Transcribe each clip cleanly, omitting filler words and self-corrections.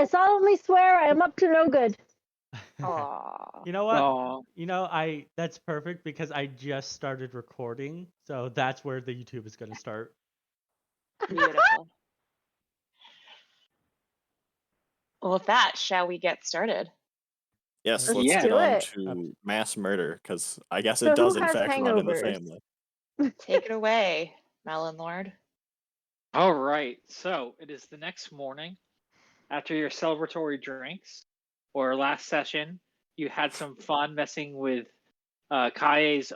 I solemnly swear I am up to no good. Aww. You know what? Oh, That's perfect because I just started recording, so that's where the YouTube is gonna start. Beautiful. Well, with that, shall we get started? Yes, Let's let's Yeah. get do on it. to mass murder, because I guess So it does who in has fact run in the hangovers? family. Take it away, Melon Lord. all right. So it is the next morning after your celebratory drinks, or last session. You had some fun messing with Kyaye's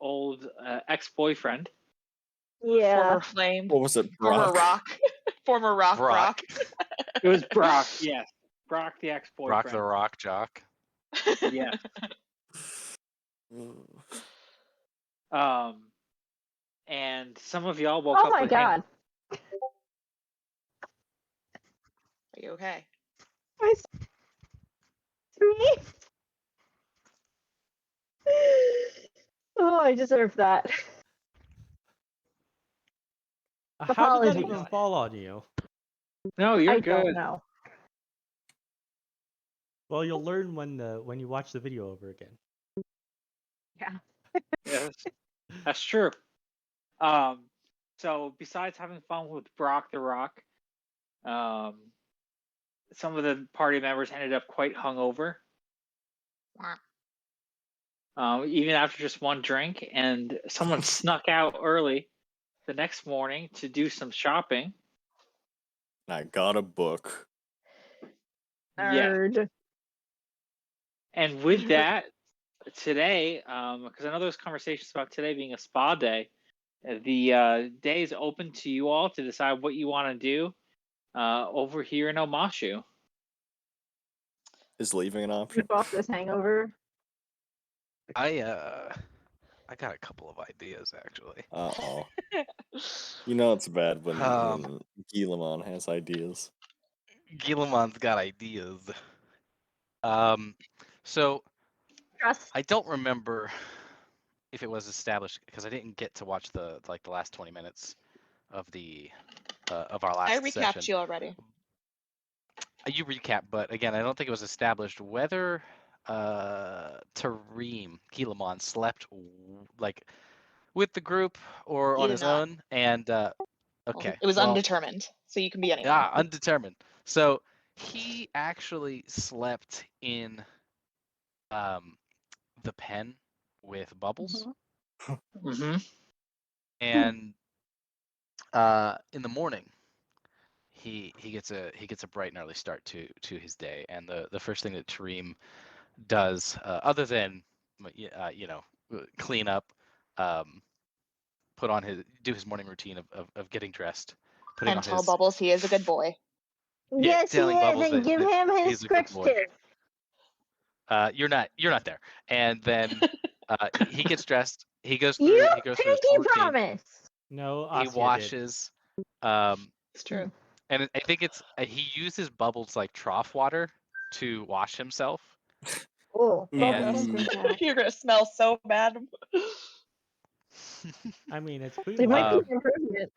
old ex-boyfriend. Yeah. Former flame. What was it, Former Brock? rock. Former rock Brock. It was Brock, yes. Brock, the Brock ex-boyfriend. the Rock Jock. Yeah. And some of y'all woke Oh up my with god. Are you okay? It's me. Oh, I deserve that. How did that Apologies. even fall on you? No, you're I good. don't know. Well, you'll learn when you watch the video over again. Yeah. Yes, that's true. So besides having fun with Brock the Rock, some of the party members ended up quite hungover. Even after just one drink, and someone snuck out early the next morning to do some shopping. I got a book. Yeah. Nerd. And with that, today, because I know there's conversations about today being a spa day, the day is open to you all to decide what you want to do over here in Omashu. Is leaving an option? Keep off this hangover. I got a couple of ideas actually. Uh-oh. You know it's bad when Um, Guillemon has ideas. Guillemon's got ideas. So Trust. I don't remember if it was established because I didn't get to watch the last 20 minutes of the of our last I recapped session. you already. You recap, but again, I don't think it was established whether Tarim Guillemon slept like with the group or He on did his not. own, and okay, It was well, undetermined, so you can be anyone. yeah, undetermined. So he actually slept in the pen with Bubbles, Mm-hmm. and in the morning he gets a bright and early start to his day, and the first thing that Tarim does, other than clean up, do his morning routine of getting dressed, putting And on tell his Bubbles he is a good boy. Yes, he telling is, Bubbles and give that him his he's a good boy. scripture. You're not there, and then he gets dressed. He goes through. You He goes through his pinky routine. promise. No, He Asiya did. washes. It's true. And I think it's he uses Bubbles like trough water to wash himself. Oh, And You're gonna smell so bad. I mean, it's clean There might water. be an improvement.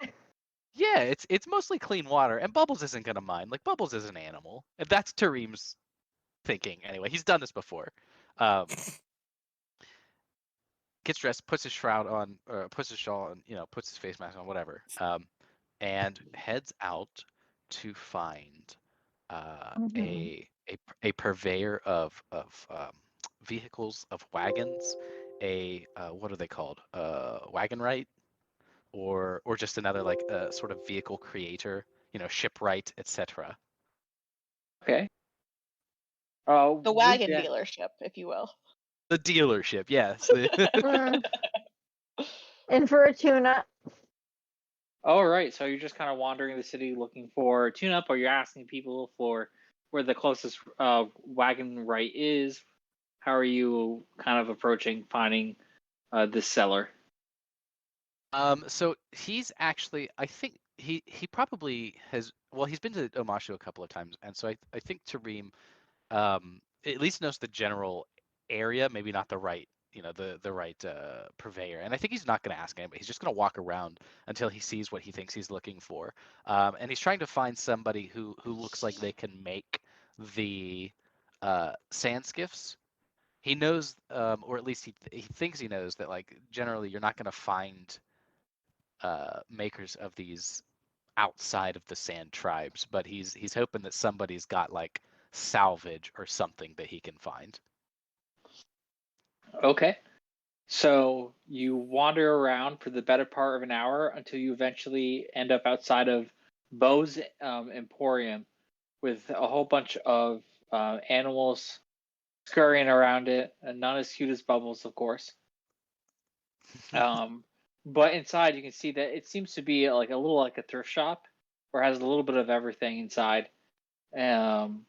yeah, it's mostly clean water, and Bubbles isn't gonna mind. Like Bubbles is an animal, and that's Tarim's thinking anyway. He's done this before. Gets dressed, puts his shroud on, or puts his shawl on, puts his face mask on, whatever, and heads out to find a purveyor of vehicles, of wagons, what are they called? Wagon right, or just another like sort of vehicle creator, shipwright, etc. Okay. The wagon with that- dealership, if you will. The dealership, yes. And for a tuna. All right, so you're just kind of wandering the city looking for a tune-up, or you're asking people for where the closest wagon right is. How are you kind of approaching finding this seller? So he's actually, I think he probably has. Well, he's been to Omashu a couple of times, and so I think Tarim at least knows the general area, maybe not the right, the right purveyor. And I think he's not going to ask anybody. He's just going to walk around until he sees what he thinks he's looking for. And he's trying to find somebody who looks like they can make the sand skiffs. He knows, or at least he thinks he knows that like generally you're not going to find makers of these outside of the sand tribes, but he's hoping that somebody's got like salvage or something that he can find. Okay. So you wander around for the better part of an hour until you eventually end up outside of Bo's Emporium with a whole bunch of animals scurrying around it, and not as cute as Bubbles, of course. But inside you can see that it seems to be like a little like a thrift shop, or has a little bit of everything inside. And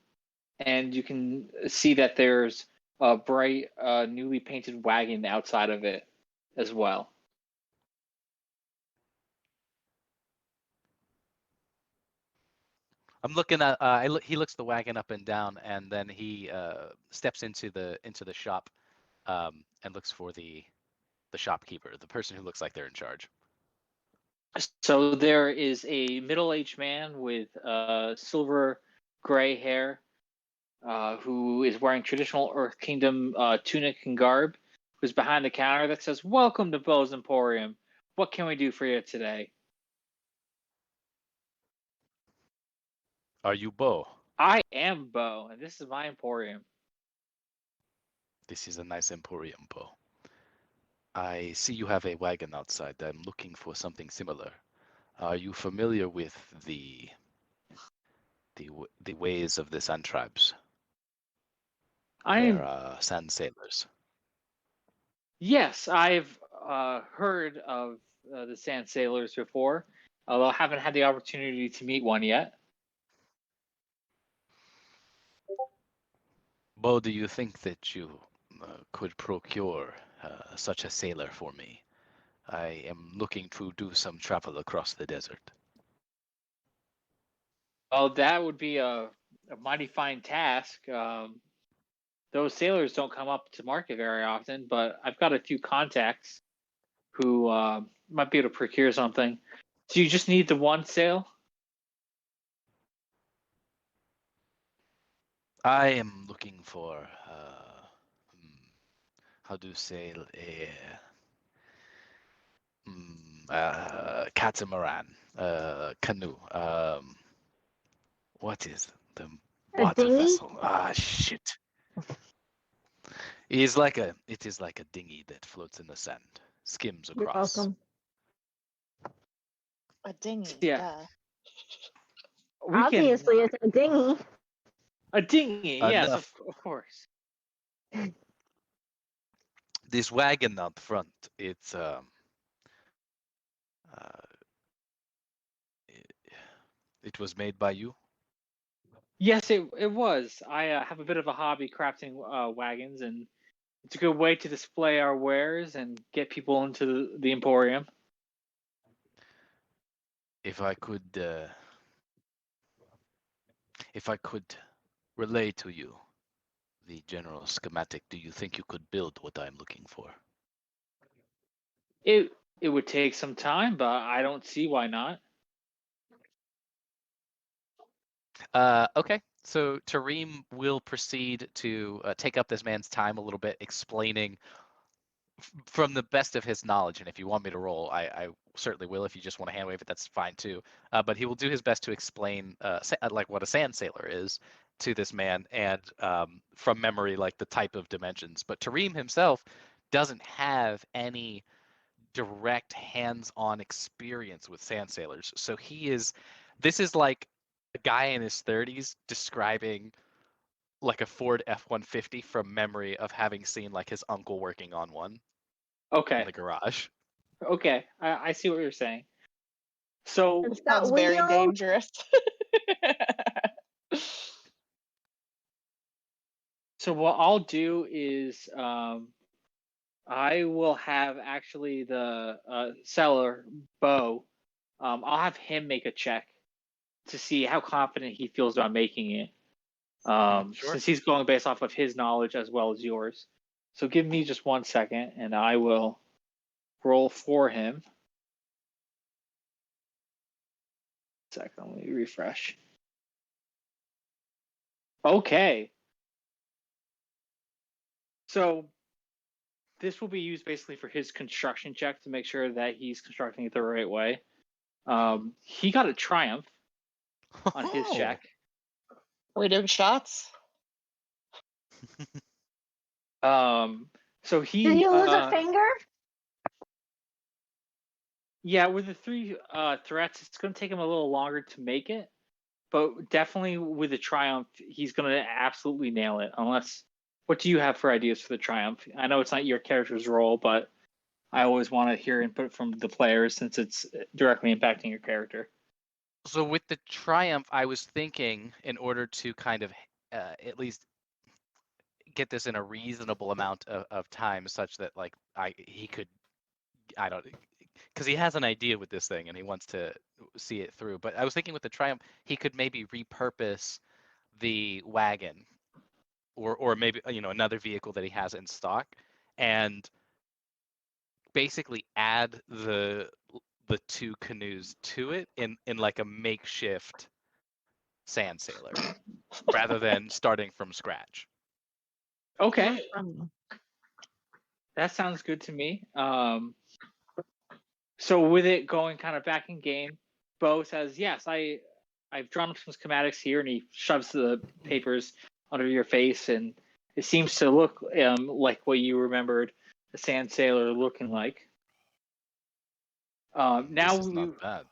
you can see that there's a bright, newly painted wagon outside of it as well. I'm looking at. He looks the wagon up and down, and then he steps into the shop, and looks for the shopkeeper, the person who looks like they're in charge. So there is a middle-aged man with silver gray hair, who is wearing traditional Earth Kingdom tunic and garb, who's behind the counter that says, "Welcome to Bo's Emporium. What can we do for you today?" Are you Bo? I am Bo, and this is my emporium. This is a nice emporium, Bo. I see you have a wagon outside. I'm looking for something similar. Are you familiar with the ways of the sand tribes? They're sand sailors. Yes, I've heard of the Sand Sailors before, although I haven't had the opportunity to meet one yet. Bo, do you think that you could procure such a sailor for me? I am looking to do some travel across the desert. Well, that would be a mighty fine task. Those sailors don't come up to market very often, but I've got a few contacts who might be able to procure something. Do you just need the one sail? I am looking for, how do you say, catamaran, canoe. What is the A water dinghy? vessel? Ah, shit. It is like a dinghy that floats in the sand, skims You're across. welcome. A dinghy. Yeah. Duh. We can Obviously, it's a dinghy. a dinghy. Yes, Enough. of course. This wagon out front, it's it was made by you? Yes, it was. I have a bit of a hobby crafting wagons, and it's a good way to display our wares and get people into the emporium. If I could relay to you the general schematic, do you think you could build what I'm looking for? It would take some time, but I don't see why not. Okay. So Tarim will proceed to take up this man's time a little bit, explaining from the best of his knowledge. And if you want me to roll, I certainly will. If you just want to hand wave it, that's fine too. But he will do his best to explain like what a sand sailor is to this man, and from memory, like the type of dimensions. But Tarim himself doesn't have any direct hands-on experience with sand sailors. So this is like a guy in his 30s describing like a Ford F-150 from memory of having seen like his uncle working on one in Okay, the garage. okay, I see what you're saying. So, It's got Sounds very wheels. dangerous. so what I'll do is I will have actually the seller Bo. I'll have him make a check to see how confident he feels about making it. Sure. Since he's going based off of his knowledge as well as yours. So give me just 1 second, and I will roll for him. Second, let me refresh. Okay. So this will be used basically for his construction check to make sure that he's constructing it the right way. He got a triumph on his Oh. check. Are we doing shots? So he Did he lose a finger? yeah, with the 3 threats, it's going to take him a little longer to make it, but definitely with the triumph, he's going to absolutely nail it. Unless, what do you have for ideas for the triumph? I know it's not your character's role, but I always want to hear input from the players since it's directly impacting your character. So with the triumph, I was thinking in order to kind of at least get this in a reasonable amount of time, such that like he could, I don't, because he has an idea with this thing and he wants to see it through. But I was thinking with the triumph, he could maybe repurpose the wagon, or maybe another vehicle that he has in stock, and basically add the 2 canoes to it in like a makeshift sand sailor rather than starting from scratch. Okay, Um, that sounds good to me. So with it going kind of back in game, Bo says, "Yes, I've drawn up some schematics here," and he shoves the papers under your face, and it seems to look like what you remembered the sand sailor looking like. Now This is not bad.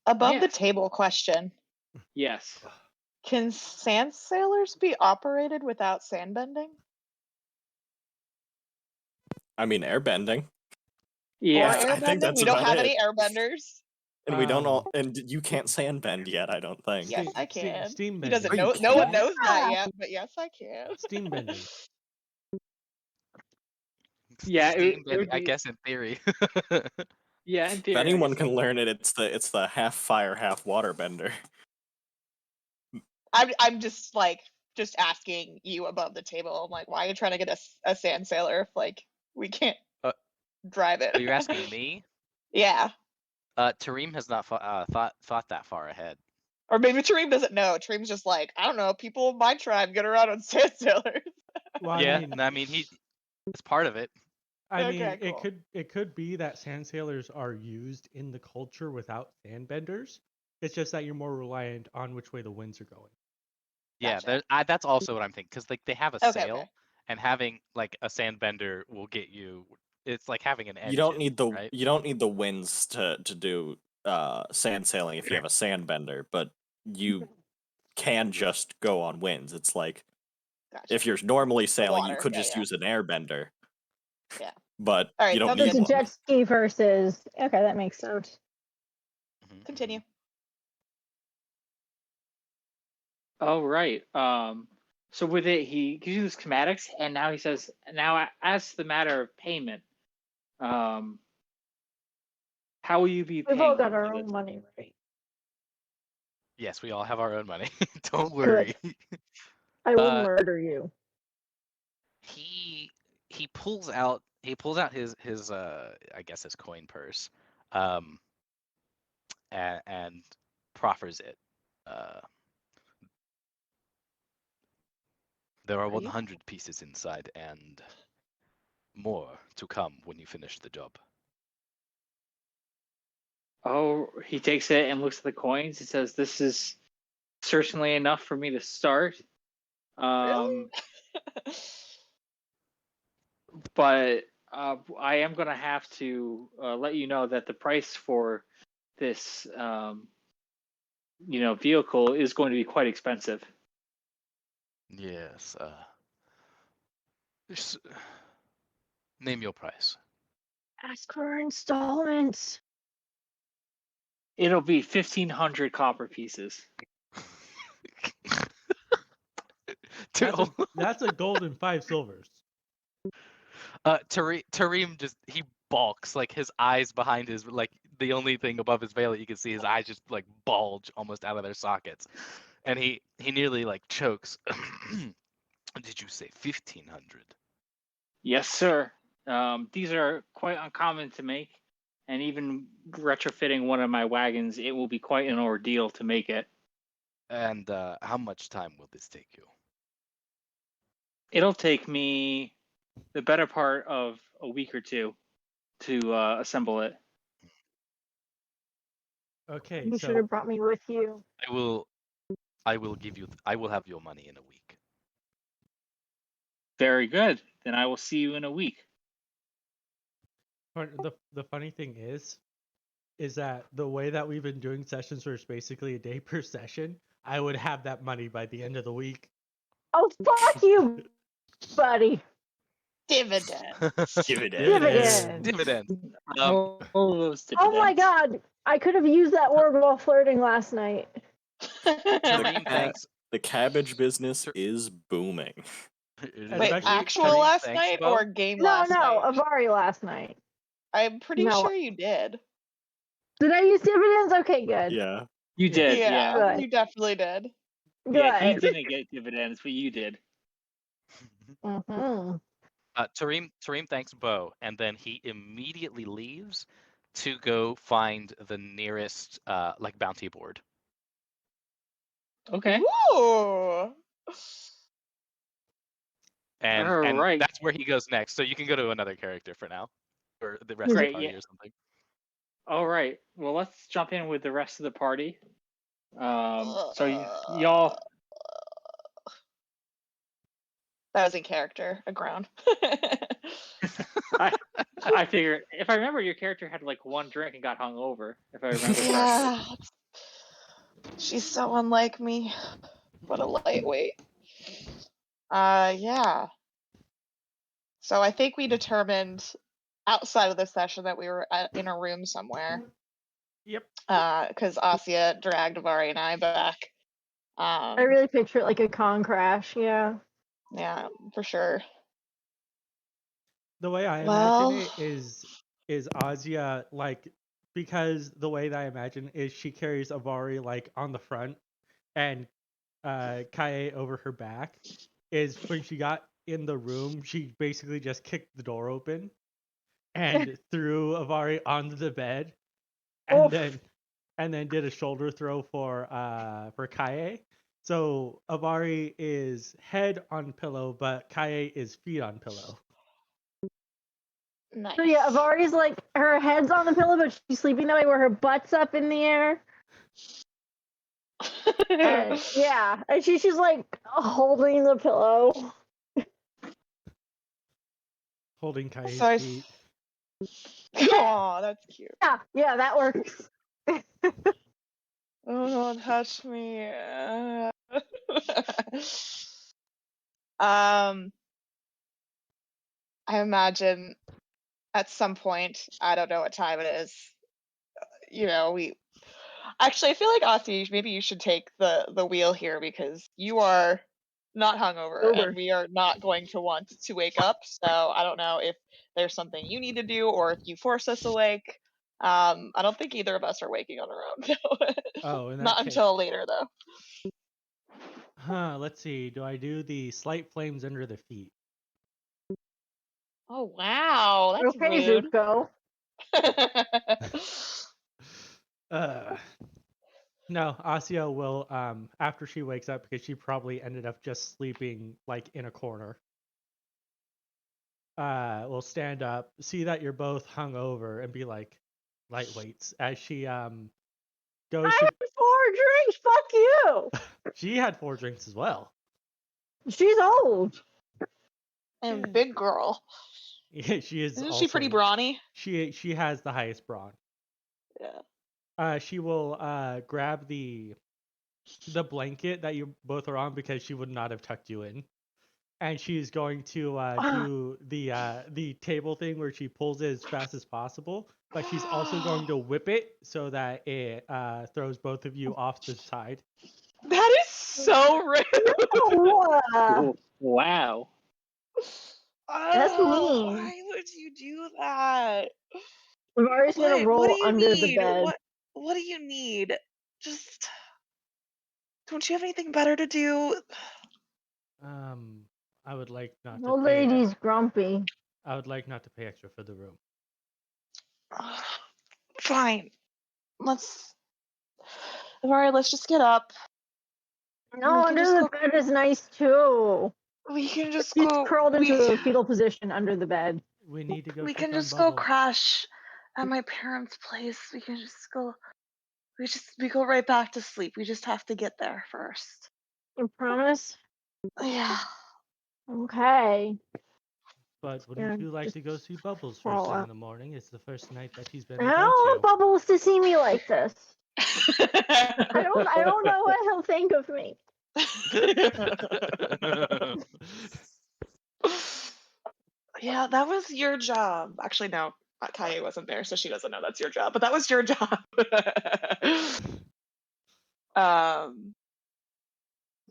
Above the Yes. table question. Yes. Can sand sailors be operated without sandbending? I mean, airbending. Yeah. Or I think airbending? that's We don't about have it. any airbenders. And we don't all. And you can't sandbend yet, I don't think. Yes, I can. Steam He doesn't bending. Oh, you know. No one can? knows that yet, but yes, I can. Steam bending. Yeah, it Steam bending, would I be- guess in theory. Yeah, in If theory, I anyone guess can so. learn it, it's the half fire, half water bender. I'm just asking you above the table. I'm like, why are you trying to get a sand sailor if like we can't Uh, drive it? But you're asking me? Yeah. Tarim has not thought that far ahead. Or maybe Tarim doesn't know. Tarim's just like, I don't know, people of my tribe get around on sand sailors. Well, Yeah, I mean it's part of it. I mean, Okay, cool. it could be that sand sailors are used in the culture without sandbenders. It's just that you're more reliant on which way the winds are going. Yeah, Gotcha. that's also what I'm thinking, because like they have a Okay, sail, okay. and having like a sandbender will get you. It's like having an engine. You don't need the right? you don't need the winds to do sand sailing if you have a sandbender, but you can just go on winds. It's like Gotcha. if you're normally sailing, you water, could yeah, just yeah. use an airbender. Yeah. But All right, you don't that's a need It's a good one. jet ski versus. Okay, that makes sense. Mhm, Continue. Oh, right. So with it, he gives you the schematics, and now he says, now as the matter of payment, how will you be We've all paying got him our for own this? money, right? Yes, we all have our own money. Don't Good. worry. I will Uh, murder you. He pulls out his I guess his coin purse, and proffers it. Uh, there are Are you- 100 pieces inside, and more to come when you finish the job. Oh, he takes it and looks at the coins. He says, "This is certainly enough for me to start." Really? But I am going to have to let you know that the price for this, vehicle is going to be quite expensive. Yes. Just name your price. Ask for installments. It'll be 1,500 copper pieces. That's a gold and 5 silvers. Tarim just he balks, like his eyes behind his, like the only thing above his veil that you can see, his eyes just like bulge almost out of their sockets, and he nearly like chokes. Did you say 1,500? Yes, sir. These are quite uncommon to make, and even retrofitting one of my wagons, it will be quite an ordeal to make it. And how much time will this take you? It'll take me the better part of a week or two to assemble it. Okay, You should so have brought me with you. I will give you. I will have your money in a week. Very good. Then I will see you in a week. the funny thing is that the way that we've been doing sessions where it's basically a day per session, I would have that money by the end of the week. Oh, fuck you, buddy. Dividend. Dividend. Dividends. All those Oh my dividends. god. I could have used that word while flirting last night. Tarim, thanks. The cabbage business is booming. Wait, Especially- actual Tarim, last thanks, night Bo. or game No, last night? Avari last night. I'm pretty No. sure you did. Did I use dividends? Okay, good. Yeah. You did, yeah. Good. You definitely did. Good. Yeah, he didn't get dividends, but you did. Mhm. Tarim thanks Bo, and then he immediately leaves to go find the nearest like bounty board. Okay. Ooh. And Alright. that's where he goes next. So you can go to another character for now, or the rest of Great, the party yeah. or something. All right. Well, let's jump in with the rest of the party. Y'all. That was in character, a groan. I figured if I remember, your character had like one drink and got hung over. If I remember correctly. Yeah. She's so unlike me. What a lightweight. Yeah. So I think we determined outside of the session that we were in a room somewhere. Yep. Because Asiya dragged Avari and I back. I really picture it like a con crash, yeah. Yeah, for sure. The way I imagine it is Asiya, like, because the way that I imagine is she carries Avari like on the front and Kyaye over her back. Is when she got in the room, she basically just kicked the door open and threw Avari onto the bed, and Oof. then did a shoulder throw for Kyaye. So Avari is head on pillow, but Kyaye is feet on pillow. Nice. So yeah, Avari's like, her head's on the pillow, but she's sleeping that way where her butt's up in the air. And yeah, and she's like holding the pillow. Holding Kyaye's Sorry. feet. Aw, that's cute. Yeah, that works. Oh, don't touch me. I imagine at some point, I don't know what time it is. We actually, I feel like Asi, maybe you should take the wheel here because you are not hungover and we are not going to want to wake up. So I don't know if there's something you need to do or if you force us awake. I don't think either of us are waking on our own. Oh, in that Not case. until later though. Let's see. Do I do the slight flames under the feet? Oh wow, that's Okay, rude. Zuko. No, Asiya will after she wakes up, because she probably ended up just sleeping like in a corner. Will stand up, see that you're both hung over, and be like lightweights as she goes. I had 4 drinks. Fuck you. She had 4 drinks as well. She's old. And big girl. Yeah, she is. Isn't also, she pretty brawny? She has the highest brawn. Yeah. She will grab the blanket that you both are on, because she would not have tucked you in, and she's going to do the table thing where she pulls it as fast as possible, but she's also going to whip it so that it throws both of you off to the side. That is so rude. Wow. That's mean. Why would you do that? Avari's gonna What roll do you under need? the bed. What do you need? Just don't you have anything better to do? I would like not The to pay. lady's grumpy. I would like not to pay extra for the room. Fine. Alright, let's just get up. No, We can under just the go. bed is nice too. We can just She's go. curled into We a fetal position under the bed. We need to go we check can on just go Bubbles. crash at my parents' place. We can just go. We go right back to sleep. We just have to get there first. You promise? Yeah. Okay. But wouldn't Yeah, you like just to go see Bubbles crawl first thing in up. the morning? It's the first night that he's been I without don't want you. Bubbles to see me like this. I don't know what he'll think of me. Yeah, that was your job. Actually, no, Kyaye wasn't there, so she doesn't know that's your job. But that was your job.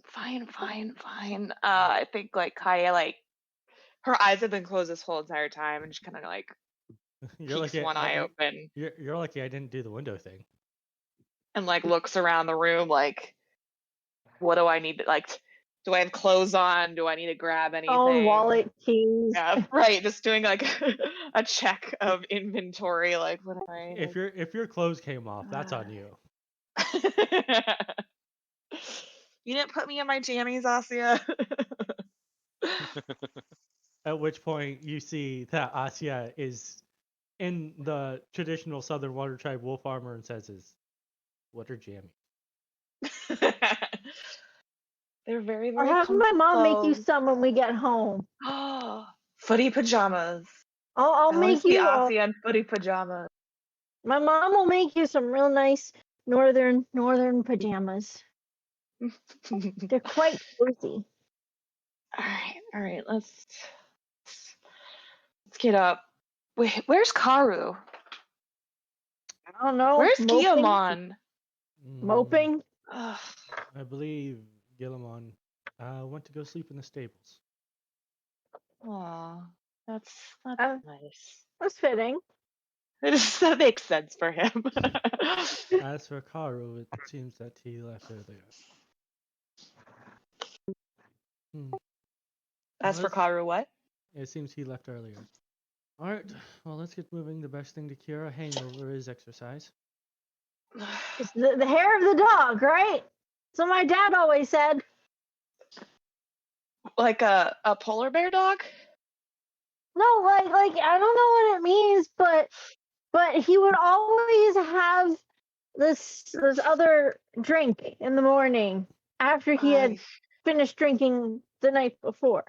Fine. I think like Kyaye, like her eyes have been closed this whole entire time, and she kind of like You're peeks lucky. one eye open You're lucky I didn't do the window thing. and like looks around the room, like, what do I need to like? Do I have clothes on? Do I need to grab anything? Phone, wallet, keys. Yeah, right. Just doing like a check of inventory. Like, what am I? If your clothes came off, that's on you. You didn't put me in my jammies, Asiya. At which point you see that Asiya is in the traditional Southern Water Tribe wolf armor and says, "What are jammies?" They're very, Or very have my comfy mom make you clothes. some when we get home. Footy pajamas. I'll I want make to see you. Asiya in footy pajamas. My mom will make you some real nice northern pajamas. They're quite cozy. All right. Let's get up. Wait, where's Karru? I don't know. Where's Moping. Guillamon? Moping. Ugh. I believe Gillamon went to go sleep in the stables. Aw, that's nice. That's fitting. That makes sense for him. As for Karru, it seems that he left earlier. As for Let's- Karru, what? It seems he left earlier. Alright, well, let's get moving. The best thing to cure a hangover is exercise. It's the hair of the dog, right? So my dad always said. Like a polar bear dog? No, like I don't know what it means, but he would always have this other drink in the morning after he had finished drinking the night before.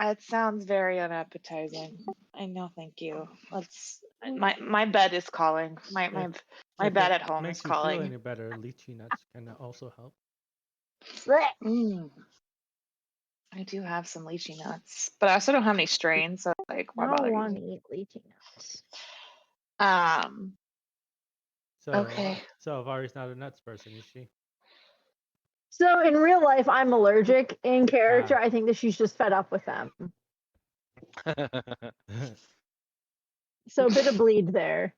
It sounds very unappetizing. I know, thank you. My bed is calling. My If bed it at home makes is you feel calling. any better, lychee nuts can also help. Blech. I do have some lychee nuts, but I also don't have any strains, so like, why I bother don't want to using? eat lychee nuts. So, Okay. So Avari's not a nuts person, is she? So in real life, I'm allergic. In character, I think that she's just fed up with them. So a bit of bleed there.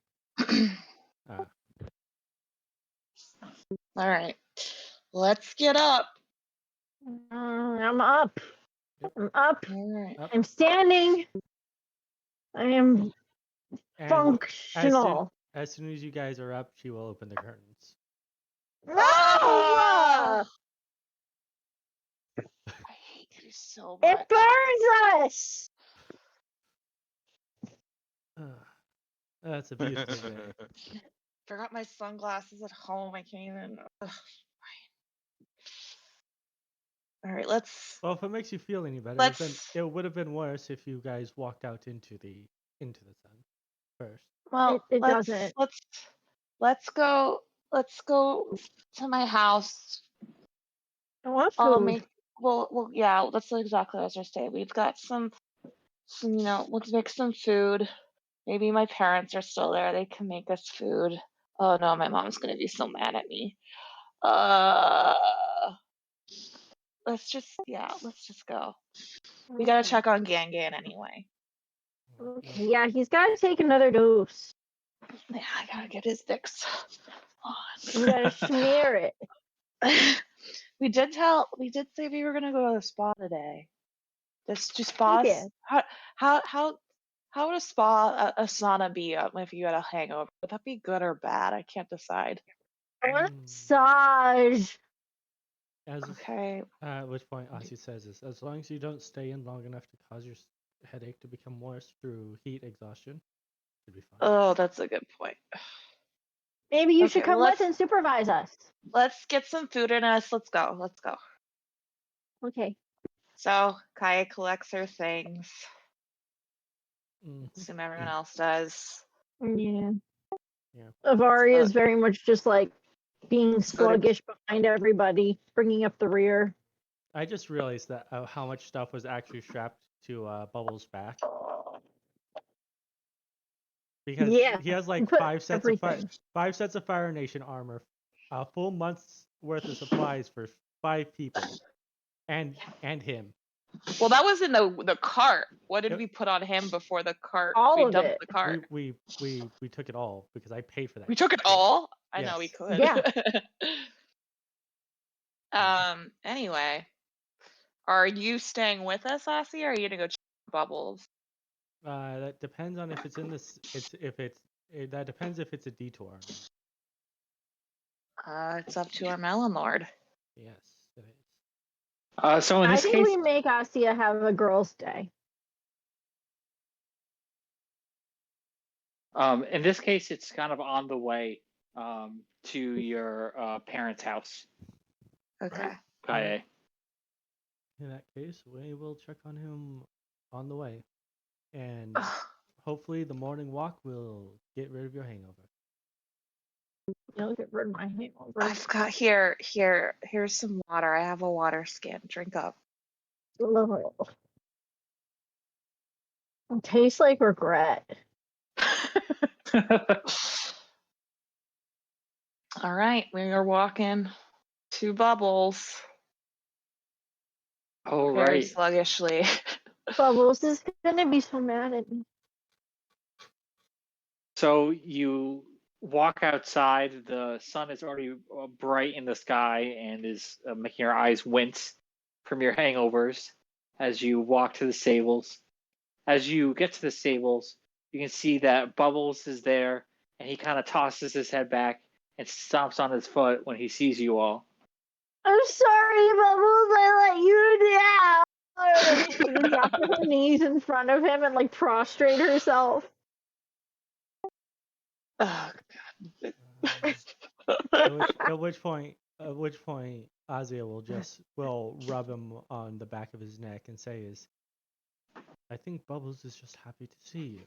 All right, let's get up. I'm up. I'm up. All right. Up. I'm standing. I am And functional. as soon as you guys are up, she will open the curtains. No! I hate you so much. It burns us. That's a beautiful day. Forgot my sunglasses at home. I can't even. Ugh, fine. All right, let's. Well, if it makes you feel any better, it would have been worse if you guys walked out into the sun first. Well, It doesn't. Let's go to my house. I want I'll food. make. Well, yeah. That's exactly what I was gonna say. We've got some. Let's make some food. Maybe my parents are still there. They can make us food. Oh no, my mom's gonna be so mad at me. Let's just go. We gotta check on Gangan anyway. Okay, yeah, he's got to take another dose. Yeah, I gotta get his fix on. You gotta smear it. We did say we were gonna go to the spa today. Do spas? did. How would a spa a sauna be if you had a hangover? Would that be good or bad? I can't decide. I want a massage. Okay. At which point Asi says this, as long as you don't stay in long enough to cause your headache to become worse through heat exhaustion, should be fine. Oh, that's a good point. Maybe you Okay, should come well, with and supervise us. Let's get some food in us. Let's go. Let's go. Okay. So Kyaye collects her things. Mhm. Assume everyone else does. Yeah. Yeah. Avari So- is very much just like being go to- sluggish behind everybody, bringing up the rear. I just realized that how much stuff was actually strapped to Bubbles' back. Because Yeah, he has like put 5 sets of Fire Nation armor, a full month's worth of supplies for 5 people, and him. Well, that was in the cart. What did Yep. we put on him before the cart? All we of dumped it. the cart. We took it all because I paid for that. We took it shit. all. I know we Yes. could. Yeah. Anyway, are you staying with us, Asiya, or are you gonna go check Bubbles? That depends on if it's in this. That depends if it's a detour. Or not. It's up to our Melon Lord. Yes, it is. So in I this think case, we make Asiya have a girls' day. it's kind of on the way to your parents' house, Okay. Kyaye. In that case, we will check on him on the way, and hopefully the morning walk will get rid of your hangover. You'll get rid of my hangover. I've got here's some water. I have a water skin. Drink up. It tastes like regret. All right, we are walking to Bubbles All very right. sluggishly. Bubbles is gonna be so mad at me. So you walk outside. The sun is already bright in the sky and is making your eyes wince from your hangovers as you walk to the stables. As you get to the stables, you can see that Bubbles is there, and he kind of tosses his head back and stomps on his foot when he sees you all. I'm sorry, Bubbles. I let you down. And she's gonna drop to her knees in front of him and like prostrate herself. Oh, At which point, Asiya will rub him on the back of his neck and say, I think Bubbles is just happy to see you.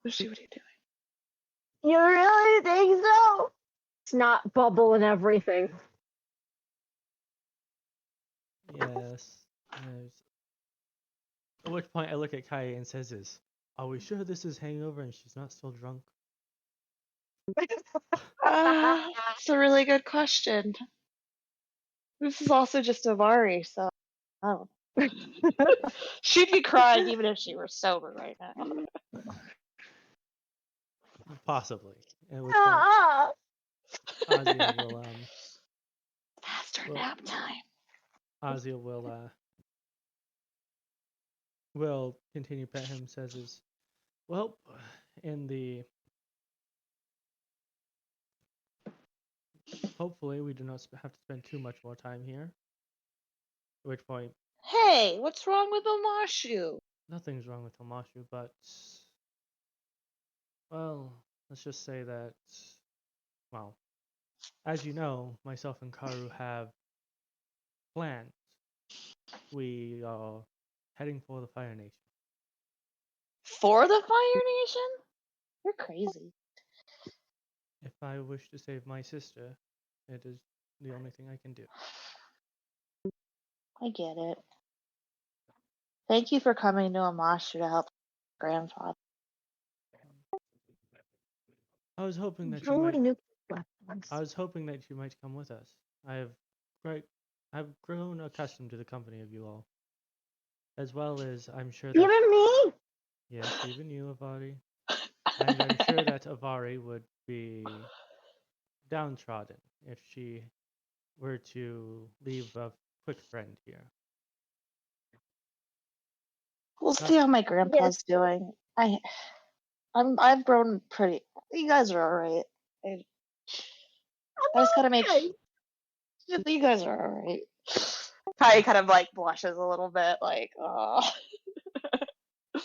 Lucy, what are you doing? You really think so? It's not Bubble and everything. Yes. At which point I look at Kyaye and says are we sure this is hangover and she's not still drunk? It's a really good question. This is also just Avari, so oh. She'd be crying even if she were sober right now. Possibly. At which point Asiya will Past her nap time. Asiya will continue pet him, says well, hopefully we do not have to spend too much more time here. At which point, Hey, what's wrong with Omashu? nothing's wrong with Omashu, but well, let's just say that, well, as you know, myself and Karru have plans. We are heading for the Fire Nation. For the Fire Nation? You're crazy. If I wish to save my sister, it is the only thing I can do. I get it. Thank you for coming to Omashu to help grandfather. I was hoping that you might come with us. I've grown accustomed to the company of you all, as well as I'm sure that Even me? yes, even you, Avari, and I'm sure that Avari would be downtrodden if she were to leave a quick friend here. We'll see how my grandpa's doing. I've grown pretty. You guys are alright. I just gotta make. You guys are alright. Kyaye kind of like blushes a little bit, like, oh.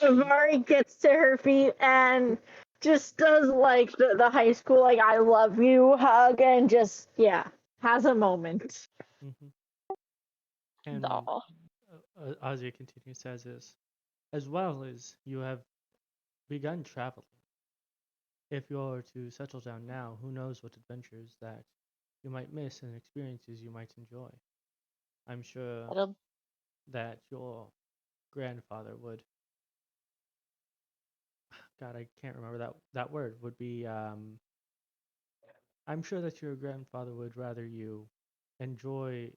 Avari gets to her feet and just does like the high school like I love you hug and just has a moment. And No. Asiya continues, says this, as well as you have begun traveling. If you are to settle down now, who knows what adventures that you might miss and experiences you might enjoy. I'm sure that your grandfather would. God, I can't remember that word. Would be. I'm sure that your grandfather would rather you enjoy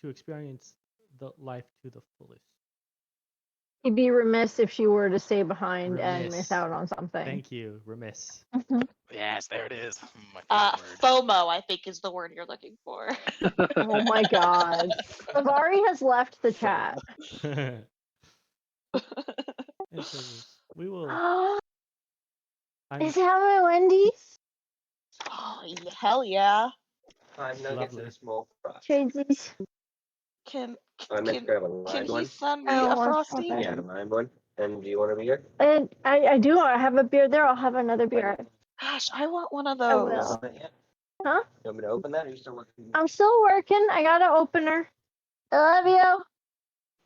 to experience the life to the fullest. He'd be remiss if she were to stay behind and Remiss. miss out on something. Thank you, remiss. Yes, there it is. My favorite word. FOMO, I think, is the word you're looking for. Oh my god. Avari has left the chat. It says this. We will. Is it how my Wendy's? Oh, hell yeah. 5 nuggets and Lovely. a small fry. Tracy's. Can I meant to grab a lime he one. send me I a don't want Frosty? something. Yeah, a lime one. And do you want a beer? And I do. I have a beer there. I'll have another beer. Gosh, I want one of I those. will. Not yet. Huh? You want me to open that or are you still working? I'm still working. I got an opener. I love you.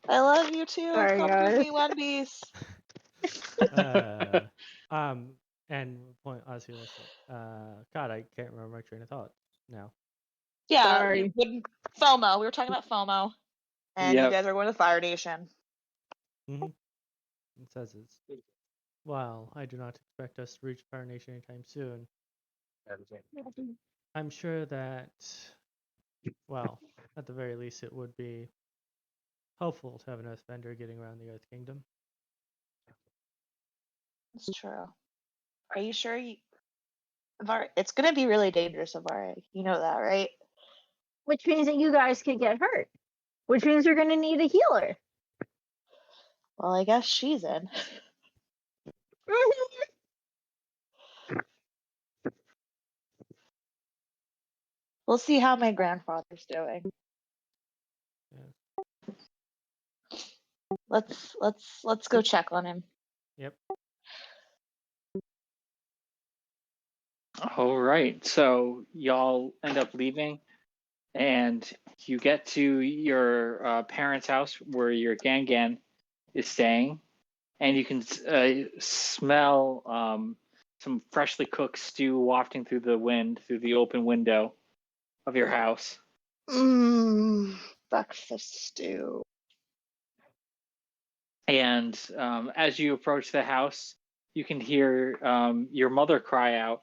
I love you too. Sorry, Come guys. give me Wendy's. And point Asiya was God, I can't remember my train of thought now. Yeah, Sorry. FOMO. We were talking about FOMO. And you Yep. guys are going to Fire Nation. It says it's. Well, I do not expect us to reach Fire Nation anytime soon. I'm sure that, well, at the very least, it would be helpful to have an Earthbender getting around the Earth Kingdom. It's true. Are you sure Avari, it's going to be really dangerous, Avari. You know that, right? Which means that you guys could get hurt. Which means you're going to need a healer. Well, I guess she's in. We'll see how my grandfather's doing. Yeah. Let's go check on him. Yep. All right, so y'all end up leaving, and you get to your parents' house where your Gangan is staying, and you can smell some freshly cooked stew wafting through the wind through the open window of your house. Breakfast stew. And as you approach the house, you can hear your mother cry out,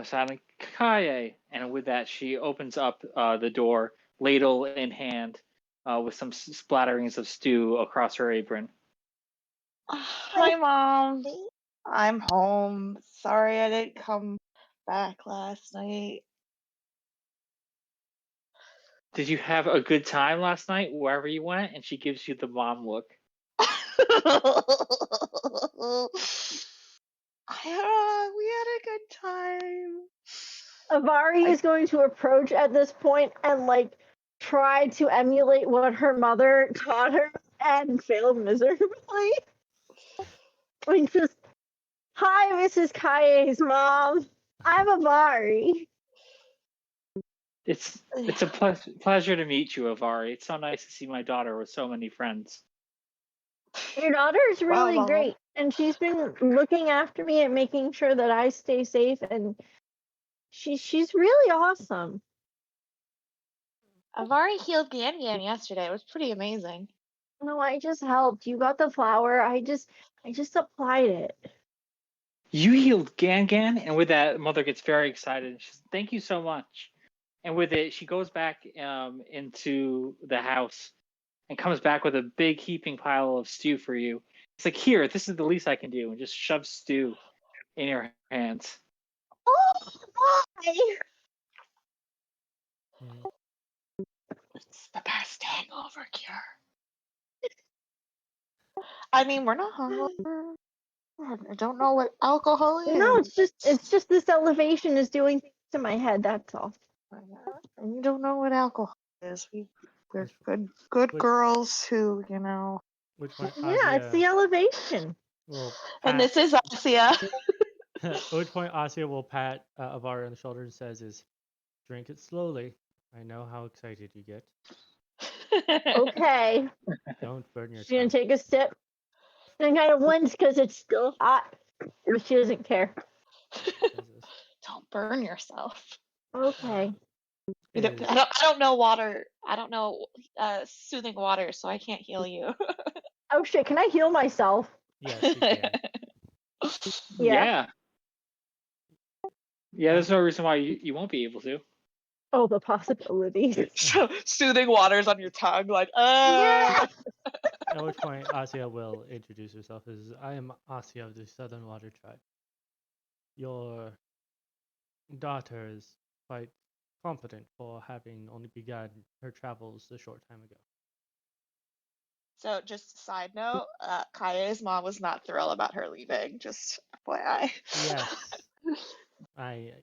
sounding Kyaye. And with that, she opens up the door, ladle in hand, with some splatterings of stew across her apron. Hi, Mom. I'm home. Sorry I didn't come back last night. Did you have a good time last night, wherever you went? And she gives you the mom look. We had a good time. Avari is going to approach at this point and like try to emulate what her mother taught her and fail miserably. Like just, hi, Mrs. Kyaye's mom. I'm Avari. It's a pleasure to meet you, Avari. It's so nice to see my daughter with so many friends. Your daughter is really Mom. great, and she's been looking after me and making sure that I stay safe, and she's really awesome. Avari healed Gangan yesterday. It was pretty amazing. No, I just helped. You got the flour. I just applied it. You healed Gangan, and with that, mother gets very excited. She says, "Thank you so much." And with it, she goes back into the house and comes back with a big heaping pile of stew for you. It's like, here, this is the least I can do, and just shoves stew in your hands. Oh, why? It's the best hangover cure. I mean, we're not hungover. I don't know what alcohol is. No, it's just this elevation is doing things to my head. That's all. We don't know what alcohol is. We're Which- good which- girls who, you know. Which point Yeah, it's the elevation. will And pat, this is Asiya. at which point Asiya will pat Avari on the shoulder and says, "Drink it slowly. I know how excited you get. Okay. Don't burn your She's gonna tongue." take a sip and kind of wince because it's still hot. But she doesn't care. Says this. Don't burn yourself. Okay. I don't know water. I don't know soothing water, so I can't heal you. Oh shit, can I heal myself? Yes, you can. Yeah. Yeah, there's no reason why you won't be able to. Oh, the possibilities. So, soothing waters on your tongue, like, Yeah. At which point Asiya will introduce herself as, "I am Asiya of the Southern Water Tribe. Your daughter is quite competent for having only begun her travels a short time ago." So, just a side note, Kyaye's mom was not thrilled about her leaving. Just FYI. Yes.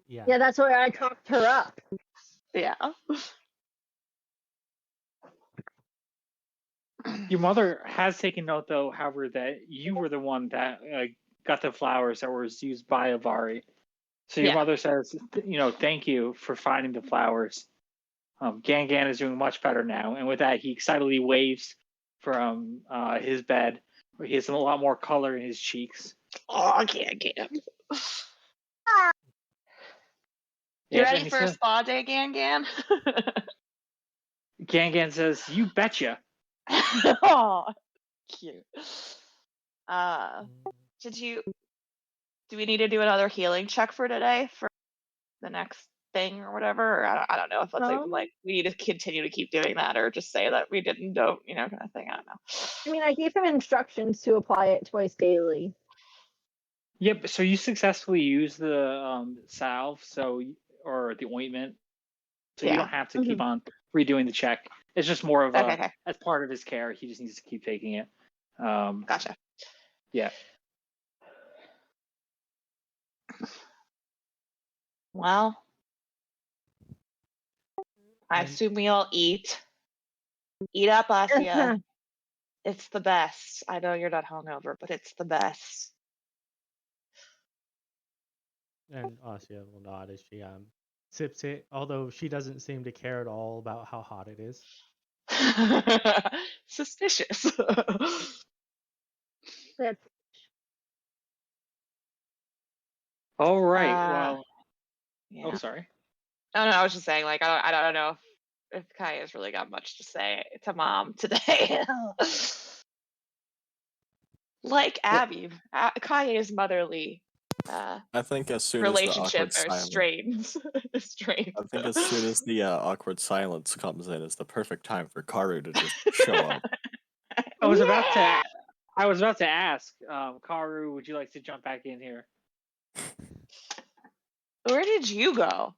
Yeah. Yeah, that's why I talked her up. Yeah. Your mother has taken note, though, however, that you were the one that got the flowers that was used by Avari. So your Yeah. mother says, thank you for finding the flowers. Gangan is doing much better now. And with that, he excitedly waves from his bed. He has a lot more color in his cheeks. Oh, I can't get him. You Yep, and ready he for a says, spa day, Gangan? Gangan says, you betcha. Oh, cute. Do we need to do another healing check for today for the next thing or whatever? Or I don't know if that's like we need to continue to keep doing that or just say that we don't, kind of thing. I don't know. I mean, I gave him instructions to apply it twice daily. Yep, so you successfully used the salve, or the ointment. So you don't have to keep on redoing the check. It's just more of Okay. as part of his care. He just needs to keep taking it. Gotcha. Yeah. Well, I And- assume we all eat. Eat up, Asiya. It's the best. I know you're not hungover, but it's the best. And Asiya will nod as she sips it, although she doesn't seem to care at all about how hot it is. Suspicious. That's All right. Well. Yeah. Oh, sorry. No, I was just saying, like, I don't know if Kyaye's really got much to say to Mom today. Like Abby, Kyaye's motherly I think as soon as the relationship awkward are silence, strained. I think as soon as the awkward silence comes in, is the perfect time for Karru to just show up. I was about to ask, Karru, would you like to jump back in here? Where did you go?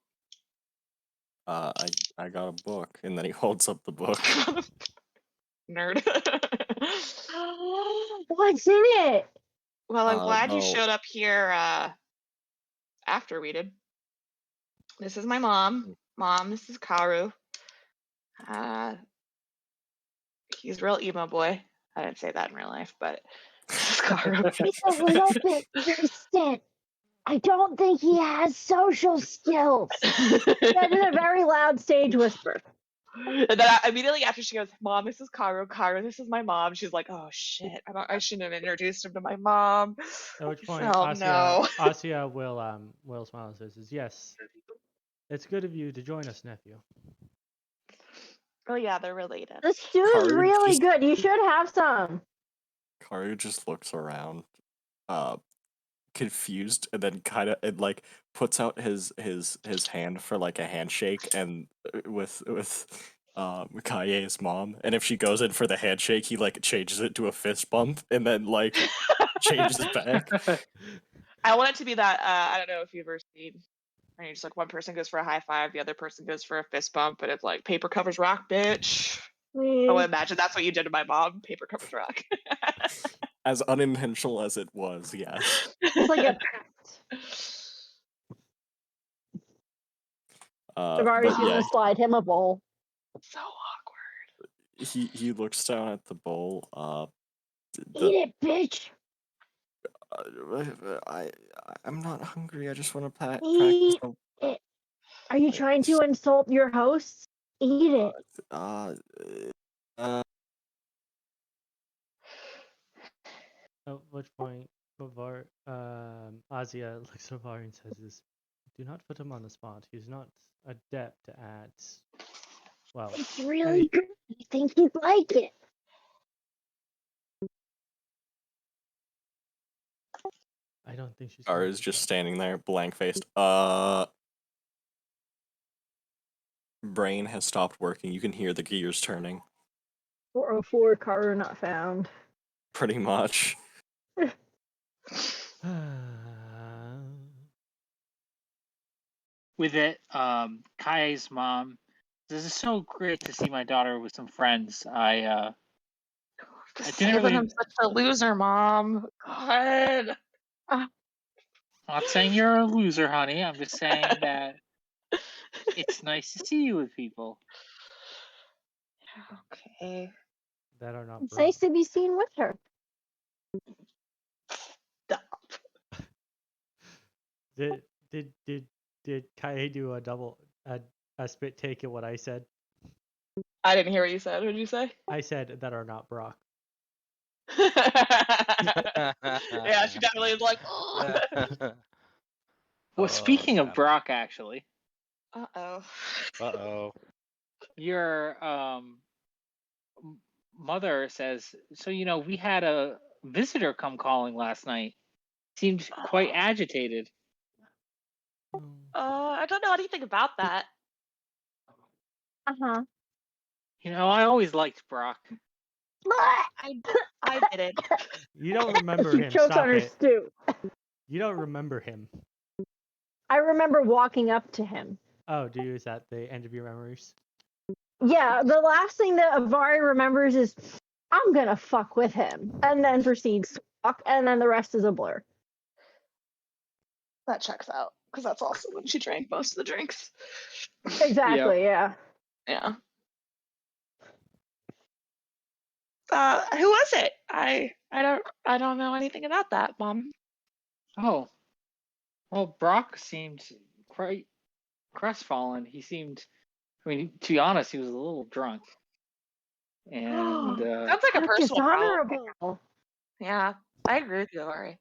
I got a book, and then he holds up the book. Nerd. what's in it? Well, I'm glad you no. showed up here after we did. This is my mom. Mom, this is Karru. He's real emo boy. I didn't say that in real life, but this is Karru. He's a little bit distant. I don't think he has social skills. That is a very loud stage whisper. And then immediately after she goes, Mom, this is Karru. Karru, this is my mom. She's like, oh shit, I shouldn't have introduced him to my mom. At which point, Oh no. Asiya will smile and says, "Yes, it's good of you to join us, nephew." Oh yeah, they're related. This stew is Karru really just- good. You should have some. Karru just looks around, confused, and then kind of like puts out his hand for like a handshake, and with Kyaye's mom, and if she goes in for the handshake, he like changes it to a fist bump, and then like changes it back. I want it to be that I don't know if you've ever seen. I mean, just like one person goes for a high five, the other person goes for a fist bump, and it's like paper covers rock, bitch. I would imagine that's what you did to my mom. Paper covers rock. As unintentional as it was, yes. It's like a pact. Avari's but yeah, gonna slide him a bowl. So awkward. he looks down at the bowl. Eat it, bitch. I'm not hungry. I just want to practice. Eat it. Are you trying to insult your hosts? Eat it. At which point, Asiya looks at Avari and says, "This, do not put him on the spot. He's not adept at, well, It's really good. I think he'd like it. I don't think she's." Gar is just standing there, blank faced. Brain has stopped working. You can hear the gears turning. 404 Karru not found. Pretty much. With it, Kyaye's mom. This is so great to see my daughter with some friends. I didn't really. I'm such a loser, Mom. God. I'm not saying you're a loser, honey. I'm just saying that it's nice to see you with people. Okay. That are not. It's nice to be seen with her. Stop. Did Kyaye do a spit take at what I said? I didn't hear what you said. What did you say? I said that are not Brock. Yeah, she definitely is like, oh. Well, speaking of Brock, actually. Uh-oh. Uh-oh. Your mother says, so, we had a visitor come calling last night. Seemed quite agitated. I don't know anything about that. Uh-huh. I always liked Brock. I didn't. You don't remember She him. choked Stop on her it. stew. You don't remember him. I remember walking up to him. Oh, do you? Is that the end of your memories? Yeah, the last thing that Avari remembers is, I'm gonna fuck with him. And then proceeds to walk, and then the rest is a blur. That checks out, because that's also when she drank most of the drinks. Exactly, yeah. Yeah. Who was it? I don't know anything about that, Mom. Oh. Well, Brock seemed quite crestfallen. He seemed, to be honest, he was a little drunk. And Sounds like a How personal problem. dishonorable. Yeah, I agree with you, Avari.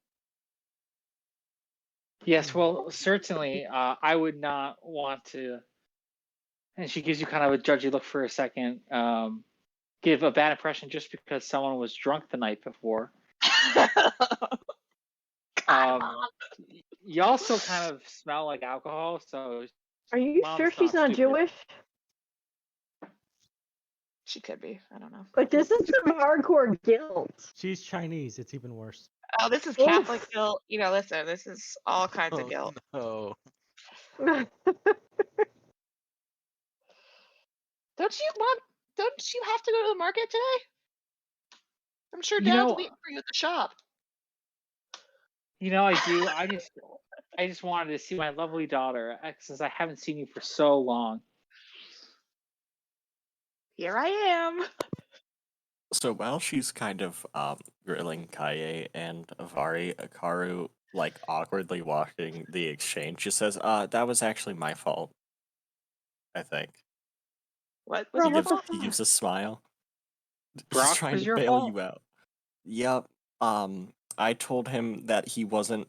yes, well, certainly, I would not want to. And she gives you kind of a judgy look for a second. Give a bad impression just because someone was drunk the night before. You also kind of smell like alcohol, so. Are you Mom's sure she's not stupid. Jewish? She could be. I don't know. Like, this is some hardcore guilt. She's Chinese. It's even worse. Oh, this is Oof. Catholic guilt. Listen, this is all kinds of guilt. No. Don't you have to go to the market today? I'm sure Dad's waiting for you at the shop. I do. I just wanted to see my lovely daughter since I haven't seen you for so long. Here I am. So while she's kind of grilling Kyaye and Avari, Karru awkwardly watching the exchange, just says, that was actually my fault. I think. What? He gives a smile. Brock He's trying was to your bail fault? you out. Yep. I told him that he wasn't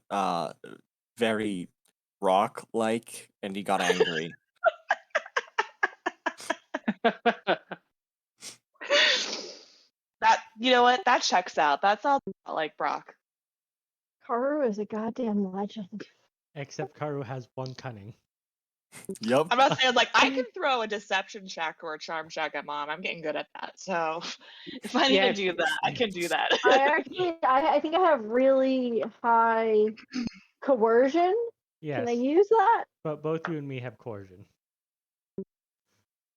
very rock-like, and he got angry. That, you know what? That checks out. That's all like Brock. Karru is a goddamn legend. Except Karru has one cunning. Yep. I'm not saying I can throw a deception check or a charm check at Mom. I'm getting good at that. So if I need to do that, I can do that. I think I have really high coercion. Yes. Can I use that? But both you and me have coercion.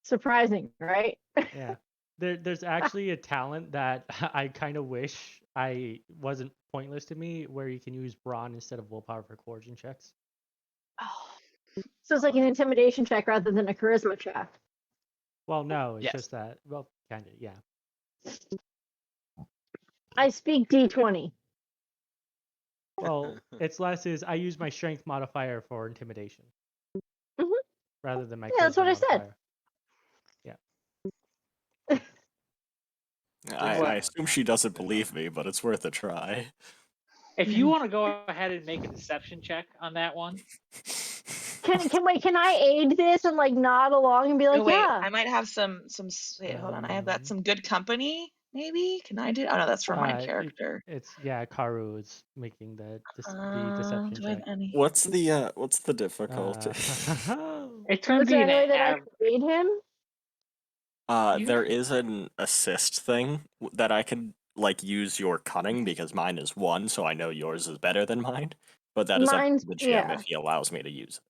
Surprising, right? Yeah. There's actually a talent that I kind of wish I wasn't pointless to me, where you can use brawn instead of willpower for coercion checks. Oh. So it's like an intimidation check rather than a charisma check. Well, no, it's Yes. just that. Well, kind of, yeah. I speak D20. Well, it's less is I use my strength modifier for intimidation Mhm. rather than my Yeah, that's charisma what I said. modifier. I What? assume she doesn't believe me, but it's worth a try. If you want to go ahead and make a deception check on that one, Can I aid this and like nod along and be like, Oh, wait, yeah? I might have some. Wait, hold on. I have that some good company. Maybe can I do? Oh no, that's from my character. It's Karru is making the deception Do I have check. any? What's the difficulty? it's going to Was be there an any way that I average. could aid him? There is an assist thing that I can like use your cunning because mine is 1, so I know yours is better than mine. But that is up Mine's to the GM yeah. if he allows me to use it.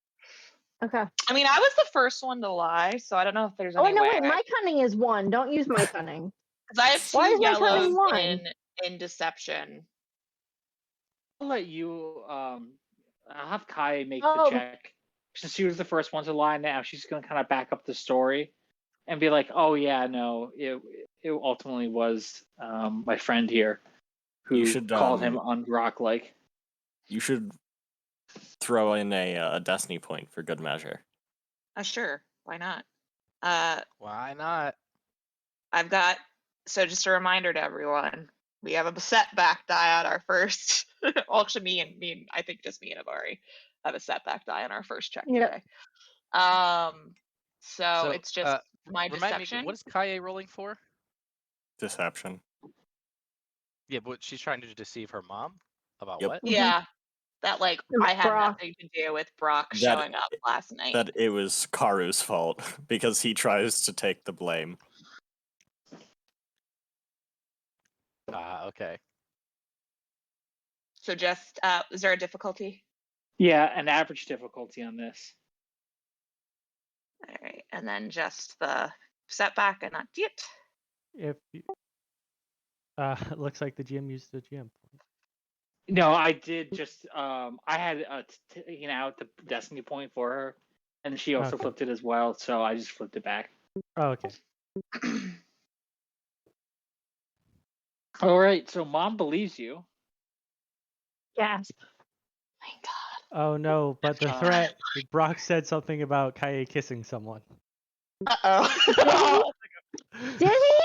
Okay. I mean, I was the first one to lie, so I don't know if there's Oh any no, way. wait. My cunning is 1. Don't use my cunning. Because I have Why 2 is my cunning yellows 1? in deception. I'll let you. I'll have Kyaye make the Oh. check since she was the first one to lie. Now she's going to kind of back up the story and be like, "Oh yeah, no, it ultimately was my friend here who You should, called him unrock-like." You should throw in a destiny point for good measure. Sure, why not? Why not? I've got. So just a reminder to everyone, we have a setback die on our first. Well, actually, me and I think just me and Avari have a setback die on our first check Yep. today. So it's just my remind deception. me, what is Kyaye rolling for? Deception. Yeah, but she's trying to deceive her mom about Yep. what? Yeah, that like And I had Brock. nothing to do with Brock That- showing up last night. That it was Karu's fault because he tries to take the blame. Okay. So just is there a difficulty? Yeah, an average difficulty on this. All right, and then just the setback and not it. If it looks like the GM used the GM point. No, I did just. I had taken out the destiny point for her, and she also Okay. flipped it as well. So I just flipped it back. Oh, okay. All right, so mom believes you. Gasp. Thank God. Oh no, but the threat. Brock said something about Kyaye kissing someone. Uh-oh. Did he?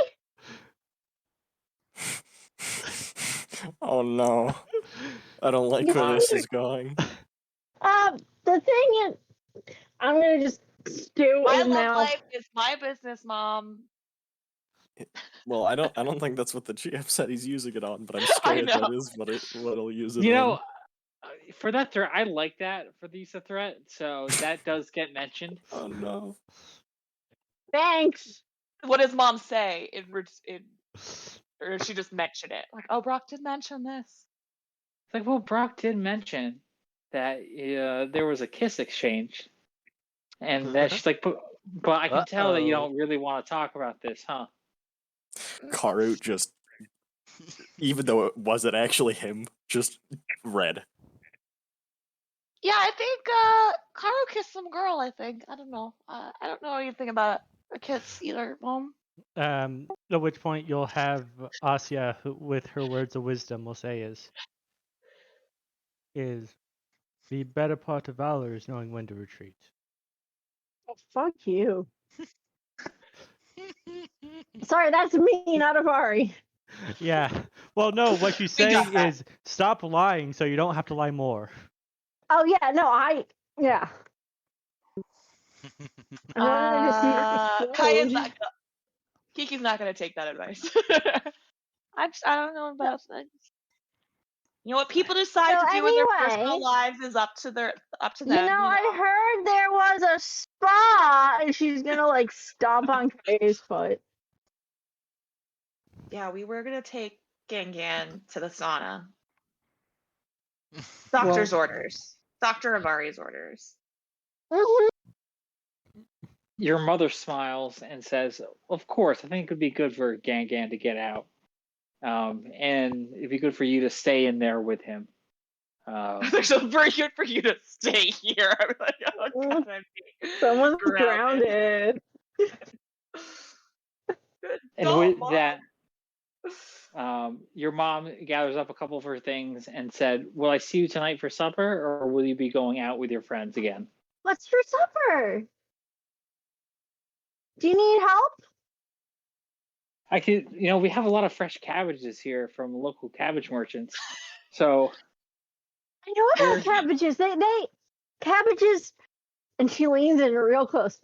Oh no. I don't like where this is going. The thing is, I'm gonna just stew My his love mouth. life is my business, Mom. Well, I don't think that's what the GM said he's using it on, but I'm scared that know. is what he'll use it You on. know, for that threat, I like that for the use of threat. So that does get mentioned. Oh no. Thanks. What does Mom say or she just mentioned it? Like, oh, Brock did mention this. It's like, well, Brock did mention that there was a kiss exchange, and that she's like, but I can tell that you don't really want to talk about this, huh? Karru just, even though it wasn't actually him, just read. Yeah, I think Karru kissed some girl. I think I don't know. I don't know anything about a kiss either, Mom. At which point you'll have Asiya, who, with her words of wisdom, will say is the better part of valor is knowing when to retreat. Oh, fuck you. Sorry, that's me, not Avari. Yeah. Well, no, what she's We got saying that. is stop lying so you don't have to lie more. Oh yeah, no, yeah. I wanted to see her Kyaye's explode. not gonna, Kiki's not gonna take that advice. I don't know about things. You know what people decide So to do with their anyway, personal lives is up to them. You know, I heard there was a spa, and she's gonna like stomp on Kyaye's foot. Yeah, we were gonna take Gangan to the sauna. Well- Doctor's orders. Dr. Avari's orders. Your mother smiles and says, "Of course, I think it would be good for Gangan to get out, and it'd be good for you to stay in there with him. There's a very good for you to stay here. I'm like, oh god, I'm being Someone's grounded. grounded. Good And dog, with Mom. that, your mom gathers up a couple of her things and said, "Will I see you tonight for supper, or will you be going out with your friends again?" What's for supper? Do you need help? I could, we have a lot of fresh cabbages here from local cabbage merchants. So I know about cabbages. They cabbages, and she leans in real close.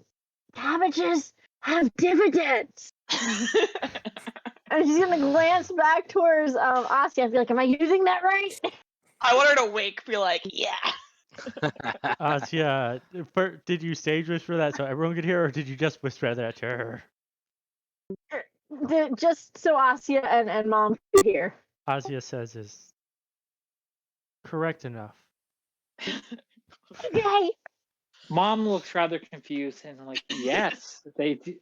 Cabbages have dividends. And she's gonna glance back towards Asiya and be like, "Am I using that right?" I want her to wake, be like, yeah. Asiya, did you stage whisper that so everyone could hear, or did you just whisper that to her? Just so Asiya and Mom could hear. Asiya says is correct enough. Okay. Mom looks rather confused and like, yes, they do.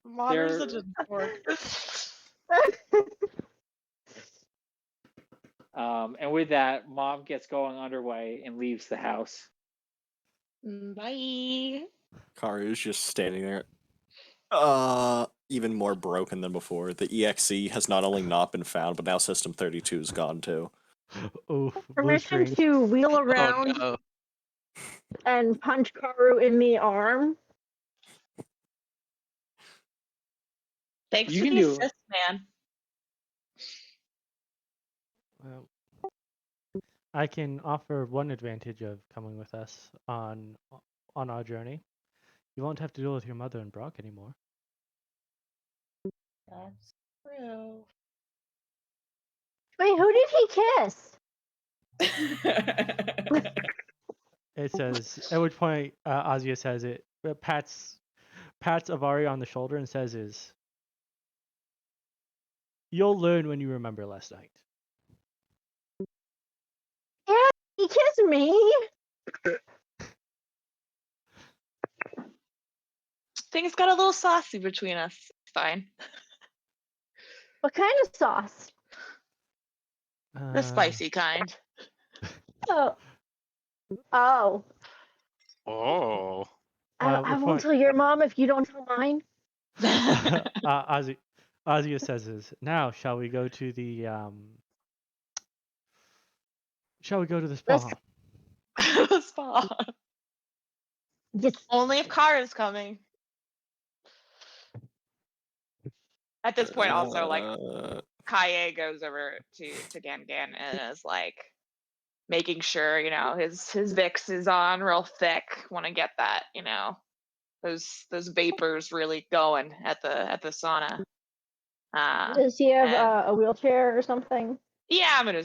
Mom, you're such a dork. And with that, Mom gets going underway and leaves the house. Bye. Karru's just standing there. Even more broken than before. The EXE has not only not been found, but now System 32 is gone too. Oh, Permission to wheel around Oh, no. and punch Karru in the arm. Thanks You for can the do- assist, man. Well, I can offer one advantage of coming with us on our journey. You won't have to deal with your mother and Brock anymore. That's true. Wait, who did he kiss? It says, at which point Asiya says it, pats Avari on the shoulder and says is, "You'll learn when you remember last night." Yeah, he kissed me. Things got a little saucy between us. It's fine. What kind of sauce? The spicy kind. Oh. Oh. Oh. I won't tell your mom if you don't tell mine. Asiya says is, "Now shall we go to the spa?" Let's- Spa. Yes. Only if Kara's coming. At this point, also, like, Kyaye goes over to Gangan and is like making sure, his Vicks is on real thick. Want to get that, those vapors really going at the sauna. Does he have and- a wheelchair or something? Yeah, I'm gonna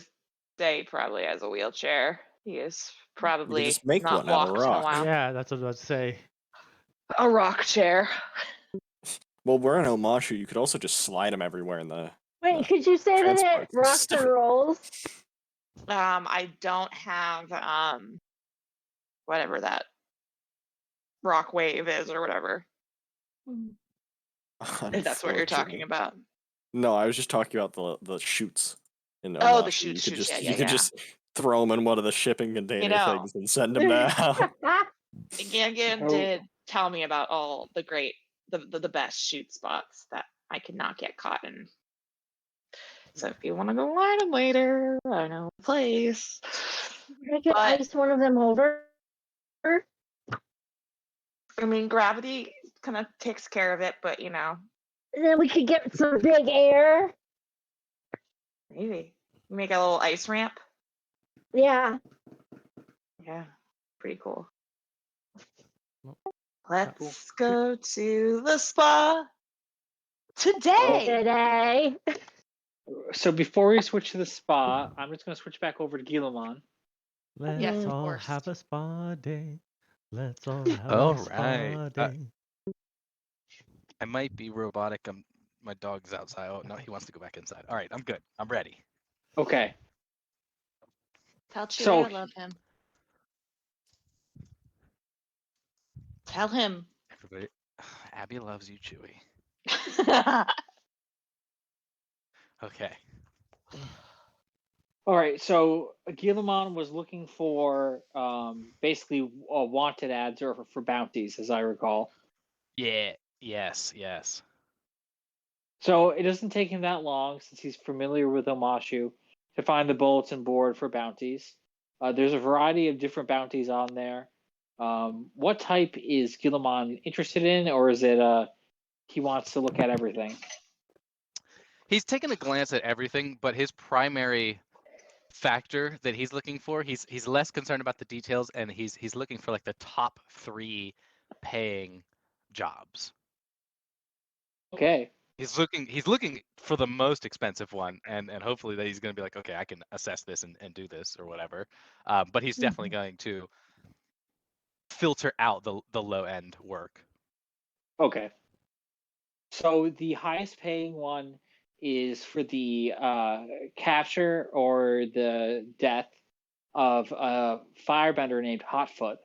say probably has a wheelchair. He is probably just make not one out of walked in a rock. while. Yeah, that's what I was about to say. A rock chair. Well, we're in Omashu. You could also just slide them everywhere in the. Wait, could you say that it transport rocks system. and rolls? I don't have whatever that rock wave is or whatever. If that's what you're talking about. No, I was just talking about the chutes. In Oh, the Omashu. chutes, You could chutes, just yeah, you could yeah. just throw them in one of the shipping container things and send them down. Gangan did tell me about all the great, the best shoot spots that I could not get caught in. So if you want to go line them later, I know a place. I could ice one of them over. I mean, gravity kind of takes care of it, but And then we could get some big air. maybe make a little ice ramp. Yeah. Yeah, pretty cool. Well, Let's go to the spa today. Today. So before we switch to the spa, I'm just going to switch back over to Guillemon. Let's Yes, of all course. have a spa day. Let's all have All a spa right. day. I might be robotic. My dog's outside. Oh no, he wants to go back inside. All right, I'm good. I'm ready. Okay. Tell Chewie So- I love him. Tell him. Everybody, Abby loves you, Chewy. Okay. All right, so Guillemon was looking for basically wanted ads or for bounties, as I recall. Yeah. Yes. So it doesn't take him that long, since he's familiar with Omashu, to find the bulletin board for bounties. There's a variety of different bounties on there. What type is Guillemon interested in, or is it he wants to look at everything? He's taken a glance at everything, but his primary factor that he's looking for, he's less concerned about the details, and he's looking for like the top 3 paying jobs. Okay. He's looking for the most expensive one, and hopefully that he's going to be like, okay, I can assess this and do this or whatever. But he's definitely going to filter out the low end work. Okay. So the highest paying one is for the capture or the death of a firebender named Hotfoot,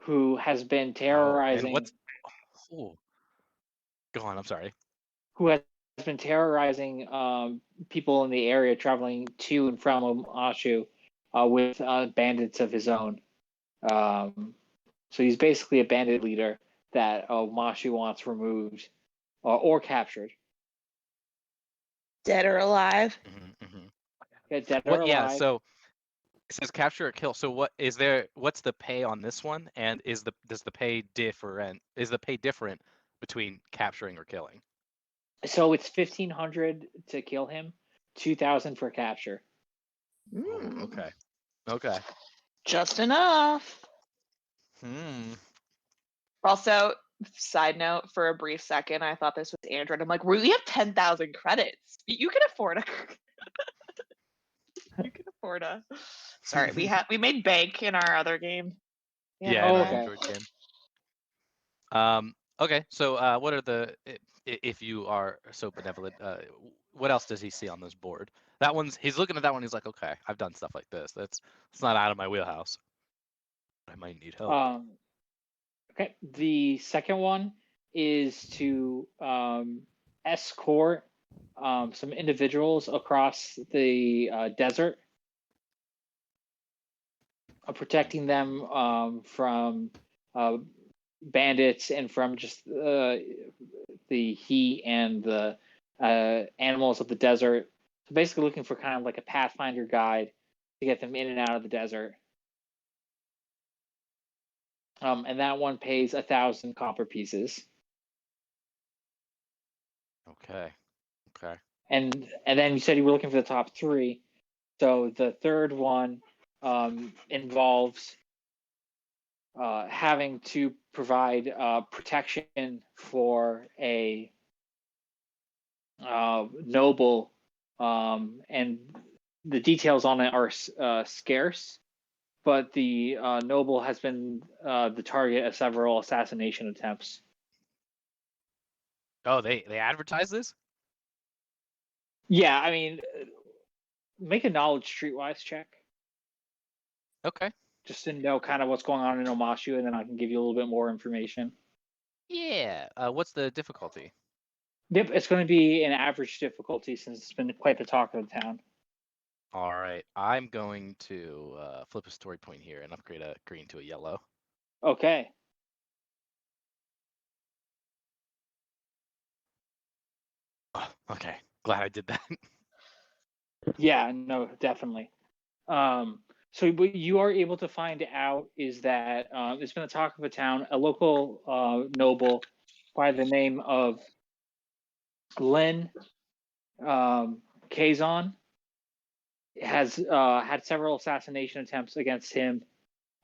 who has been And terrorizing. what's oh, go on. I'm sorry. Who has been terrorizing people in the area traveling to and from Omashu with bandits of his own. So he's basically a bandit leader that Omashu wants removed or captured. Dead or alive? Yeah, dead or Yeah. alive. So it says capture or kill. So what's the pay on this one? And does the pay different? Is the pay different between capturing or killing? So it's 1,500 to kill him, 2,000 for capture. Oh, okay. Just enough. Also, side note, for a brief second, I thought this was Android. I'm like, we have 10,000 credits. You can afford a. You can afford a. Sorry, we made bank in our other game. Yeah, Oh, in our okay. Android game. Okay, so what are the if you are so benevolent, what else does he see on this board? He's looking at that one. He's like, okay, I've done stuff like this. It's not out of my wheelhouse. I might need help. Okay. The second one is to escort some individuals across the desert, protecting them from bandits and from just the heat and the animals of the desert. So basically looking for kind of like a Pathfinder guide to get them in and out of the desert. And that one pays 1,000 copper pieces. Okay. And then you said you were looking for the top 3. So the third one involves having to provide protection for a noble, and the details on it are scarce. But the noble has been the target of several assassination attempts. Oh, they advertise this? Yeah, I mean, make a knowledge streetwise check. Okay. Just to know kind of what's going on in Omashu, and then I can give you a little bit more information. Yeah. What's the difficulty? Yep, it's going to be an average difficulty since it's been quite the talk of the town. All right. I'm going to flip a story point here and upgrade a green to a yellow. Okay. Oh, okay. Glad I did that. Yeah, no, definitely. So what you are able to find out is that it's been the talk of the town. A local noble by the name of Glenn Kazon has had several assassination attempts against him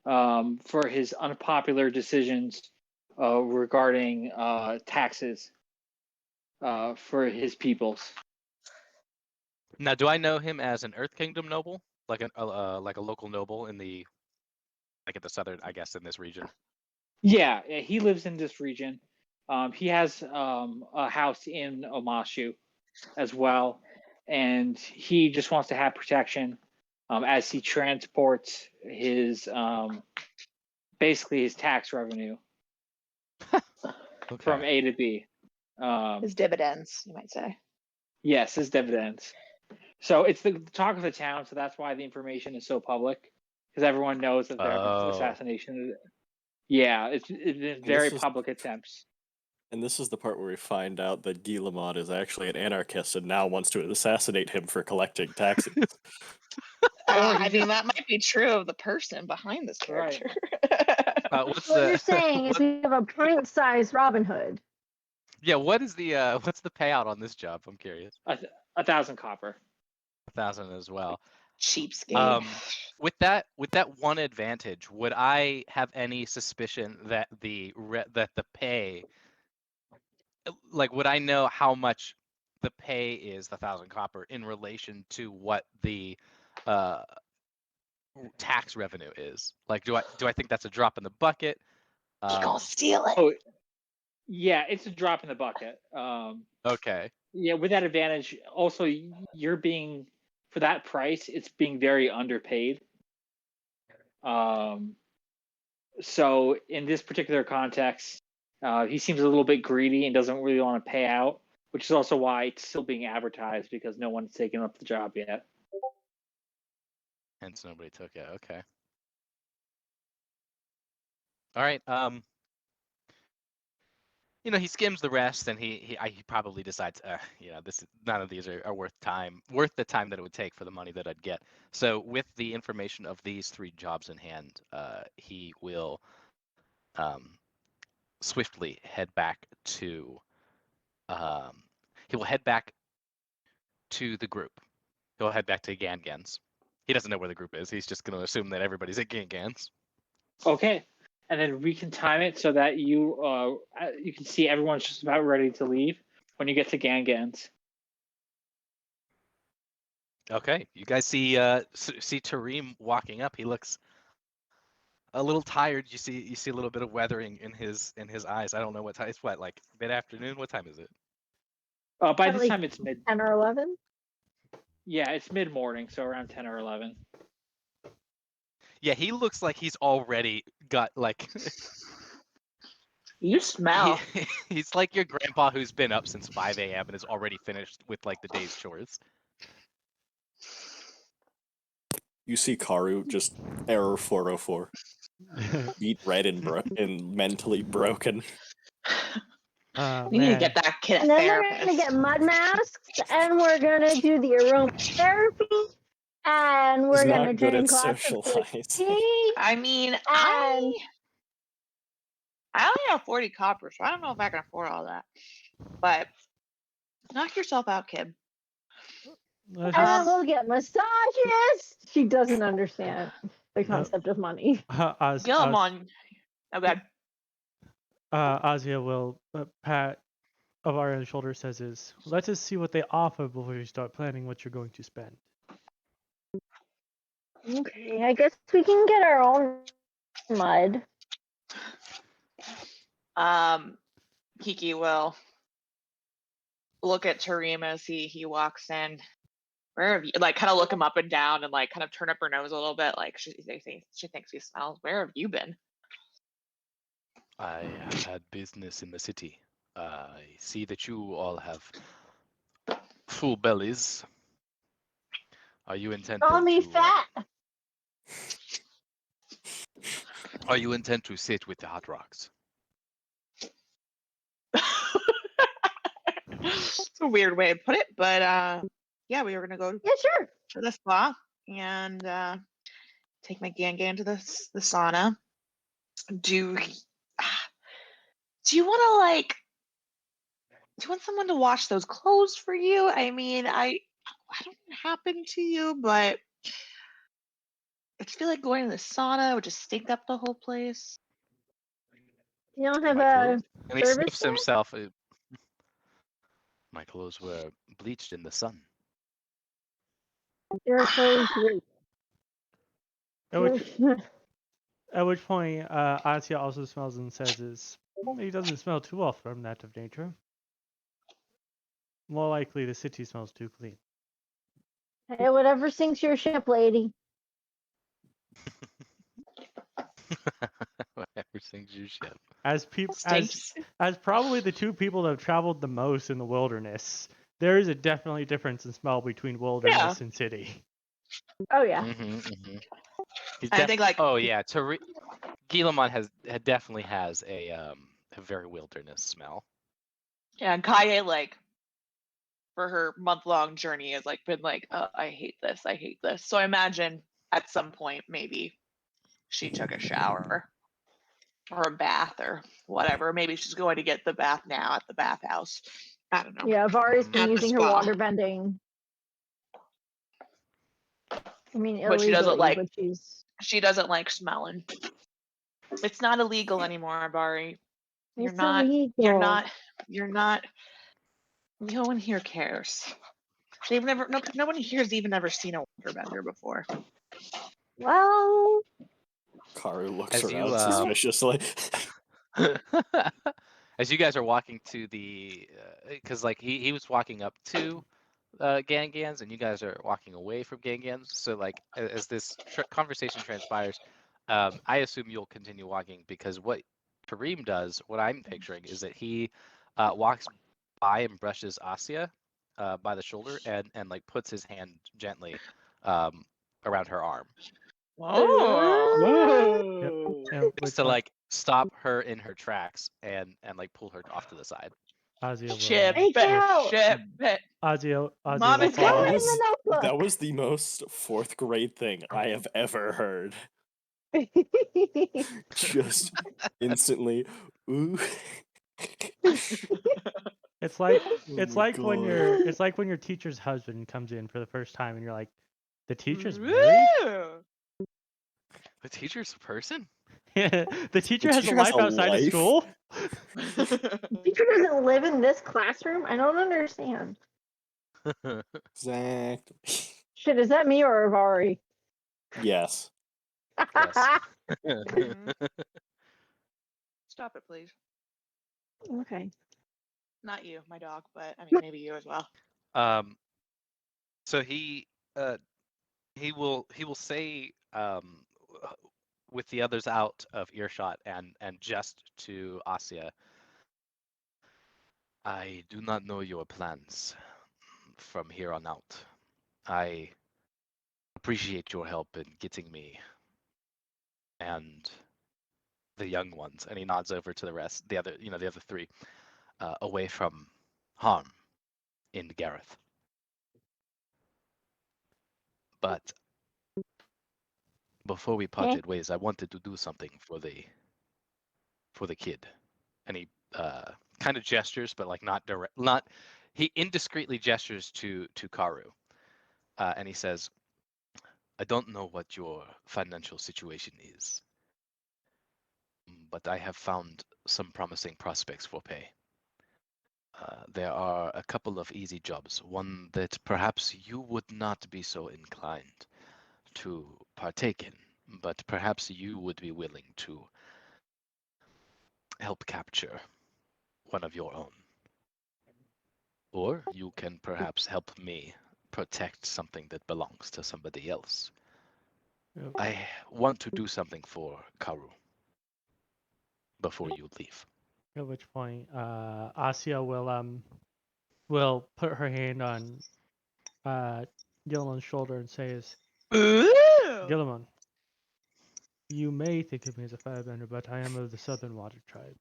for his unpopular decisions regarding taxes for his peoples. Now, do I know him as an Earth Kingdom noble, like a local noble in the at the southern, I guess, in this region? Yeah, he lives in this region. He has a house in Omashu as well, and he just wants to have protection as he transports his basically his tax revenue from Okay. A to B. His dividends, you might say. Yes, his dividends. So it's the talk of the town, so that's why the information is so public, because everyone knows that there was assassination. Yeah, it's very is- public attempts. And this is the part where we find out that Guillemot is actually an anarchist and now wants to assassinate him for collecting taxes. I mean, that might be true of the person behind this Right. character. What's What the you're saying is we have a pint-sized Robin Hood. yeah? What is the what's the payout on this job? I'm curious. 1,000 copper. 1,000 as well. Cheapskate. With that one advantage, would I have any suspicion that the pay, like, would I know how much the pay is, the 1,000 copper, in relation to what the tax revenue is? Like, do I think that's a drop in the bucket? He gonna steal it. Oh, yeah, it's a drop in the bucket. Okay. Yeah, with that advantage, also you're being, for that price, it's being very underpaid. So in this particular context, he seems a little bit greedy and doesn't really want to pay out, which is also why it's still being advertised, because no one's taken up the job yet. Hence nobody took it. Okay. All right. He skims the rest, and he probably decides, none of these are worth the time that it would take for the money that I'd get. So with the information of these 3 jobs in hand, he will swiftly head back to the group. He'll head back to Gangan's. He doesn't know where the group is. He's just going to assume that everybody's at Gangan's. Okay, and then we can time it so that you can see everyone's just about ready to leave when you get to Gangan's. Okay, you guys see Tarim walking up. He looks a little tired. You see a little bit of weathering in his eyes. I don't know what time. It's what, like mid-afternoon? What time is it? By this time it's mid. 10 or 11. Yeah, it's mid-morning, so around 10 or 11. Yeah, he looks like he's already got like. You smell. He's like your grandpa who's been up since 5 a.m. and is already finished with like the day's chores. You see Karru just error 404. Beat red and mentally broken. We need to get that kid a And then therapist. we're gonna get mud masks, and we're gonna do the aromatherapy, and we're He's gonna not good at drink lots of socializing. tea. I mean, I only have 40 copper, so I don't know if I can afford all that. But knock yourself out, kid. And then we'll get massages. She doesn't understand the concept of money. Guillemot. Oh, God. Asiya will pat Avari on the shoulder, says, "Let us see what they offer before you start planning what you're going to spend." Okay, I guess we can get our own mud. Kiki will look at Tarim as he walks in. Where have you, like, kind of look him up and down and like kind of turn up her nose a little bit, like she thinks he smells. Where have you been? I have had business in the city. I see that you all have full bellies. Are you intent? Call me fat. Are you intent to sit with the hot rocks? It's a weird way to put it, but yeah, we were gonna go sure, to the spa and take my Gangan to the sauna. Do you want to like? Do you want someone to wash those clothes for you? I mean, I don't know what happened to you, but I feel like going to the sauna would just stink up the whole place. You don't have My a clothes? And he service sniffs there? himself. My clothes were bleached in the sun. Your clothes leak. At which point, Asiya also smells and says, "He doesn't smell too off from that of nature. More likely, the city smells too clean." Hey, whatever sinks your ship, lady. Whatever sinks your ship. As probably the 2 people that have traveled the most in the wilderness, there is a definitely difference in smell between wilderness and city. Oh yeah. He's I think like oh yeah, Guillemot definitely has a very wilderness smell. yeah, and Kyaye like for her month-long journey has like been like, oh, I hate this. So I imagine at some point maybe she took a shower or a bath or whatever. Maybe she's going to get the bath now at the bathhouse. I don't know. Yeah, Avari's been At the using her spa. water bending. I mean, But she doesn't illegally, like but she doesn't like smelling. It's not illegal anymore, Avari. You're it's not illegal. no one here cares. They've never no one here has even ever seen a waterbender before. Well, Karru looks As you around suspiciously. as you guys are walking to the, because like he was walking up to Gangans, and you guys are walking away from Gangans. So like as this conversation transpires, I assume you'll continue walking, because what Tarim does, what I'm picturing, is that he walks by and brushes Asiya by the shoulder, and like puts his hand gently around her arm, Oh. just to like stop her in her tracks and like pull her off to the side. Azia will. Ship Thank it, you. ship it. Azia Mom will is it's going follow. in coming. the notebook. That was the most fourth grade thing I have ever heard. Just instantly, ooh. It's like Oh my God. it's like when your teacher's husband comes in for the first time and you're like, the teacher's married? Woo! The teacher's a person? The teacher has a teacher has life a outside of life? school? Teacher doesn't live in this classroom. I don't understand. Exactly. Shit, is that me or Avari? Yes. Yes. Stop it, please. Okay. Not you, my dog, but I mean maybe you as well. So he will say with the others out of earshot and just to Asiya, I do not know your plans from here on out. I appreciate your help in getting me and the young ones, and he nods over to the rest, the other three, away from harm in Gareth. But before we parted ways, I wanted to do something for the kid. And he kind of gestures, but like not direct, he indiscreetly gestures to Karru, and he says, I don't know what your financial situation is, but I have found some promising prospects for pay. There are a couple of easy jobs, one that perhaps you would not be so inclined to partake in, but perhaps you would be willing to help capture one of your own. Or you can perhaps help me protect something that belongs to somebody else. Yep. I want to do something for Karru before you leave. At which point, Asiya will put her hand on Gilliman's shoulder and says, Ooh. Gilliman, you may think of me as a firebender, but I am of the Southern Water Tribe.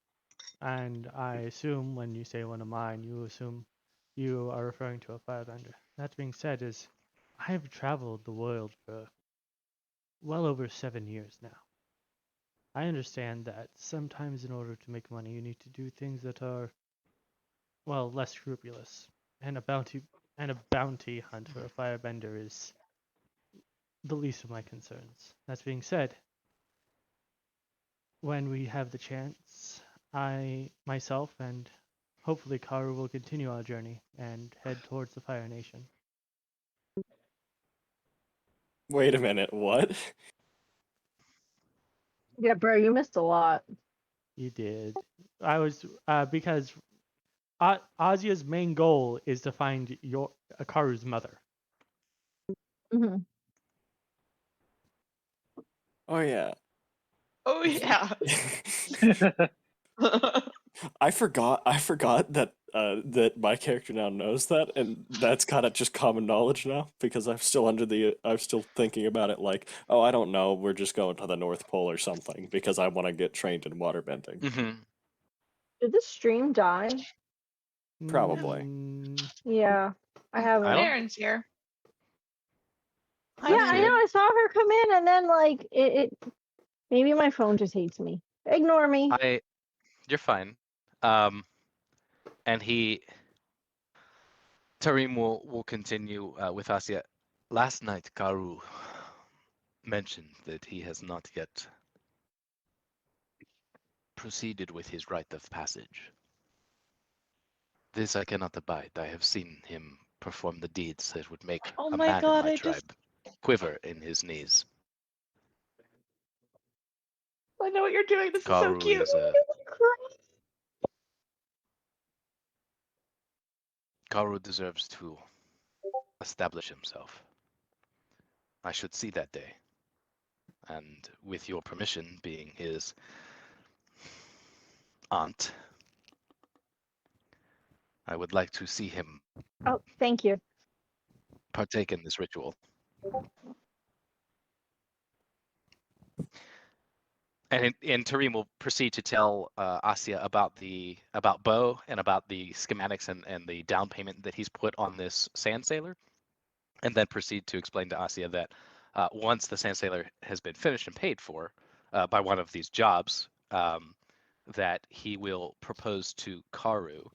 And I assume when you say one of mine, you assume you are referring to a firebender. That being said, I have traveled the world for well over 7 years now. I understand that sometimes in order to make money, you need to do things that are, well, less scrupulous. And a bounty hunt for a firebender is the least of my concerns. That being said, when we have the chance, I, myself, and hopefully Karru will continue our journey and head towards the Fire Nation. Wait a minute, what? Yeah, bro, you missed a lot. You did. I was, because Asia's main goal is to find Karu's mother. Mm-hmm. Oh yeah. Oh yeah. I forgot that that my character now knows that, and that's kind of just common knowledge now because I'm still thinking about it like, oh, I don't know, we're just going to the North Pole or something because I want to get trained in waterbending. Mm-hmm. Did the stream die? Probably. Yeah, I haven't. I don't- Aaron's here. Hi, Yeah, I know. Aaron. I saw her come in, and then like it maybe my phone just hates me. Ignore me. You're fine. And Tarim will continue with Asiya. Last night, Karru mentioned that he has not yet proceeded with his rite of passage. This I cannot abide. I have seen him perform the deeds that would make Oh a my man God, in my I tribe quiver in his knees. I know what you're doing. This is so Karru cute. is Karru deserves to establish himself. I should see that day. And with your permission, being his aunt, I would like to see him Oh, thank you. partake in this ritual. And Tarim will proceed to tell Asiya about Bo and about the schematics and the down payment that he's put on this sand sailor, and then proceed to explain to Asiya that once the sand sailor has been finished and paid for by one of these jobs, that he will propose to Karru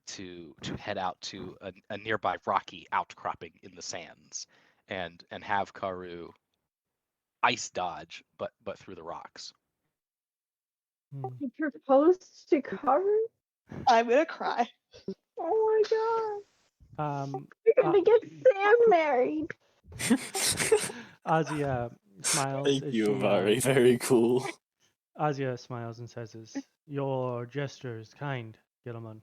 to head out to a nearby rocky outcropping in the sands, and have Karru ice dodge, but through the rocks. You proposed to Karru? I'm gonna cry. Oh my god. Um, You're gonna get Sam married. Asiya smiles. Thank as you, she, Avari. Very cool. Asiya smiles and says, "Your gesture is kind, gentlemen."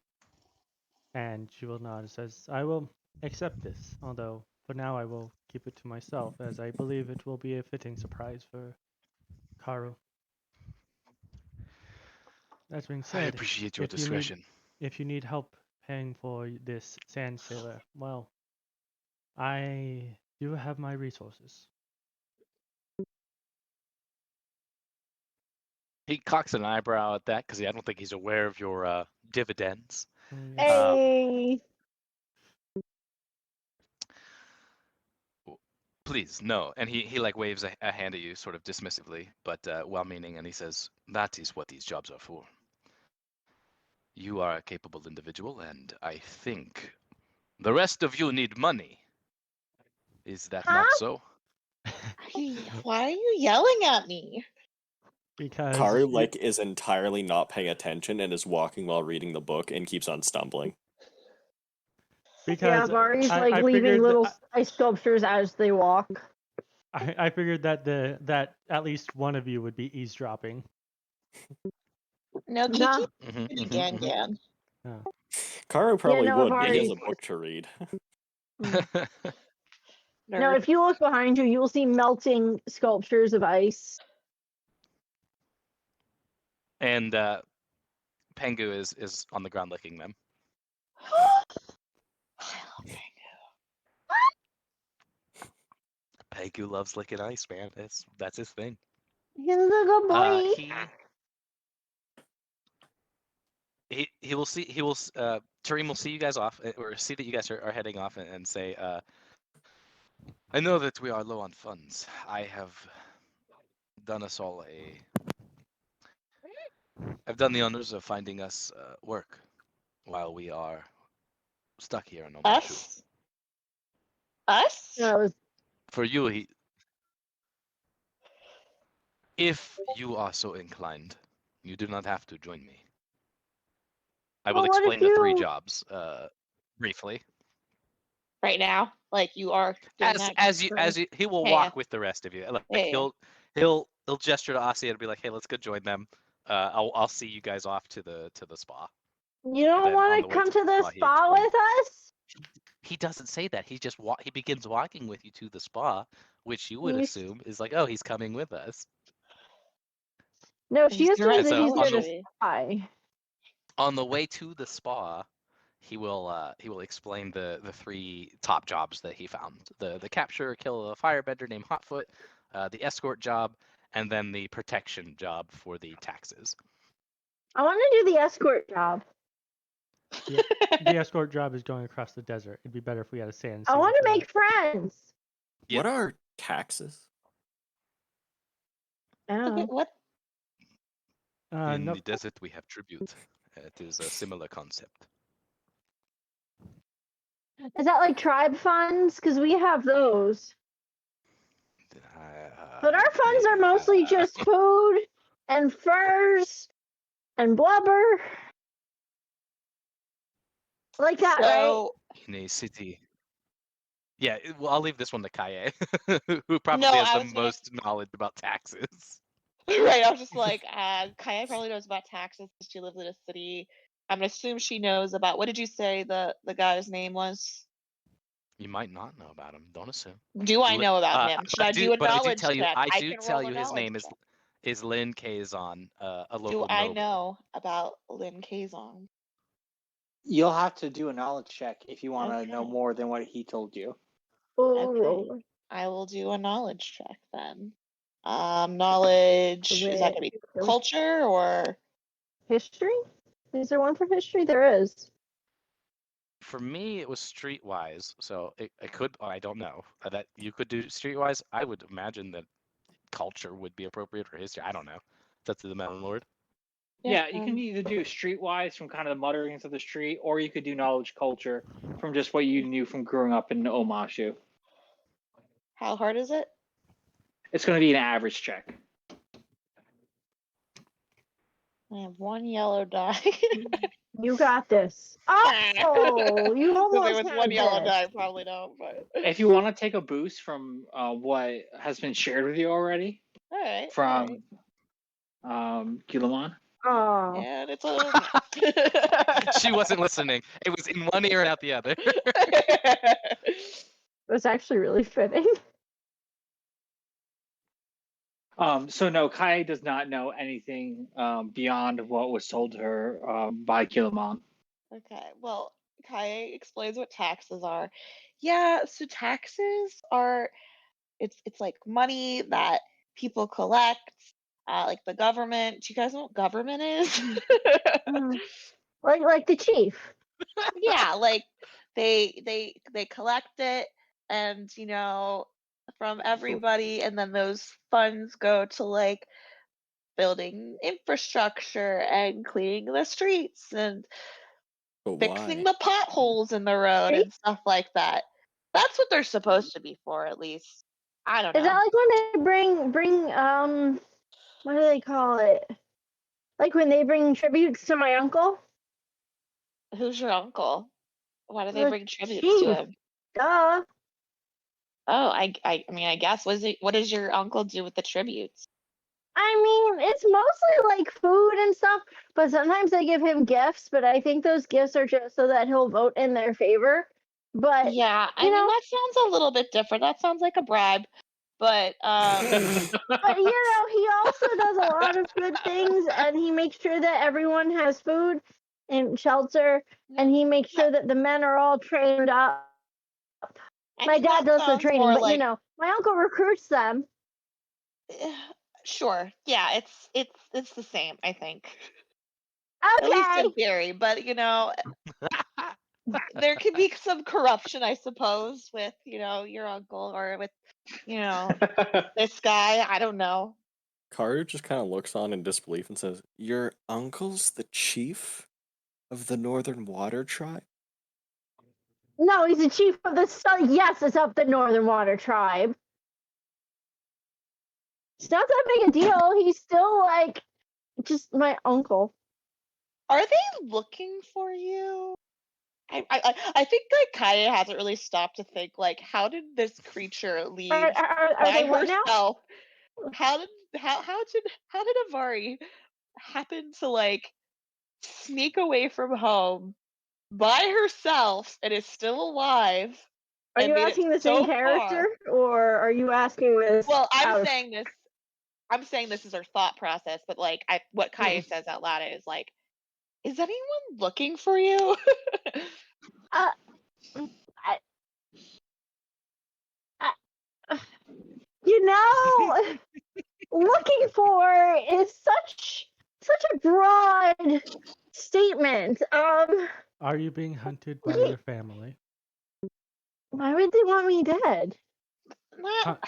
And she will nod and says, "I will accept this, although for now I will keep it to myself, as I believe it will be a fitting surprise for Karru." That being I said, appreciate your if you discretion. need help paying for this sand sailor, well, I do have my resources. He cocks an eyebrow at that because I don't think he's aware of your dividends. Yes. Hey. Please, no. And he like waves a hand at you sort of dismissively, but well-meaning, and he says, that is what these jobs are for. You are a capable individual, and I think the rest of you need money. Is that not so? Why are you yelling at me? Because Karru like is entirely not paying attention and is walking while reading the book and keeps on stumbling. Yeah, because Vari's I like leaving figured little that, ice sculptures as they walk. I figured that that at least one of you would be eavesdropping. No, Nah. Kiki Mhm, mhm, again, mhm. Dan. Karru probably no, would, but he has Avari. a book to read. No, Nerd. if you look behind you, you will see melting sculptures of ice. And Pengu is on the ground licking them. I love Pengu loves licking ice, man. That's his thing. He's a good boy. He will see Tarim will see you guys off, or see that you guys are heading off, and say, I know that we are low on funds. I have done us all I've done the honors of finding us work while we are stuck here in Omashu. Us? Us? No, it was, For you, if you are so inclined, you do not have to join me. I will well, what if explain the three you? jobs briefly. Right now? Like you are doing that? As you, he will Yeah, walk yeah. with the rest of you. Like Yeah. he'll gesture to Asiya and be like, "Hey, let's go join them. I'll see you guys off to the spa." You don't then on want the to way come to to the the spa, he spa explains- with us? He doesn't say that. He just he begins walking with you to the spa, which you would You assume is like, oh, he's coming with us. No, she He's assumes that so he's on here the- to spy. On the way to the spa, he will explain the 3 top jobs that he found: the capture, kill a firebender named Hotfoot, the escort job, and then the protection job for the taxes. I want to do the escort job. The escort job is going across the desert. It'd be better if we had a sand I suit want to for make friends. What are taxes? Okay, what? that. In No, the desert, we have tribute. It is a similar concept. Is that like tribe funds? Because we have those. But our funds are mostly just food and furs and blubber. Like that, right? So in a city. Yeah, well, I'll leave this one to Kyaye, who probably No, has I the was gonna- most knowledge about taxes. right, I was just like, Kaya probably knows about taxes because she lives in a city. I'm gonna assume she knows about, what did you say the guy's name was? You might not know about him. Don't assume. Do I know about him? Should I do a But I do knowledge tell you, check? I I do can tell roll a you his knowledge name check. is Lin Kazon, a Do local I noble. know about Lin Kazon? You'll have to do a knowledge check if you want to know Okay. more than what he told you. Okay. I will do a knowledge check then. Knowledge, is that gonna be culture or History? Is there one for history? There is. For me, it was streetwise, so it could. I don't know that you could do streetwise. I would imagine that culture would be appropriate for history. I don't know. That's the Melon Lord. Yeah, you can either do streetwise from kind of the mutterings of the street, or you could do knowledge culture from just what you knew from growing up in Omashu. how hard is it? It's going to be an average check. I have 1 yellow die. You got this. Oh, you If almost it was had 1 yellow this. die, probably don't, but If you want to take a boost from what has been shared with you already alright. from Guillemon. Oh, And it's a She wasn't listening. It was in one ear and out the other. it was actually really fitting. So no, Kyaye does not know anything beyond what was told to her by Guillemon. Okay, well, Kyaye explains what taxes are. Yeah, so taxes are it's like money that people collect, like the government. Do you guys know what government is? Like the chief. Yeah, like they collect it, and from everybody, and then those funds go to like building infrastructure and cleaning the streets and But fixing why? the potholes in the road See? and stuff like that. That's what they're supposed to be for, at least. I don't Is that know. like when they bring what do they call it? Like when they bring tributes to my uncle? Who's your uncle? Why do they The bring tributes chief. to him? Duh. Oh, I mean, I guess. What does your uncle do with the tributes? I mean, it's mostly like food and stuff, but sometimes they give him gifts, but I think those gifts are just so that he'll vote in their favor. But Yeah, I you mean, know, that sounds a little bit different. That sounds like a bribe. But but he also does a lot of good things, and he makes sure that everyone has food and shelter, and he makes sure that the men are all trained up. I My mean, dad that does the sounds training, more but like my uncle recruits them. sure. Yeah, it's the same, I think. At least Okay. in theory, but there could be some corruption, I suppose, with your uncle or with this guy. I don't know. Karru just kind of looks on in disbelief and says, "Your uncle's the chief of the Northern Water Tribe?" No, he's the chief of the sun. Yes, it's of the Northern Water Tribe. It's not that big a deal. He's still like just my uncle. Are they looking for you? I think like Kyaye hasn't really stopped to think like, how did this creature leave Are by they what now? herself? How did Avari happen to like sneak away from home by herself and is still alive? Are And you made it asking the so same character, far? or are you asking this? Well, I'm out of- saying this is her thought process, but like what Kyaye says out loud is like, Is anyone looking for you? I, you know, looking for is such a broad statement. Are you being hunted by Ye- your family? Why would they want me dead? Not,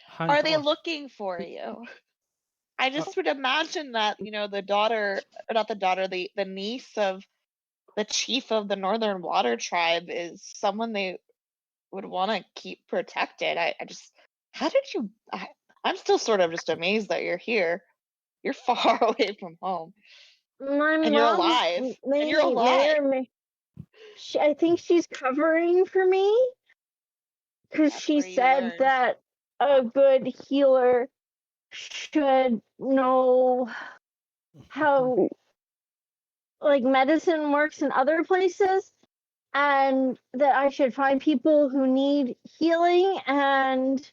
Hunt are they or- looking for you? I just would imagine that, the daughter, or not the daughter, the niece of the chief of the Northern Water Tribe is someone they would want to keep protected. I just, how did you? I'm still sort of just amazed that you're here. You're far away from home, My and you're mom alive. And you're alive. I think she's covering for me because That's she where you said learn. that a good healer should know how like medicine works in other places, and that I should find people who need healing, and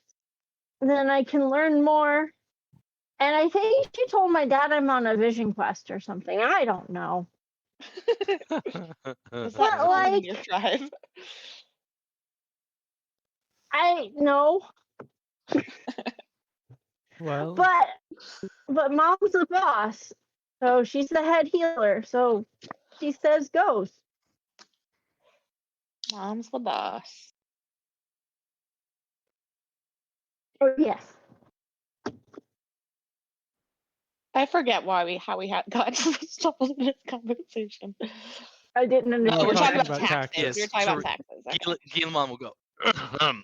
then I can learn more. And I think she told my dad I'm on a vision quest or something. I don't know. Is But that common in your like, tribe? I know. Well, But mom's the boss, so she's the head healer. So she says goes. Mom's the boss. Oh yes. I forget how we had gotten to the start of this conversation. I didn't Oh, understand. we're talking talking about about taxes. taxes. We were talking so about taxes. Okay. Gilman will go.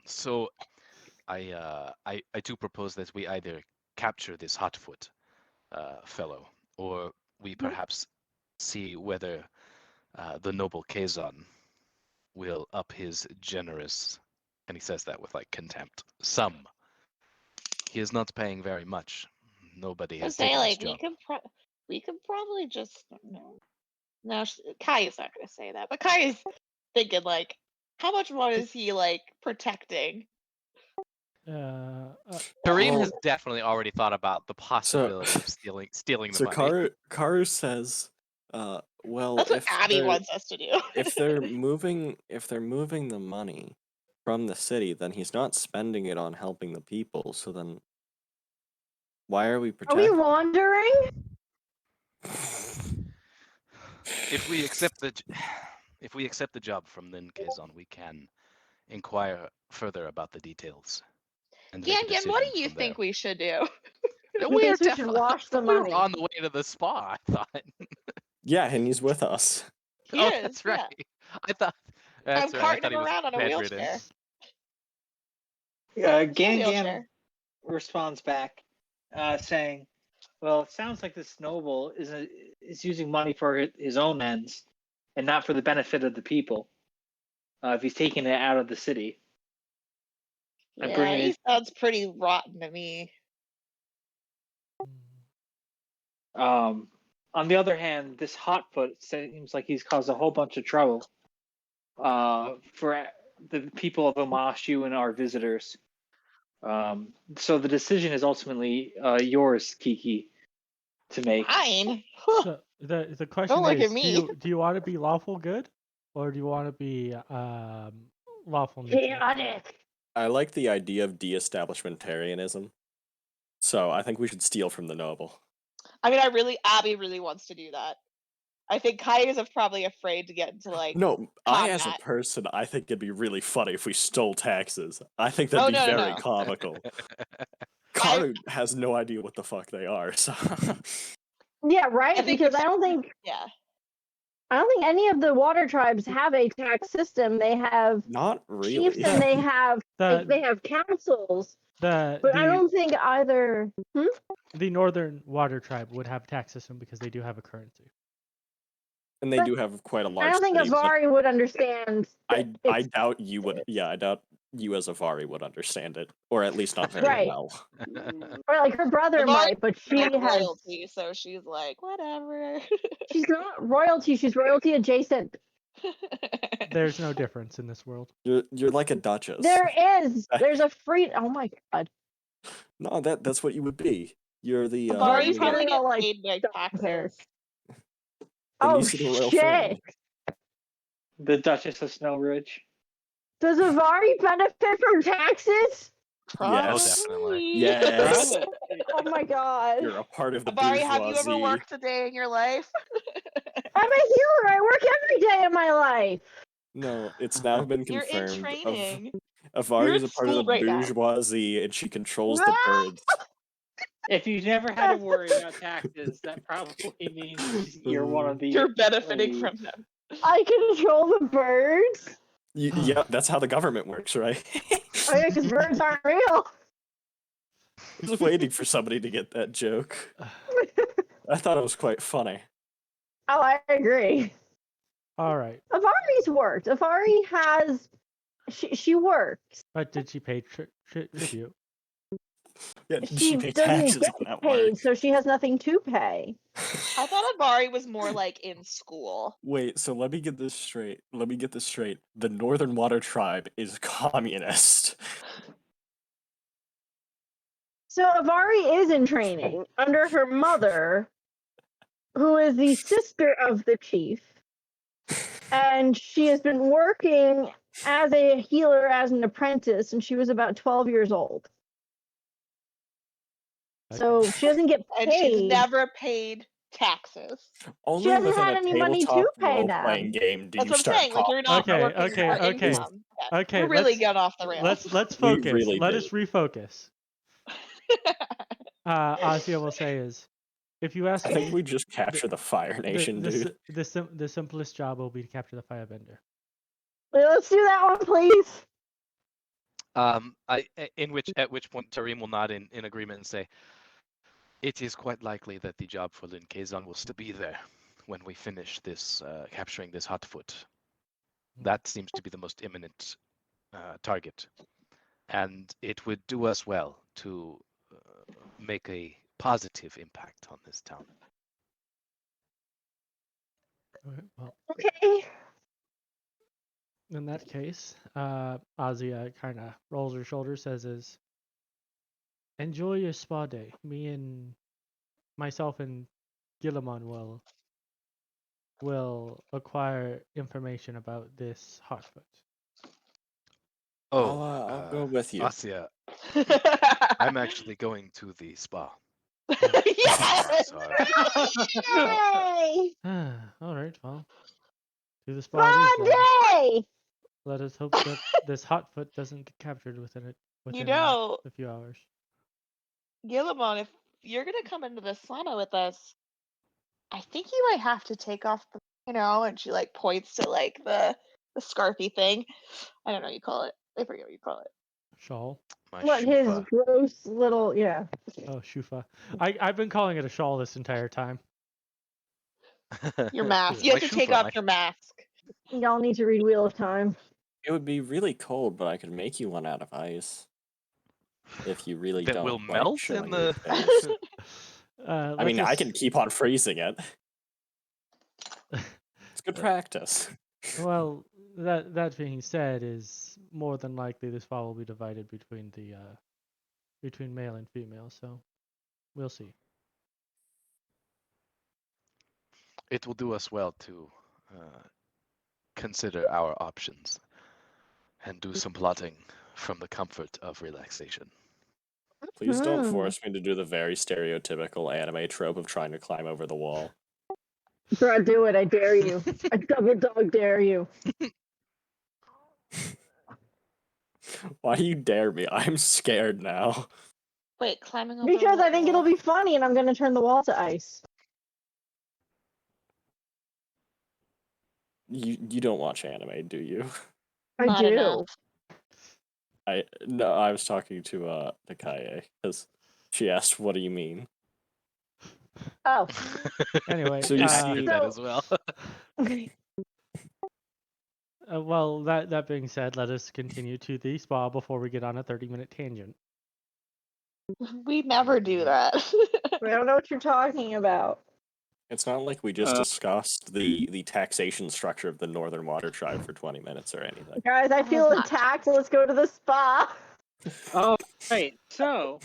So, I do propose that we either capture this hotfoot fellow, or we perhaps see whether the noble Kazon will up his generous, and he says that with like contempt, sum. He is not paying very much. Nobody I has say taken this like job. we could probably just no. Kai's not gonna say that, but Kai's thinking like, how much more is he like protecting? Tarim has definitely already thought about the So possibility of stealing the money. Karu says, well, That's what if Abby they're wants us to do. if they're moving the money from the city, then he's not spending it on helping the people. So then, why are we Are we protecting? wandering? If we accept the job from Lin Kazon, we can inquire further about the details and make a Gangan, decision what do you from there. think we should do? He thinks we should wash the We were money. on the way to the spa, I thought. Yeah, and he's with us. He Oh, is, that's yeah. right. I thought that's I'm right. I carting thought him he was around on a bedridden. wheelchair. Gangan Wheelchair. responds back, saying, "Well, it sounds like this noble is using money for his own ends, and not for the benefit of the people. If he's taking it out of the city, and Yeah, bringing he it." sounds pretty rotten to me. On the other hand, this Hotfoot seems like he's caused a whole bunch of trouble for the people of Omashu and our visitors. So the decision is ultimately yours, Kiki, to make. Fine. So the question Don't look is, at me. do you want to be lawful good, or do you want to be lawful neutral? Chaotic. I like the idea of de-establishmentarianism. So I think we should steal from the noble. I mean, Abby really wants to do that. I think Kai is probably afraid to get into like No, I as a combat. person, I think it'd be really funny if we stole taxes. I think Oh, that'd be no, no, very no. comical. Karu has no idea what the fuck they are, so Yeah, right. I think Because it's- I don't think Yeah. any of the water tribes have a tax system. They have not chiefs really. and they have The councils. the But I the don't think either. the Northern Water Tribe would have a tax system because they do have a currency. And they But do have quite a I large don't think city, but Avari would understand. I it's- doubt you would. Yeah, I doubt you as Avari would understand it, or at least not very Right. well. Or like her brother Avari might, but she like has. royalty, so she's like, whatever. She's not royalty. She's royalty adjacent. There's no difference in this world. You're like a duchess. There is. There's a free. Oh my god. No, that's what you would be. You're the Avari Avari's probably probably gets all, like, paid like stuck taxes. there. The Oh niece of the royal shit! family. The Duchess of Snow Ridge. Does Avari benefit from taxes? Yes. definitely. Yes. Probably. Oh my god! You're a part of the Avari, have you ever bourgeoisie. worked a day in your life? I'm a healer. I work every day of my life. No, it's now been You're in confirmed. training. Avari You're is in a part of school the right now. bourgeoisie, and she controls the birds. If you've never had to worry about taxes, that probably means you're one of the. You're benefiting elite. from them. I control the birds. Yeah, that's how the government works, right? Oh yeah, because birds aren't real. I was waiting for somebody to get that joke. I thought it was quite funny. Oh, I agree. All right. Avari's worked. Avari has. She works. But did she pay tribute? Yeah, She pay doesn't taxes get on that paid, work. so she has nothing to pay. I thought Avari was more like in school. Wait, so let me get this straight. The Northern Water Tribe is communist. So Avari is in training under her mother, who is the sister of the chief, and she has been working as a healer as an apprentice, and she was about 12 years old. So she doesn't get And she's paid. never paid taxes. Only hasn't within had a any money to tabletop pay role-playing them. game do That's you what I'm start saying. Like you're not Okay, working okay, for okay. income. Yeah, Okay, we're really let's- getting off the rails. Let's We focus. really Let did. us refocus. Asiya will say is, if you ask I think me, we just capture the Fire Nation, dude. the simplest job will be to capture the firebender. Let's do that one, please. At which point Tarim will nod in agreement and say, "It is quite likely that the job for Lin Kazan will still be there when we finish this capturing this Hotfoot. That seems to be the most imminent target, and it would do us well to make a positive impact on this town." Okay, well, Okay. in that case, Asiya kind of rolls her shoulders, says, "Enjoy your spa day. Myself and Gilliman will acquire information about this Hotfoot." Oh, I'll go with you. Asiya, I'm actually going to the spa. Yes! So, Yay! All right, well, do the spa it is then. Spa day! Let us hope that this Hotfoot doesn't get captured within You know, a few hours. Gillimon, if you're gonna come into the sauna with us, I think you might have to take off the, and she like points to like the scarfy thing. I don't know what you call it. I forget what you call it. Shawl. my What his shufa. gross little Oh, shufa. I've been calling it a shawl this entire time. Your mask. You have My to take shufa, off your mask. Y'all need to read Wheel of Time. It would be really cold, but I could make you one out of ice. If you really that don't will like melt showing in your the. face. I mean, let's I can keep on freezing it. It's good practice. Well, that being said, is more than likely this file will be divided between between male and female. So we'll see. It will do us well to consider our options and do some plotting from the comfort of relaxation. Please don't force me to do the very stereotypical anime trope of trying to climb over the wall. Bro, do it. I dare you. I double dog dare you. Why do you dare me? I'm scared now. Wait, climbing over. Because the I think it'll wall. be funny and I'm going to turn the wall to ice. You don't watch anime, do you? I Not do. enough. I was talking to Kyaye because she asked, "What do you mean?" Oh. Anyway, So you I see- heard that as well. well, that being said, let us continue to the spa before we get on a 30-minute tangent. We never do that. I don't know what you're talking about. It's not like we just discussed the taxation structure of the Northern Water Tribe for 20 minutes or anything. Guys, I feel not attacked. Let's go to the spa. Oh, right. So,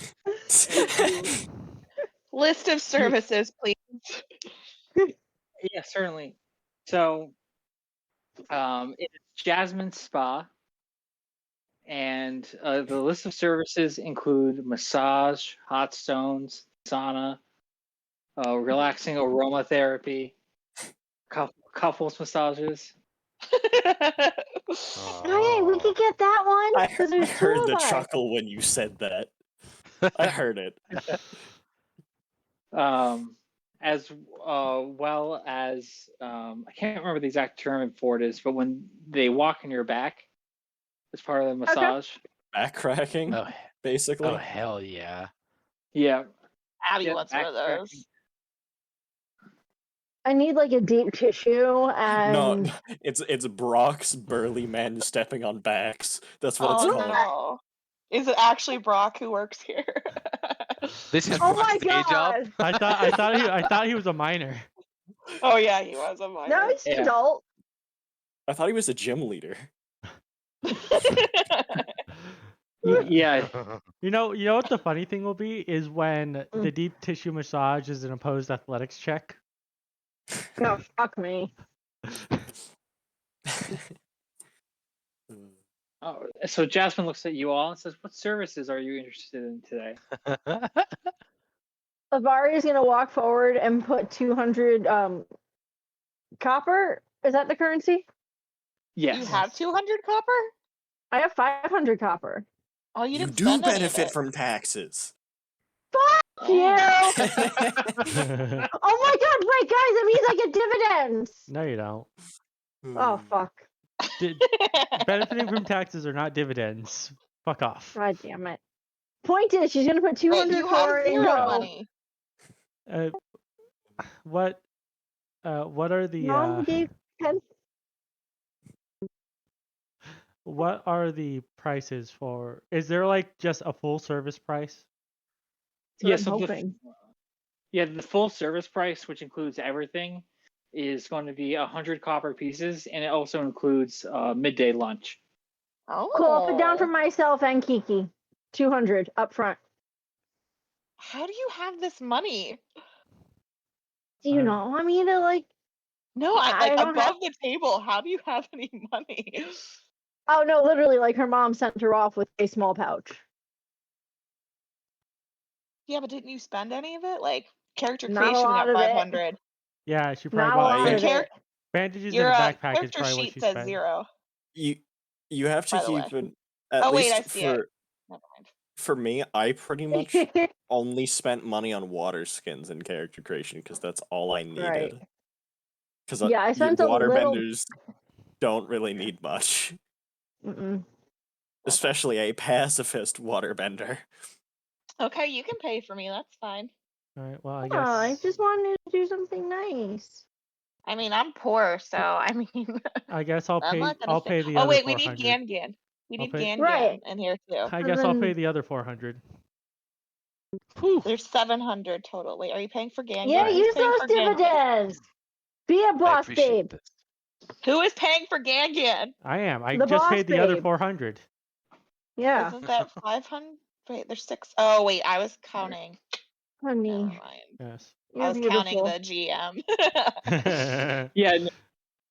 List of services, please. Yeah, certainly. So, it's Jasmine's Spa, and the list of services include massage, hot stones, sauna, relaxing aromatherapy, couples massages. Hey, we could get that one I because there's two heard of the us. chuckle when you said that. I heard it. As well as I can't remember the exact term for it is, but when they walk on your back as part of the massage. Back cracking, Oh, basically. oh hell yeah. Yeah. Abby Yeah, wants one of back those. I need like a deep tissue and No, it's Brock's burly men stepping on backs. That's what it's Oh called. no. Is it actually Brock who works here? This is oh Brock's my day job. god! I thought he was a minor. Oh yeah, he was a No, minor. he's an Yeah. adult. I thought he was a gym leader. Yeah. You know what the funny thing will be is when the deep tissue massage is an opposed athletics check. No, fuck me. Oh, so Jasmine looks at you all and says, "What services are you interested in today?" Avari is gonna walk forward and put 200 copper. Is that the currency? Yes. You have 200 copper? I have 500 copper. Oh, you You didn't do spend any of benefit it. from taxes. Fuck you! Dang. Oh my god! Wait, guys, that means I get dividends. No, you don't. Oh fuck! Benefiting from taxes are not dividends. Fuck off. God damn it! Point is, she's gonna put Wait, 200 you have forward and zero go. money. What are the Mom gave 10. what are the prices for? Is there like just a full service price? That's Yeah, what I'm so hoping. the full service price, which includes everything, is going to be 100 copper pieces, and it also includes midday lunch. Oh. Cool. I'll put down for myself and Kiki. 200 up front. How do you have this money? Do you know? I mean, like. No, I I don't above have. the table. How do you have any money? Oh no, literally, like her mom sent her off with a small pouch. Yeah, but didn't you spend any of it? Like character Not a creation, we lot got of it. 500. Yeah, she probably Not a bought lot Your of it. bandages your and a backpack is character probably what sheet she says spent. 0. You have to By the way. keep it at Oh wait, least I see it. Never mind. for me, I pretty much only spent money on water skins in character creation because that's all I needed. Right. Because Yeah, I spent a little. waterbenders don't really need much, Mm-mm. especially a pacifist waterbender. Okay, you can pay for me. That's fine. All right. Well, I Oh, guess I just wanted to do something nice. I mean, I'm poor, so I mean, I'll I'm pay. not gonna I'll say. pay the Oh other wait, we need 400. Gan. We I'll need pay- Gan Right. in here too. I And guess I'll then- pay the other 400. There's 700 total. Wait, are you paying for Gan? Yeah, Who's use paying those for Gan? dividends. Be a I boss, appreciate babe. this. Who is paying for Gan? I am. I The just boss paid the other babe. 400. Yeah, Isn't that 500? Wait, there's 6. Oh wait, I was counting. Never honey, mind. Yes. I you're was counting beautiful. the GM. Yeah,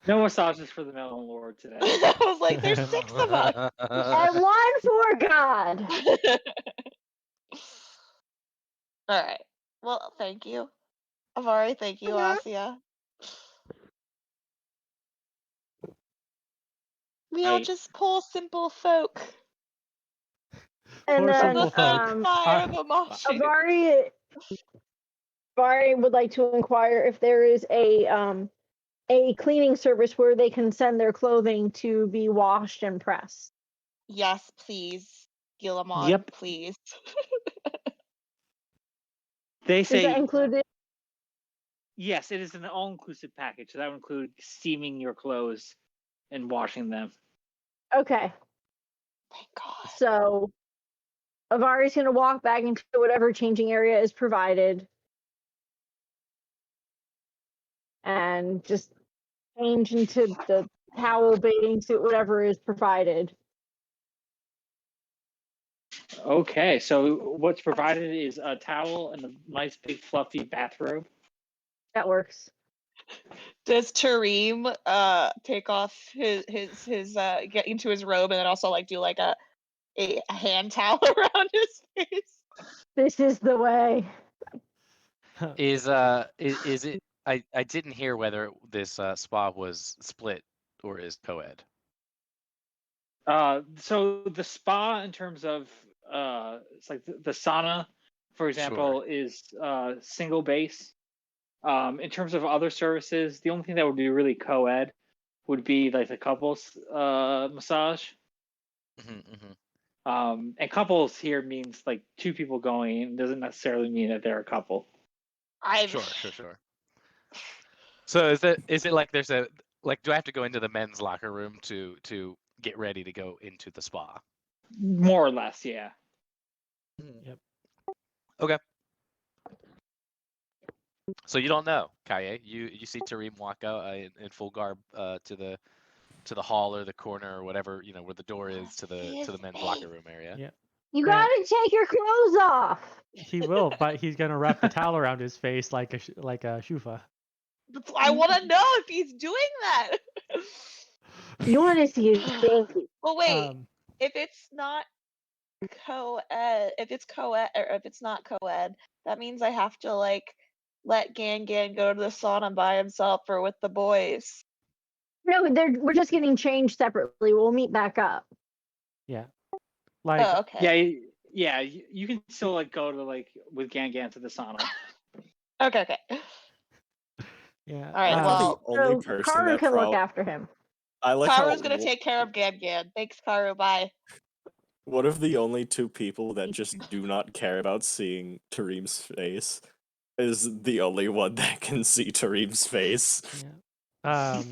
no massages for the Melon Lord today. I was like, there's 6 of us. And one for God. All right. Well, thank you, Avari. Thank you, Asiya. We are Right. just poor, simple folk. And Poor then simple folk. Fire of Omashu. Avari would like to inquire if there is a cleaning service where they can send their clothing to be washed and pressed. Yes, please, Guillemot. Yep. Please. They Is that say included? yes, it is an all-inclusive package. So that would include steaming your clothes and washing them. Okay, Thank God. so Avari's gonna walk back into whatever changing area is provided, and just change into the towel, bathing suit, whatever is provided. Okay, so what's provided is a towel and a nice big fluffy bathrobe. That works. Does Tarim take off his get into his robe and then also like do like a hand towel around his face? This is the way. Is it? I didn't hear whether this spa was split or is co-ed. So the spa, in terms of it's like the sauna, for example, is single base. In terms of other services, the only thing that would be really co-ed would be like the couples massage. And couples here means like two people going. It doesn't necessarily mean that they're a couple. Sure. So is it like there's a like do I have to go into the men's locker room to get ready to go into the spa? More or less, yeah. Yep. Okay. So you don't know, Kyaye. You see Tarim walk out in full garb to the hall or the corner or whatever, where the door is to the men's locker room area. Yeah. You gotta take your clothes off. He will, but he's gonna wrap the towel around his face like a shufa. I want to know if he's doing that. You want to see his stinky. Well, wait. If it's not co-ed, if it's co-ed, or if it's not co-ed, that means I have to like let Gan go to the sauna by himself or with the boys. No, we're just getting changed separately. We'll meet back up. Yeah. Like. Oh, okay. Yeah. You can still like go to like with Gan to the sauna. Okay. Yeah. All right. Well, Karru can look after him. I like Karu's gonna take care of Gan. Thanks, Karru. Bye. One of the only two people that just do not care about seeing Tarim's face is the only one that can see Tarim's face. Yeah.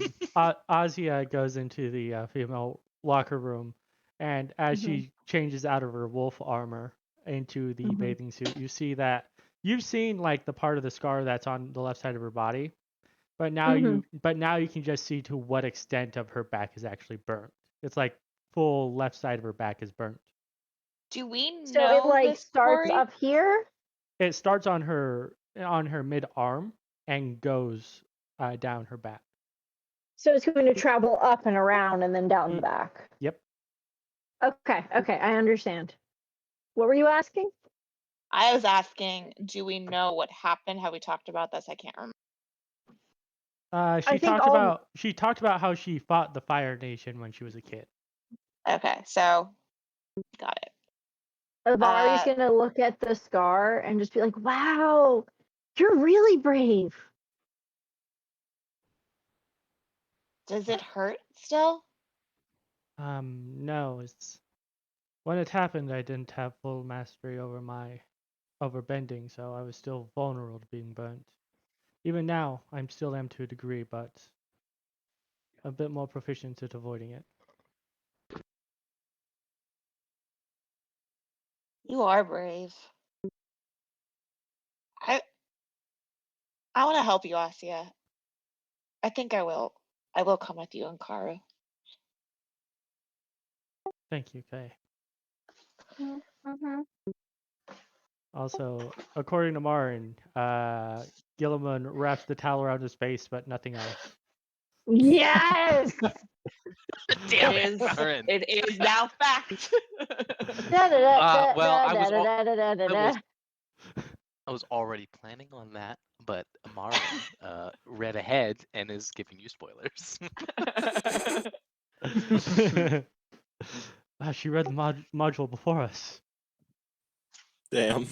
Asiya goes into the female locker room, and as she changes out of her wolf armor into the bathing suit, you see that you've seen like the part of the scar that's on the left side of her body, but now you can just see to what extent of her back is actually burnt. It's like full left side of her back is burnt. Do we know? So it like starts story? up here. It starts on her mid arm and goes down her back. So it's going to travel up and around and then down the back. Yep. Okay, I understand. What were you asking? I was asking, do we know what happened? Have we talked about this? I can't remember. She talked about how she fought the Fire Nation when she was a kid. Okay, so got it. Avari's gonna look at the scar and just be like, "Wow, you're really brave." Does it hurt still? No. It's when it happened, I didn't have full mastery over bending, so I was still vulnerable to being burnt. Even now, I'm still am to a degree, but a bit more proficient at avoiding it. You are brave. I want to help you, Asiya. I think I will. I will come with you and Karru. Thank you, Kyaye. Also, according to Marin, Gilliman wraps the towel around his face, but nothing else. Yes. Damn it, Marin. It is now fact. I was already planning on that, but Marin read ahead and is giving you spoilers. She read the module before us. Damn.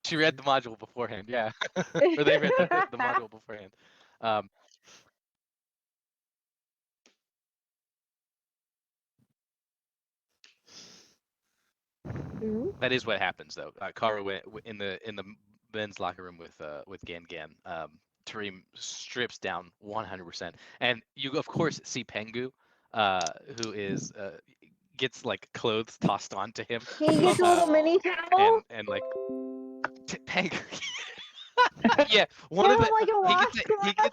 She read the module beforehand, yeah. Or they read the module beforehand. That is what happens, though. Karru went in the men's locker room with Gan. Tarim strips down 100%, and you of course see Pengu, who is gets like clothes tossed onto him. He gets a little mini towel. And like Pengu. Yeah, one of the like a washcloth.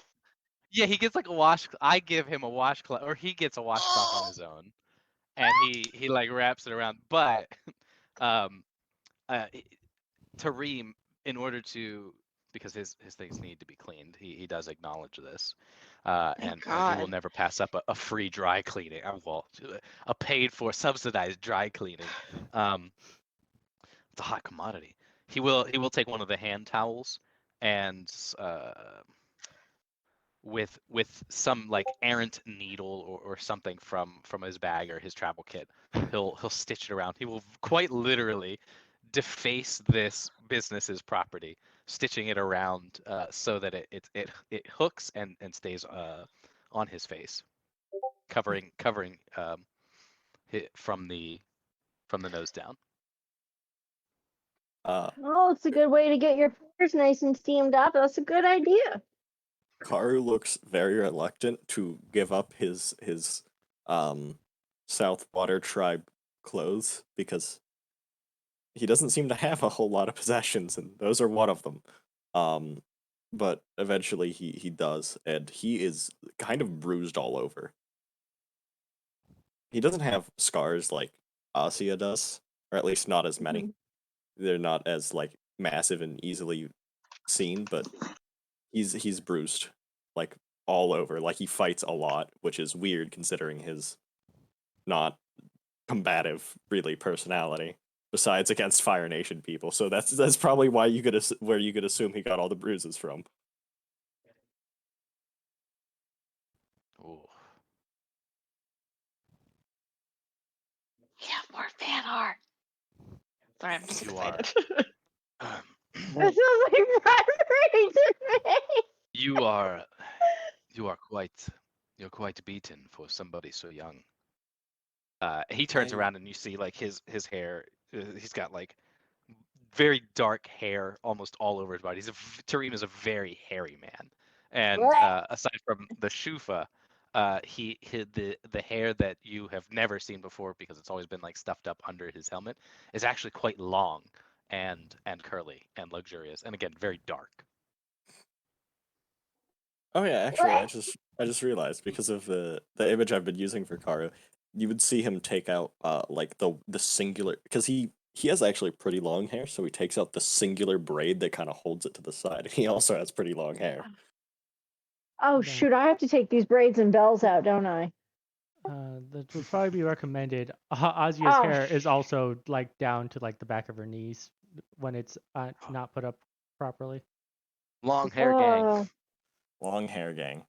he gets like a wash. I give him a washcloth, or he gets a washcloth on his own, and he like wraps it around. But Tarim, in order to because his things need to be cleaned. He does acknowledge this, and he will God. never pass up a free dry cleaning. Well, a paid for subsidized dry cleaning. It's a hot commodity. He will take one of the hand towels and with some like errant needle or something from his bag or his travel kit, he'll stitch it around. He will quite literally deface this business's property, stitching it around so that it hooks and stays on his face, covering from the nose down. Oh, it's a good way to get your pores nice and steamed up. That's a good idea. Karru looks very reluctant to give up his Southwater tribe clothes because he doesn't seem to have a whole lot of possessions, and those are one of them. But eventually he does, and he is kind of bruised all over. He doesn't have scars like Asiya does, or at least not as many. They're not as like massive and easily seen, but he's bruised like all over. Like he fights a lot, which is weird considering his not combative really personality. Besides against Fire Nation people, so that's probably why you could where you could assume he got all the bruises from. Ooh. Yeah, more fan art. Sorry, I'm just You excited. are That sounds like bribery to me. you are quite beaten for somebody so young. He turns around and you see like his hair. He's got like very dark hair almost all over his body. Tarim is a very hairy man, and aside from the shufa, he hid the hair that you have never seen before because it's always been like stuffed up under his helmet is actually quite long and curly and luxurious, and again very dark. Oh yeah, actually, I just realized because of the image I've been using for Karru, you would see him take out like the singular because he has actually pretty long hair, so he takes out the singular braid that kind of holds it to the side. He also has pretty long hair. Oh shoot! I have to take these braids and bells out, don't I? That would probably be recommended. Asia's hair is also like down to like the back of her knees when it's not put up properly. Long hair gang. Long hair gang.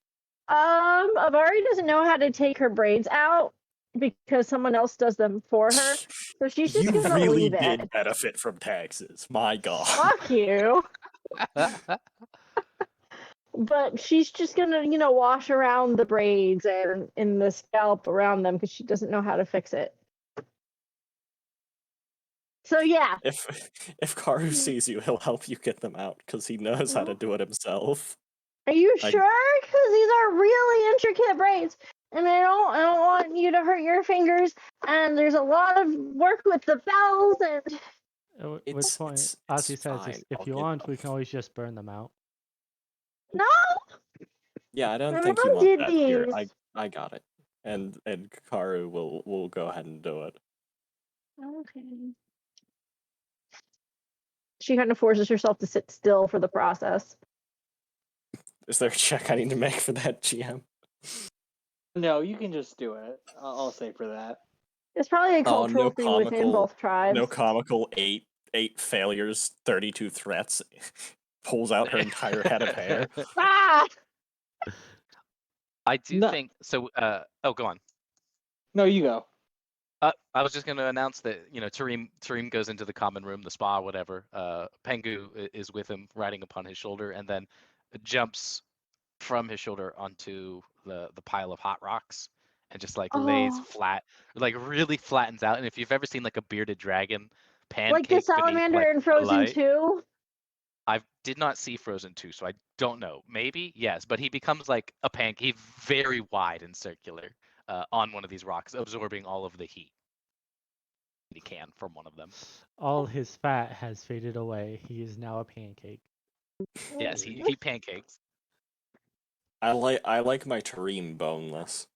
Avari doesn't know how to take her braids out because someone else does them for her. So she's just You gonna really leave did it. benefit from taxes. My God. Fuck you. But she's just gonna, wash around the braids and in the scalp around them because she doesn't know how to fix it. So yeah. If Karru sees you, he'll help you get them out because he knows how to do it himself. Are you sure? Because these are really intricate braids, and I don't want you to hurt your fingers. And there's a lot of work with the bells and. At which point, Asia says, "If you want, we can always just burn them out." No. Yeah, I don't My think you mom want did that here. these. I got it. And Karru will go ahead and do it. Okay. She kind of forces herself to sit still for the process. Is there a check I need to make for that, GM? No, you can just do it. I'll say for that. It's probably a cultural thing within both tribes. No comical 8 failures, 32 threats. Pulls out her entire head of hair. Ah! I do think so. Oh, go on. No, you go. I was just going to announce that Tarim goes into the common room, the spa, whatever. Pengu is with him, riding upon his shoulder, and then jumps from his shoulder onto the pile of hot rocks and just like lays flat, like really flattens out. And if you've ever seen like a bearded dragon pancake like the salamander beneath, in Frozen 2. I did not see Frozen 2, so I don't know. Maybe, yes, but he becomes like a pancake, very wide and circular on one of these rocks, absorbing all of the heat he can from one of them. All his fat has faded away. He is now a pancake. Yes, he pancakes. I like my Tarim boneless.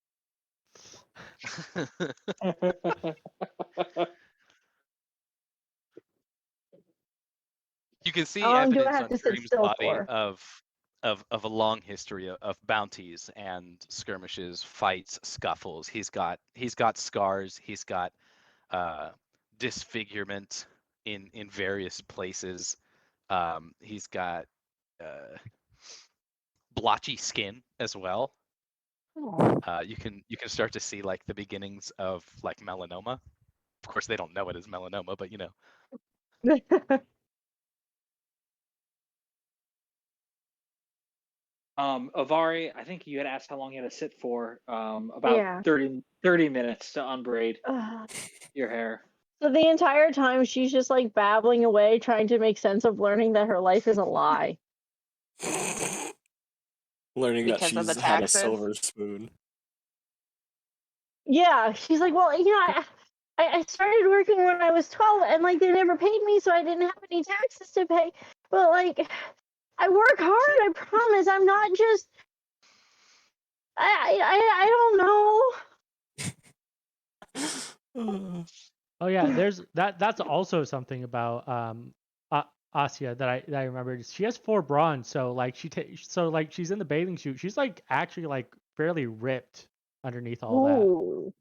You can see How long do I evidence have on to sit Tarim's still body for? of a long history of bounties and skirmishes, fights, scuffles. He's got scars. He's got disfigurement in various places. He's got blotchy skin as well. You can start to see like the beginnings of like melanoma. Of course, they don't know it as melanoma, but you know. Avari, I think you had asked how long you had to sit for. About Yeah. 30 minutes to unbraid your hair. So the entire time she's just like babbling away, trying to make sense of learning that her life is a lie. Learning that Because of the she's had a taxes. silver spoon. Yeah, she's like, well, I started working when I was 12, and like they never paid me, so I didn't have any taxes to pay. But like, I work hard. I promise. I'm not just. I don't know. Oh yeah, there's that. That's also something about Asiya that I remembered. She has 4 bronze, so like she's in the bathing suit. She's like actually like fairly ripped underneath all that. Ooh.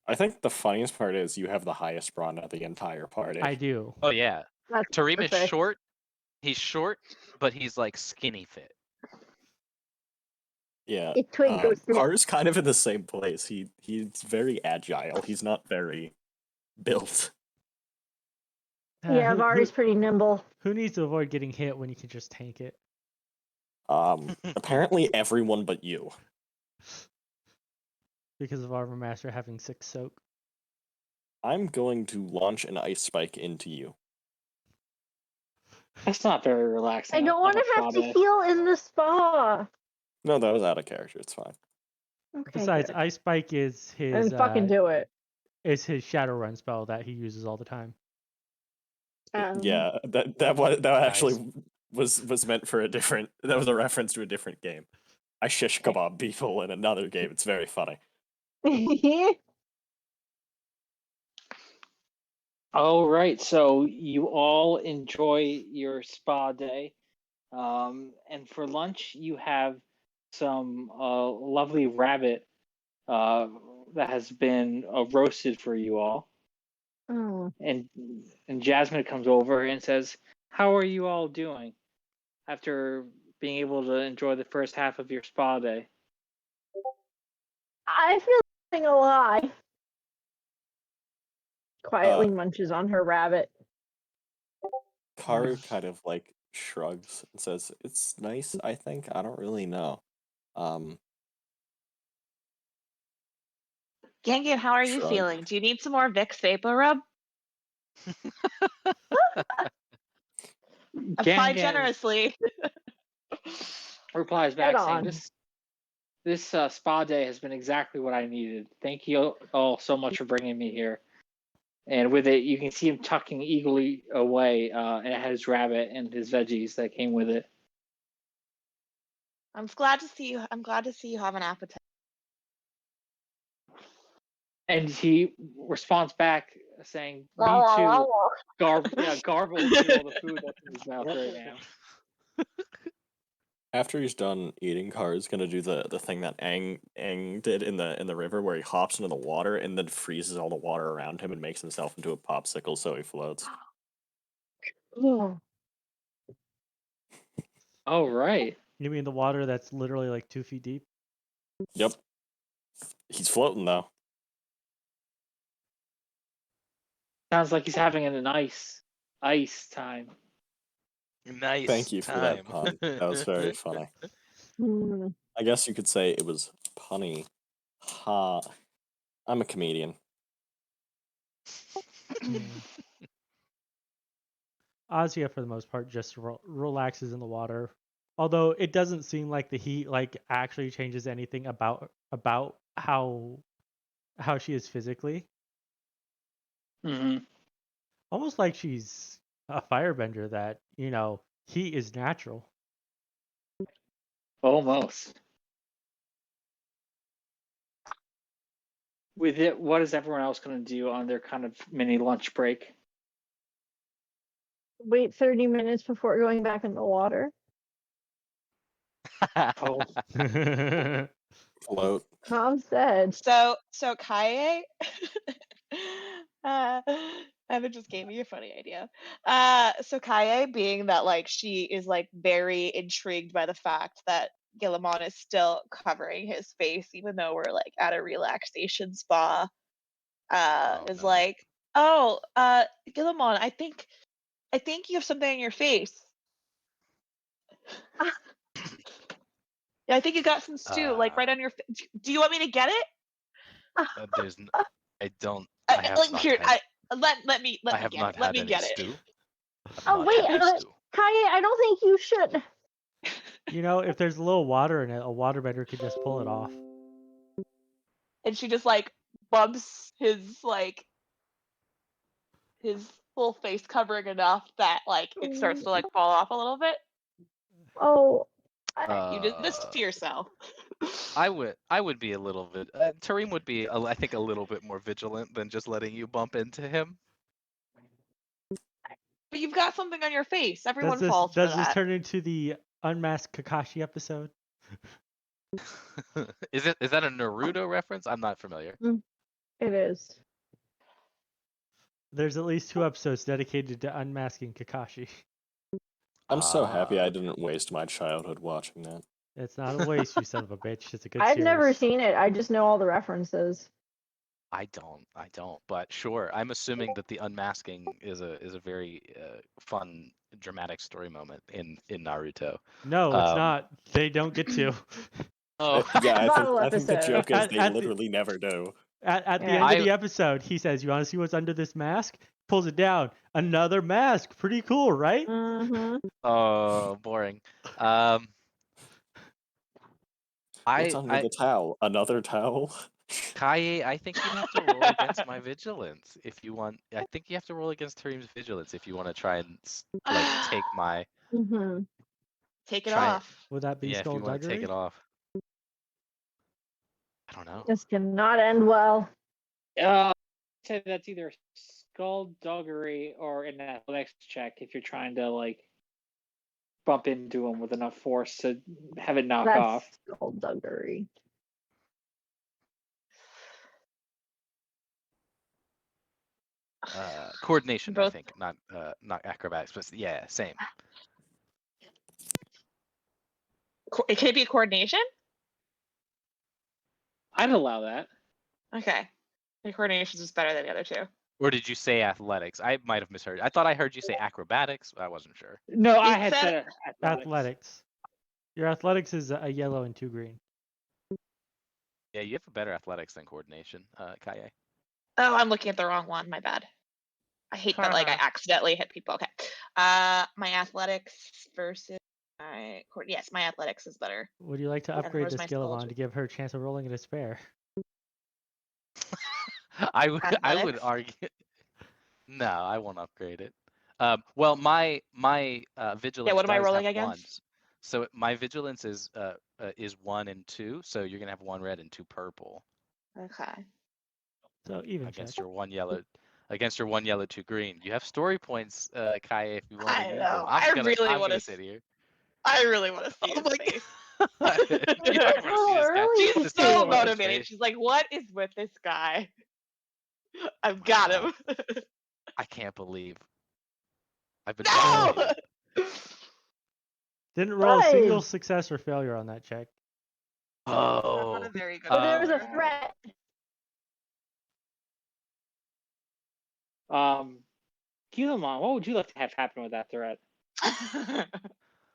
I think the funniest part is you have the highest brawn of the entire party. I do. Oh yeah, That's Tarim is perfect. short. He's short, but he's like skinny fit. Yeah. It's Twinkle Snip. Karru's kind of in the same place. He's very agile. He's not very built. Yeah, Vari's pretty nimble. Who needs to avoid getting hit when you can just tank it? Apparently everyone but you. Because of Armor Master having 6 soak. I'm going to launch an ice spike into you. That's not very relaxing. I don't want to have to heal in the spa. No, that was out of character. It's fine. Okay, Besides, good. Ice Spike is his And fucking do it. is his Shadowrun spell that he uses all the time. Yeah, that actually was meant for a different. That was a reference to a different game. I shish kebab people in another game. It's very funny. All right, so you all enjoy your spa day, and for lunch you have some lovely rabbit that has been roasted for you all. Oh. And Jasmine comes over and says, "How are you all doing after being able to enjoy the first half of your spa day?" I feel like a lie. Quietly munches on her rabbit. Karru kind of like shrugs and says, "It's nice, I think. I don't really know." Gangan, how are you Shrug. feeling? Do you need some more Vicks Vapor Rub? Apply Gangan generously. replies Head back saying, on. This spa day has been exactly what I needed. Thank you all so much for bringing me here." And with it, you can see him tucking eagerly away, and it had his rabbit and his veggies that came with it. I'm glad to see you. I'm glad to see you have an appetite. And he responds back saying, "Me too." Garbles all the food that's in his mouth right now. After he's done eating, Karru's gonna do the thing that Aang did in the river, where he hops into the water and then freezes all the water around him and makes himself into a popsicle so he floats. Oh, right. You mean the water that's literally like 2 feet deep? Yep. He's floating though. Sounds like he's having a nice ice time. Nice. Thank you for that time. pun. That was very funny. I guess you could say it was punny. Ha. I'm a comedian. Asiya, for the most part, just relaxes in the water. Although it doesn't seem like the heat like actually changes anything about how she is physically. Mm-hmm. Almost like she's a firebender that, heat is natural. Almost. With it, what is everyone else going to do on their kind of mini lunch break? wait 30 minutes before going back in the water. Oh, Float. Mom said. So Kyaye, Evan just gave me a funny idea. So Kyaye, being that like she is like very intrigued by the fact that Guillemot is still covering his face, even though we're like at a relaxation spa, is no. like, Guillemot, I think you have something on your face. Yeah, I think you got some stew, like right on your. Do you want me to get it? I don't. I have Like not here, had, let me I have get not it. Let had me any get it. stew. I've Oh not wait, had any stew. Kyaye, I don't think you should. You know, if there's a little water in it, a waterbender could just pull it off. And she just like bumps his full face covering enough that like it starts to like fall off a little bit. Oh, You did this to yourself. I would be a little bit. Tarim would be, I think, a little bit more vigilant than just letting you bump into him. But you've got something on your face. Everyone Does falls for this that. turn into the unmasked Kakashi episode? Is that a Naruto reference? I'm not familiar. it is. There's at least 2 episodes dedicated to unmasking Kakashi. I'm so happy I didn't waste my childhood watching that. It's not a waste, you son of a bitch. It's a good I've series. never seen it. I just know all the references. I don't. But sure, I'm assuming that the unmasking is a very fun, dramatic story moment in Naruto. No, it's not. They don't get to. Oh, Yeah, Bottle I think the episode. joke is they At the- literally never do. At the Yeah. end of the episode, he says, "You want to see what's under this mask?" Pulls it down. Another mask. Pretty cool, right? Mm-hmm. oh, boring. What's under the towel? Another towel? Kyaye, I think you have to roll against my vigilance if you want. I think you have to roll against Tarim's vigilance if you want to try and like take my. Mm-hmm. Take it Try it. off. Would that be Yeah, if you want to take skullduggery? it off. I don't know. This cannot end well. say that's either skullduggery or an athletics check if you're trying to like bump into him with enough force to have it knock That's off. skullduggery. Coordination, I Both- think, not acrobatics, but yeah, same. It can it be coordination? I'd allow that. Okay. The coordination is better than the other two. Or did you say athletics? I might have misheard. I thought I heard you say acrobatics. I wasn't sure. No, I It had said- said athletics. Athletics. Your athletics is a yellow and 2 green. Yeah, you have a better athletics than coordination, Kyaye. Oh, I'm looking at the wrong one. My bad. I hate that like I accidentally hit people. Okay. My athletics versus my yes, my athletics is better. Would you like to Yeah, upgrade where's the my skill of skull? on to give her a chance of rolling a despair? I would Athletics? argue. No, I won't upgrade it. Well, my vigilance. Yeah, what am I does rolling have against? ones. So my vigilance is 1 and 2. So you're gonna have 1 red and 2 purple Okay. So even against check. your 1 yellow. Against your 1 yellow, 2 green. You have story points, Kyaye, if you want to I use know. them. I really I'm wanna gonna sit here. I really want to see Oh his my face. You don't wanna see this guy. Early She's to This so guy's see on his motivated. face. She's like, what is with this guy? I've got him. I can't believe I've been No! dominated. Didn't roll a single Nice. success or failure on that check. Oh, Not a very good But there was a roller. threat. Guillemot, what would you like to have happen with that threat?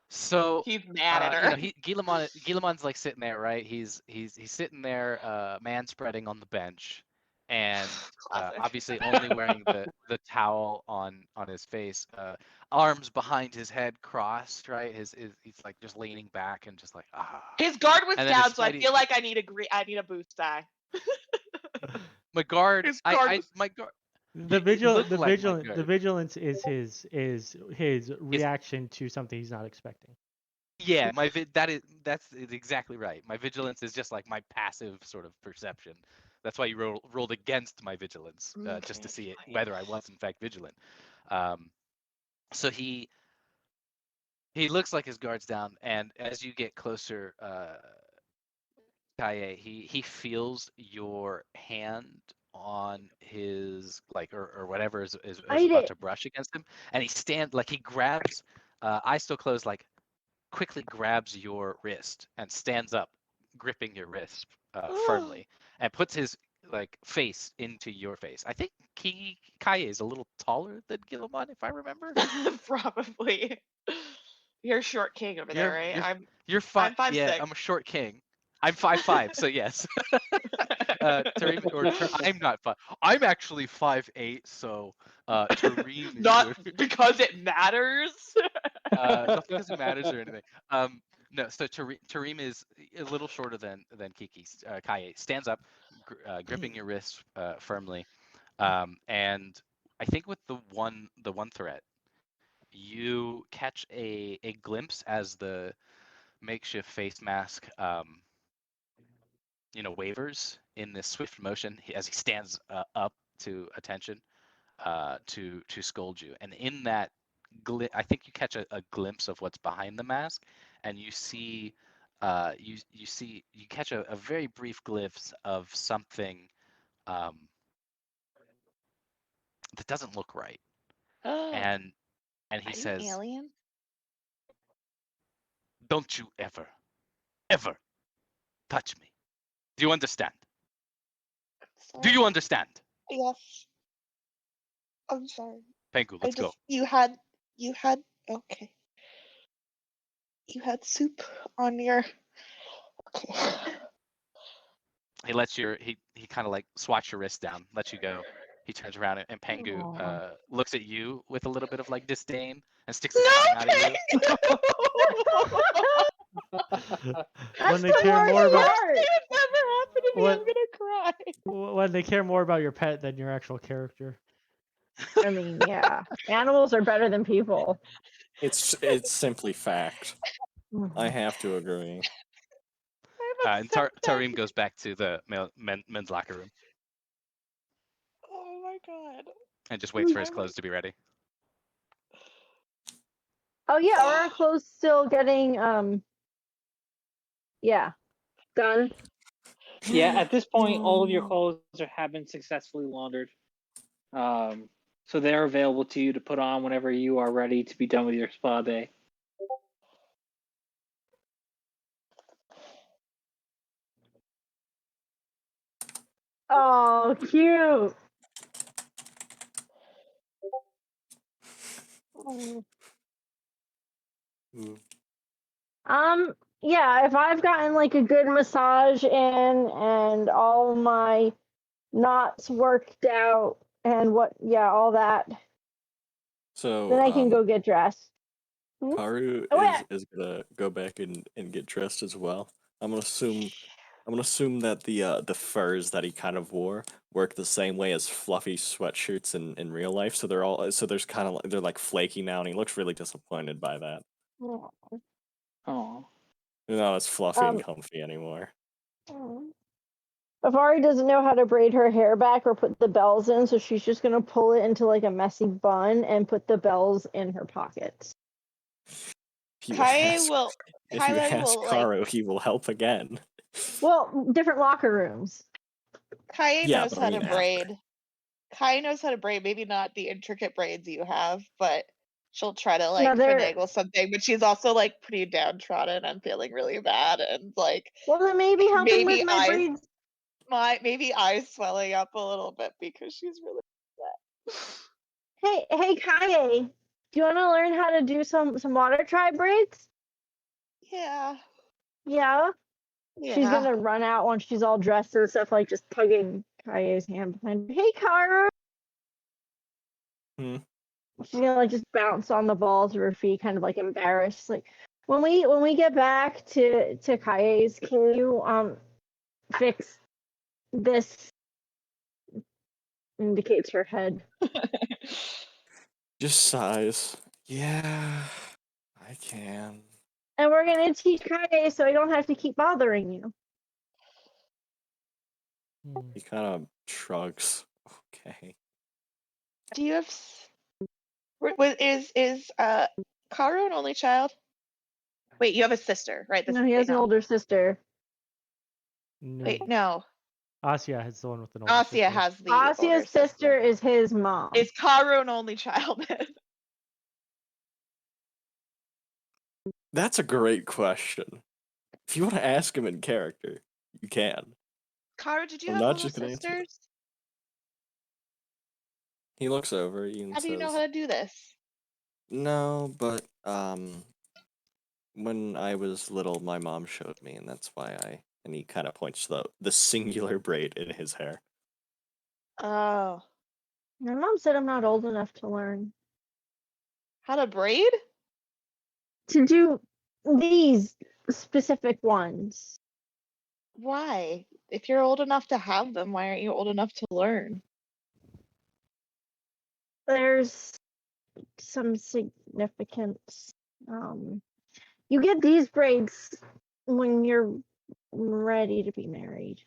so He's mad at you her. know, Guillemon's like sitting there, right? He's sitting there, man spreading on the bench, and Classic. obviously only wearing the towel on his face, arms behind his head crossed, right? He's like just leaning back and just like His guard was And then his down, so I fighting- feel like I need a boost die. My guard, His guard was- my guard. The It looked like my the guard. vigilance is his reaction to something he's not expecting. Yeah, that's exactly right. My vigilance is just like my passive sort of perception. That's why you rolled against my vigilance, just to see it, whether I was in fact vigilant. So he looks like his guard's down, and as you get closer, Kyaye, he feels your hand on his or whatever is Bite about it. to brush against him, and he grabs, eyes still closed, like quickly grabs your wrist and stands up, gripping your wrist firmly, and puts his face into your face. I think Kyaye is a little taller than Gilmon, if I remember. Probably. You're a short king over there, right? You're I'm 5'6". Yeah, I'm a short king. I'm 5'5", so yes. Tarim, I'm not 5. I'm actually 5'8", so Tarim is Not short. because it matters. Not because it matters or anything. No, so Tarim is a little shorter than Kyaye. Stands up, gripping your wrist firmly, and I think with the one threat, you catch a glimpse as the makeshift face mask, wavers in this swift motion as he stands up to attention, to scold you. And in that, I think you catch a glimpse of what's behind the mask, and you see, you catch a very brief glimpse of something that doesn't look right, and he Are you says, alien? "Don't you ever touch me. Do you understand? Do you Sorry. understand?" Yes. I'm sorry. Pengu, let's go. You had okay. You had soup on your okay. He lets he kind of like swats your wrist down, lets you go. He turns around and Pengu looks at you with a little bit of like disdain and sticks his tongue out at you. When they the care worst more about part. It never happened to me. What- I'm gonna cry. when they care more about your pet than your actual character. I mean, yeah, animals are better than people. It's simply fact. I have to agree. And Tarim goes back to the men's locker room Oh my god. and just waits for his clothes to be ready. Oh yeah, are our clothes still getting yeah, done? Yeah, at this point, all of your clothes have been successfully laundered. So they're available to you to put on whenever you are ready to be done with your spa day. Oh, cute. Ooh. Yeah, if I've gotten like a good massage in and all my knots worked out and all that, So, then I can go get dressed. Hmm? Karru Oh, yeah. is gonna go back and get dressed as well. I'm gonna assume that the furs that he kind of wore work the same way as fluffy sweatshirts in real life. So there's kind of they're like flaky now, and he looks really disappointed by that. Oh. They're not as fluffy and Um, comfy anymore. Avari doesn't know how to braid her hair back or put the bells in, so she's just gonna pull it into like a messy bun and put the bells in her pockets. If you Kyaye ask, will Karru, he will help again. Well, different locker rooms. Kyaye Yeah, knows but I how mean to after. braid. Kyaye knows how to braid, maybe not the intricate braids you have, but she'll try to like finagle something, but she's also like pretty downtrodden and feeling really bad and like Well, then maybe help him with my eyes braids. maybe eyes swelling up a little bit because she's really upset. Hey, Kyaye, do you want to learn how to do some water tribe braids? Yeah. Yeah. Yeah. She's gonna run out once she's all dressed and stuff, like just tugging Kyaye's hand behind her. Hey, Karru. She's gonna like just bounce on the balls of her feet, kind of like embarrassed. Like when we get back to Kyaye's, can you fix this? Indicates her head. Just sighs. Yeah, I can. And we're gonna teach Kyaye so I don't have to keep bothering you. He kind of shrugs. Okay. Do you have Is Karru an only child? Wait, you have a sister, right? No, he has an older sister. No. Wait, no. Asiya is the one with an older Asiya sister. has the older Asia's sister is his mom. Is Karru an only child? That's a great question. If you want to ask him in character, you can. Karru, did you I'm have not little just gonna answer it. sisters? He looks over you and How do you know says, how to do this? "No, but when I was little, my mom showed me, and that's why I." And he kind of points to the singular braid in his hair. Oh, My mom said I'm not old enough to learn. how to braid? To do these specific ones. Why? If you're old enough to have them, why aren't you old enough to learn? There's some significance. You get these braids when you're ready to be married.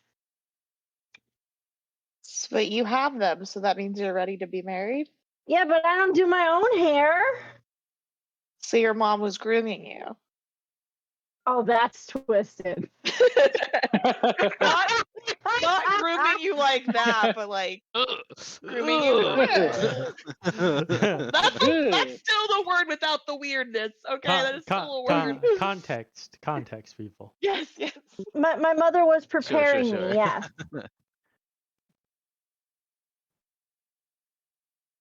But you have them, so that means you're ready to be married? Yeah, but I don't do my own hair. So your mom was grooming you. Oh, that's twisted. Not grooming you like that, but like grooming you. That's still the word without the weirdness. Okay, that is still a word. Context, people. Yes. My mother was Sure. preparing me, yes.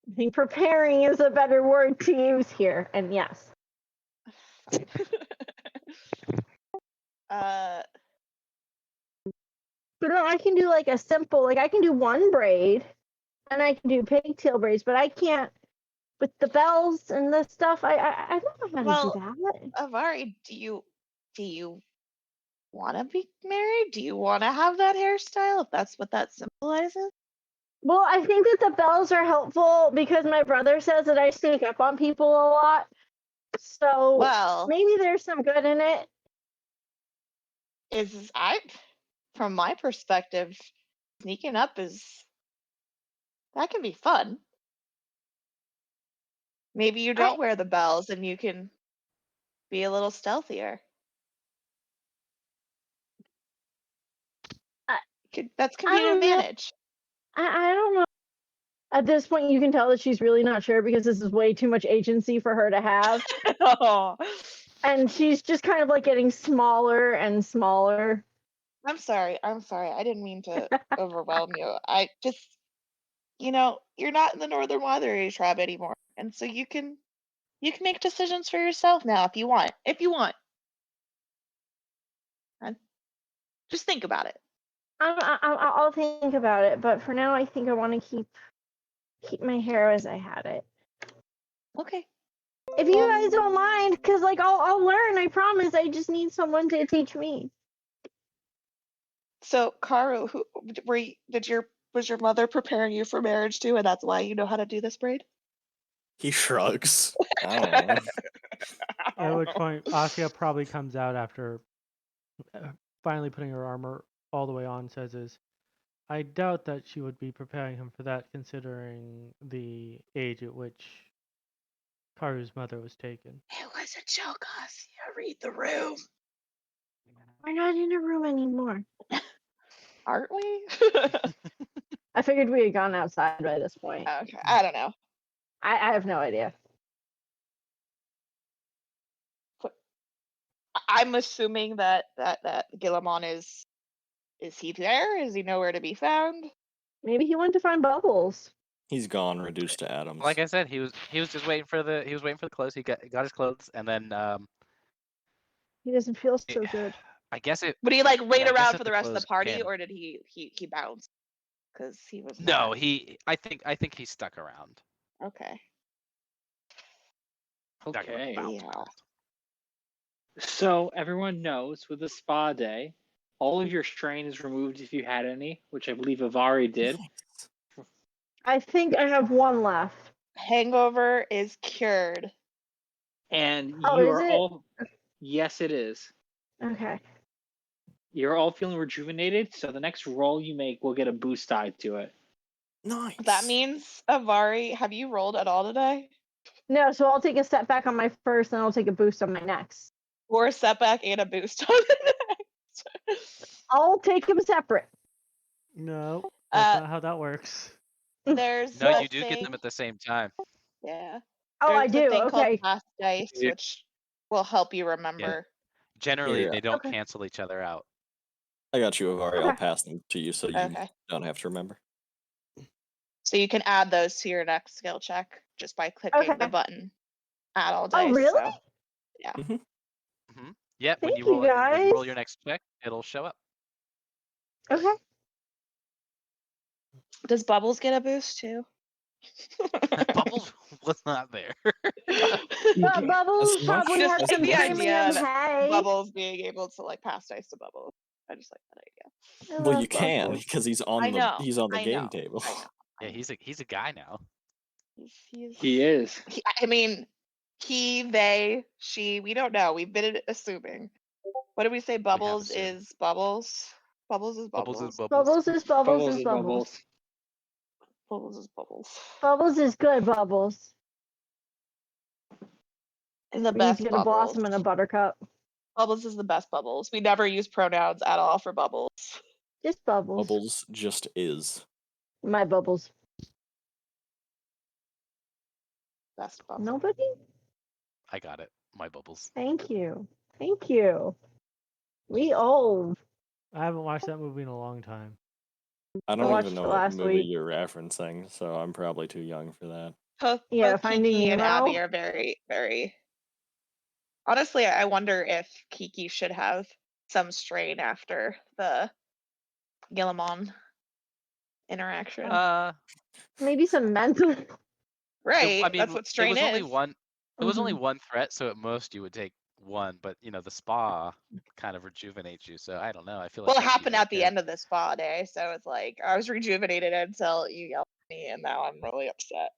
I think preparing is a better word to use here, and yes. But no, I can do like a simple, like I can do one braid, and I can do pigtail braids, but I can't with the bells and the stuff. I don't know how to do that. Avari, do you want to be married? Do you want to have that hairstyle? If that's what that symbolizes. Well, I think that the bells are helpful because my brother says that I sneak up on people a lot. So maybe there's some good in it. From my perspective, sneaking up that can be fun. Maybe you don't wear the bells and you can be a little stealthier. That can be an advantage. I don't know. At this point, you can tell that she's really not sure because this is way too much agency for her to have. Oh. And she's just kind of like getting smaller and smaller. I'm sorry. I didn't mean to overwhelm you. I just, you're not in the Northern Watery tribe anymore. And so you can make decisions for yourself now if you want. Just think about it. I'll think about it, but for now, I think I want to keep my hair as I had it. Okay. If you guys don't mind, because like I'll learn. I promise. I just need someone to teach me. So, Karru, was your mother preparing you for marriage too, and that's why you know how to do this braid? He shrugs. I don't know. At which point, Asiya probably comes out after finally putting her armor all the way on, says, I doubt that she would be preparing him for that, considering the age at which Karu's mother was taken. It was a joke, Asiya. Read the room. We're not in a room anymore. Aren't we? I figured we had gone outside by this point. Okay, I don't know. I have no idea. I'm assuming that Gillamon is he there? Is he nowhere to be found? Maybe he went to find Bubbles. He's gone, reduced to atoms. Like I said, he was just waiting for the clothes. He got his clothes, and then he doesn't feel so good. I guess it. Would he like wait around for the rest of the party, or did he bounce? Because he was. No, I think he stuck around. Okay. Okay. Yeah. So everyone knows with the spa day, all of your strain is removed if you had any, which I believe Avari did. I think I have one left. Hangover is cured. And Oh, you is are it? all. Yes, it is. Okay. You're all feeling rejuvenated, so the next roll you make will get a boost tied to it. Nice. That means, Avari, have you rolled at all today? No, so I'll take a setback on my first, and I'll take a boost on my next. Or a setback and a boost on the next. I'll take them separate. No, that's Uh, not how that works. There's No, a you do get them thing- at the same time. Yeah. Oh, I There's do. a thing called Okay. pass dice, Yeah. which will help you remember. Generally, Yeah. they don't Okay. cancel each other out. I got you, Avari. I'll Okay. pass them to you so you Okay. don't have to remember. So you can add those to your next skill check just by clicking the Okay. button. Add all dice. Oh, really? So yeah. Mm-hmm. Yep. When Thank you you, roll it, when you roll guys. your next check, it'll show up. Okay. Does Bubbles get a boost too? Bubbles was not there. But Bubbles As much probably Just has like some the idea premium that hay. Bubbles being able to like pass dice to Bubbles. I just like that idea. I Well, love you can Bubbles. because he's I on the know. the I game know. table. I know. Yeah, he's a guy now. He is. I mean, he, they, she. We don't know. We've been assuming. What did we say? Bubbles assumed. is Bubbles. Bubbles is Bubbles Bubbles. is bubbles. Bubbles is Bubbles Bubbles is is Bubbles. bubbles. Bubbles is Bubbles. Bubbles is good, Bubbles. And the He's best gonna Bubbles. blossom in a buttercup. Bubbles is the best Bubbles. We never use pronouns at all for Bubbles. Just Bubbles. Bubbles just is. My Bubbles. Best Bubbles. Nobody? I got it. My bubbles. Thank you. Thank you. We old. I haven't watched that movie in a long time. I I don't watched even it know what last movie week. you're referencing, so I'm probably too young for that. Yeah, Both Finding Kiki and Nemo. Abby are very, very. Honestly, I wonder if Kiki should have some strain after the Gillimon interaction. Maybe some mental. Right, I mean, that's what it strain was only is. one. It was only Mhm. one threat, so at most you would take one. But you know, the spa kind of rejuvenates you. So I don't know. I feel like Well, it that would be happened at the okay. end of the spa day, so it's like I was rejuvenated until you yelled at me, and now I'm really upset.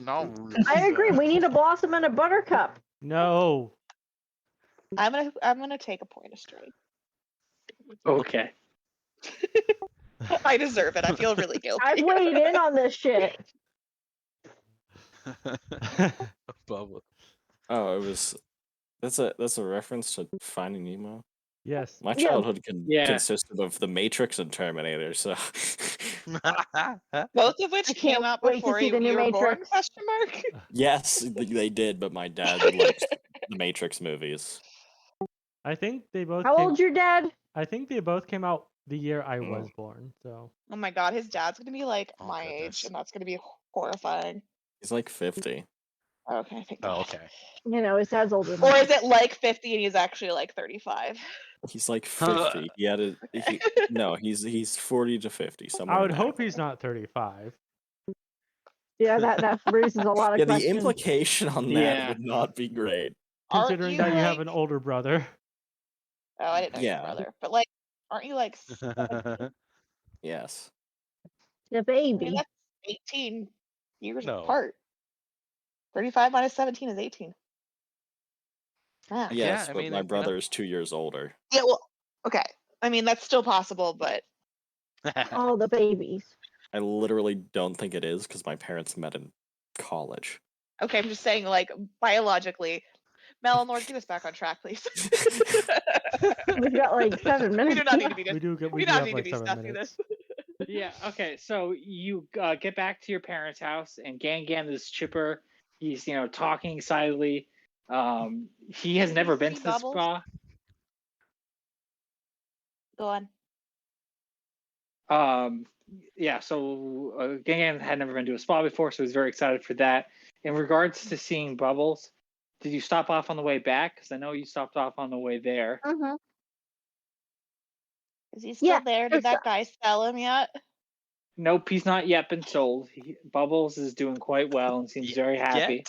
No, I agree. We need a blossom and a buttercup. No. I'm gonna take a point of strain. Okay. I deserve it. I feel really guilty. I've weighed in on this shit. Bubble. Oh, it was. That's a reference to Finding Nemo. Yes. My Yeah. childhood Yeah. consisted of The Matrix and Terminator, so Both of which I came can't out wait to before see you, the new you were born? Matrix. Question mark. yes, they did. But my dad likes the Matrix movies. I think they both How came, old's your dad? I think they both came out the year I Oh. was born, so Oh my god, his dad's gonna be like Oh, my goodness. age, and that's gonna be horrifying. He's like 50. Okay, thank Oh, God. okay. You know, his dad's older than Or me. is it like 50 and he's actually like 35? He's like 50. He had a no. He's 40 to 50. Somewhere. I would in hope there. he's not 35. Yeah, that raises a lot of Yeah, the questions. implication on that Yeah. would not be great. Aren't Considering you that you have like- an older brother. Oh, I didn't know Yeah. your brother. But like, aren't you like 17? Yes. The I baby. mean, that's 18 years No. apart. 35 minus 17 is 18. Ah. Yeah, Yes, I but mean, my you know. brother is 2 years older. Yeah, well, okay. I mean, that's still possible, but All the babies. I literally don't think it is because my parents met in college. okay, I'm just saying, like, biologically. Mel and Lord, get us back on track, please. We've got like 7 minutes. We do not need to be We do we do do not have need like to be 7 stuffing minutes. this. Yeah. Okay. So you get back to your parents' house, and Gangan is chipper. He's talking excitedly. He has Did never you been see to the Bubbles? spa. Go on. Yeah. So Gangan had never been to a spa before, so he's very excited for that. In regards to seeing Bubbles, did you stop off on the way back? Because I know you stopped off on the way there. Mm-hmm. Is he still Yeah, there? Did it's- that guy sell him yet? Nope, he's not yet been sold. Bubbles is doing quite well and seems very happy.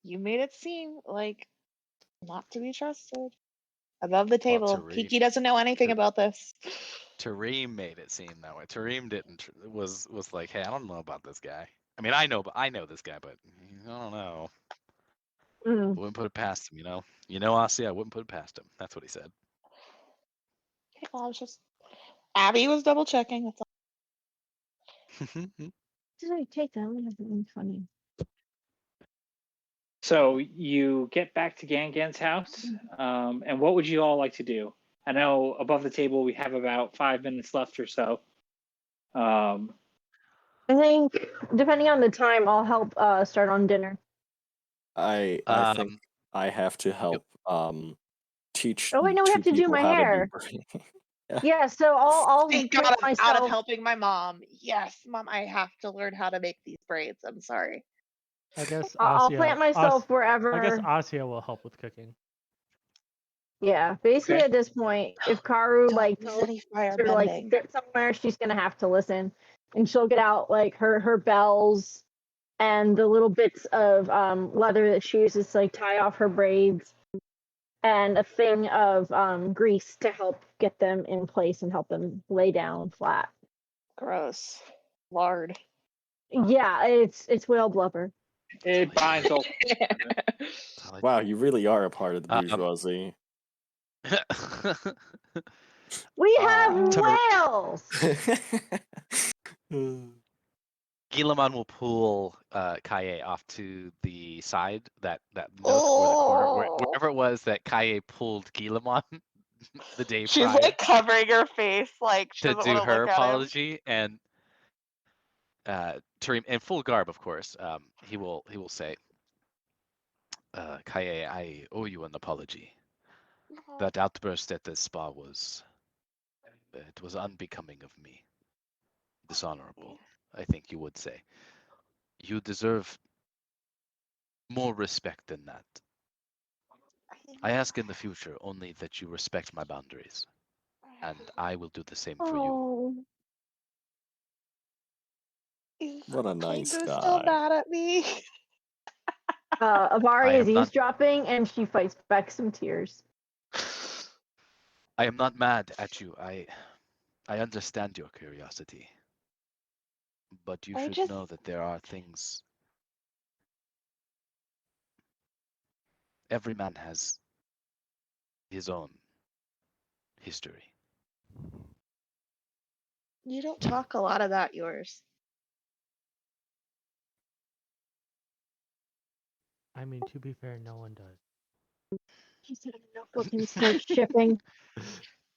You made it seem like not to be trusted. Above the table. Tarim. Kiki doesn't know anything about this. Tarim made it seem that way. Tarim didn't was like, hey, I don't know about this guy. I mean, I know this guy, but I don't know. Mm. Wouldn't put it past him, Asiya, I wouldn't put it past him. That's what he said. Okay, well, I was just Abby was double checking. That's all. Did I take that? I would have been funny. So you get back to Gangan's house, and what would you all like to do? I know above the table we have about 5 minutes left or so. I think, depending on the time, I'll help start on dinner. I think I have to help teach Oh wait, no, we two have to do people my how hair. to do brain. Yeah, so I'll Thank plant God I'm out myself. of helping my mom. Yes, Mom, I have to learn how to make these braids. I'm sorry. I guess I'll Asiya, plant myself wherever. I guess Asiya will help with cooking. Yeah, basically Okay. at this point, if Karru Don't like use tells any fire her to like bending. sit somewhere, she's gonna have to listen, and she'll get out like her bells and the little bits of leather that she uses to like tie off her braids, and a thing of grease to help get them in place and help them lay down flat. Gross. Lard. Yeah, it's whale blubber. It binds all. Wow, you really are a part of the bourgeoisie. We have Tarim- whales. Guilliman will pull Kyaye off to the side, that nook or the corner, wherever it was that Kyaye pulled Guilliman the day She's prior like covering her face, like she to doesn't do want to her look at him. apology, and Tarim, in full garb, of course, he will say, Kyaye, I owe you an apology. That outburst at the spa was unbecoming of me. Dishonorable, I think you would say. You deserve more respect than that. I ask in the future only that you respect my boundaries, and I will do the same for you. He's What a nice kinda guy. still mad at me. Avari I is am not- eavesdropping, and she fights back some tears. I am not mad at you. I understand your curiosity. But you should know that there are things. Every man has his own history. You don't talk a lot about yours. I mean, to be fair, no one does. She said a notebook and start shipping.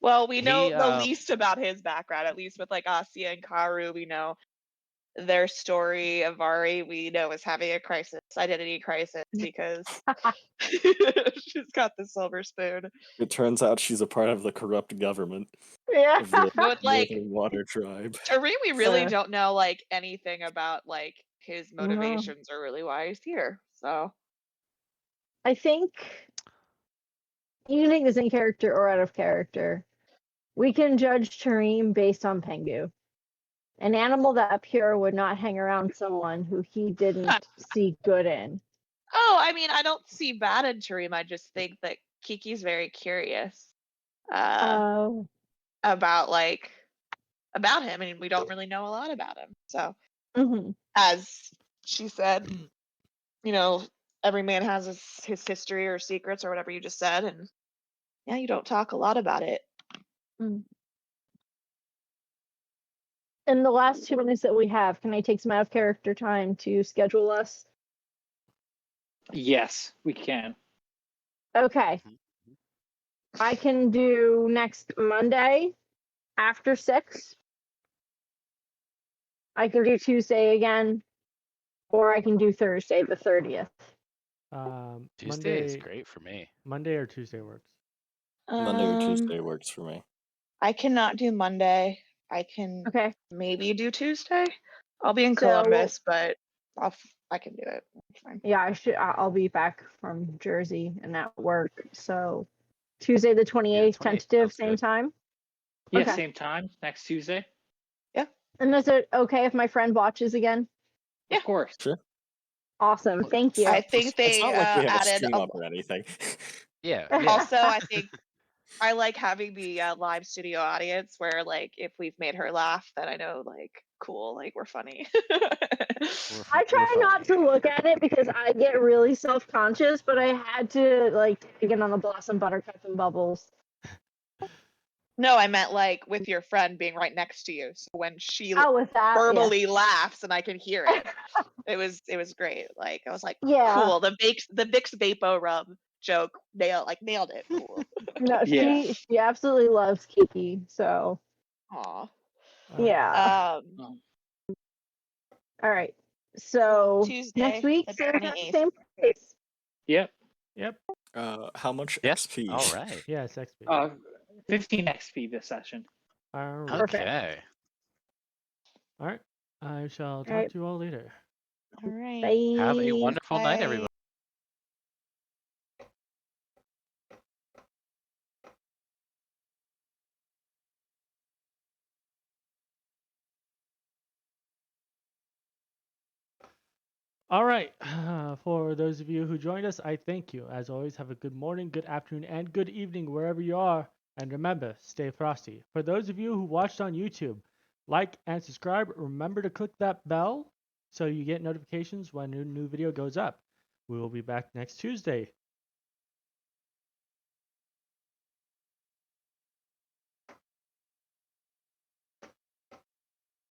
Well, we know the He, least about his background, at least with like Asiya and Karru. We know their story. Avari, we know, is having a identity crisis, because she's got the silver spoon. It turns out she's a part of the corrupt government Yeah. of the But like Northern Water Tribe. Tarim, we really Yeah. don't know like anything about like his No. motivations or really why he's here. So I think you can take this in character or out of character. We can judge Tarim based on Pengu. An animal that pure would not hang around someone who he didn't see good in. oh, I mean, I don't see bad in Tarim. I just think that Kiki's very curious Oh. about him, and we don't really know a lot about him. So Mhm. as she said, you know, every man has his history or secrets or whatever you just said, and yeah, you don't talk a lot about it. Mm. In the last 2 minutes that we have, can I take some out of character time to schedule us? Yes, we can. Okay. I can do next Monday after 6. I can do Tuesday again, or I can do Thursday the 30th. Tuesday is great for me. Monday or Tuesday works. Monday or Tuesday works for me. I cannot do Monday. I can maybe do Tuesday. I'll be in Columbus, but I can do it. It's fine. Yeah, I'll be back from Jersey and at work. So Tuesday the 28th, tentative, same time? Yeah, Okay. same time next Tuesday. And is it okay if my friend watches again? Of course. Sure. Awesome. Thank you. I think they It's not like we have a added. stream up or anything. Yeah. Also, I think I like having the live studio audience where, like, if we've made her laugh, then I know, like, cool, like, we're funny. I try not to look at it because I get really self-conscious, but I had to, like, dig in on the Blossom Buttercup and Bubbles. Well, I mean, Because I know, like, I No, I meant like with your friend being right next to you. So when she Oh, with that, verbally laughs and I can hear it, it was great. Like I was like, yeah. cool. The Vicks Vapo Rub joke nailed it. Cool. No, Yeah. she absolutely loves Kiki. So Aw. All right. yeah. All right. So Tuesday, next week, the same time, 28th. same place. Yep. Yep. How much Yes. XP? All right. Yes, XP. 15 XP this session. All right. Perfect. Okay. All right. I shall talk right. to you all later. All right. Bye. Have a wonderful night, Bye. everybody. All right. For those of you who joined us, I thank you. As always, have a good morning, good afternoon, and good evening wherever you are. And remember, stay frosty. For those of you who watched on YouTube, like and subscribe. Remember to click that bell so you get notifications when a new video goes up. We will be back next Tuesday.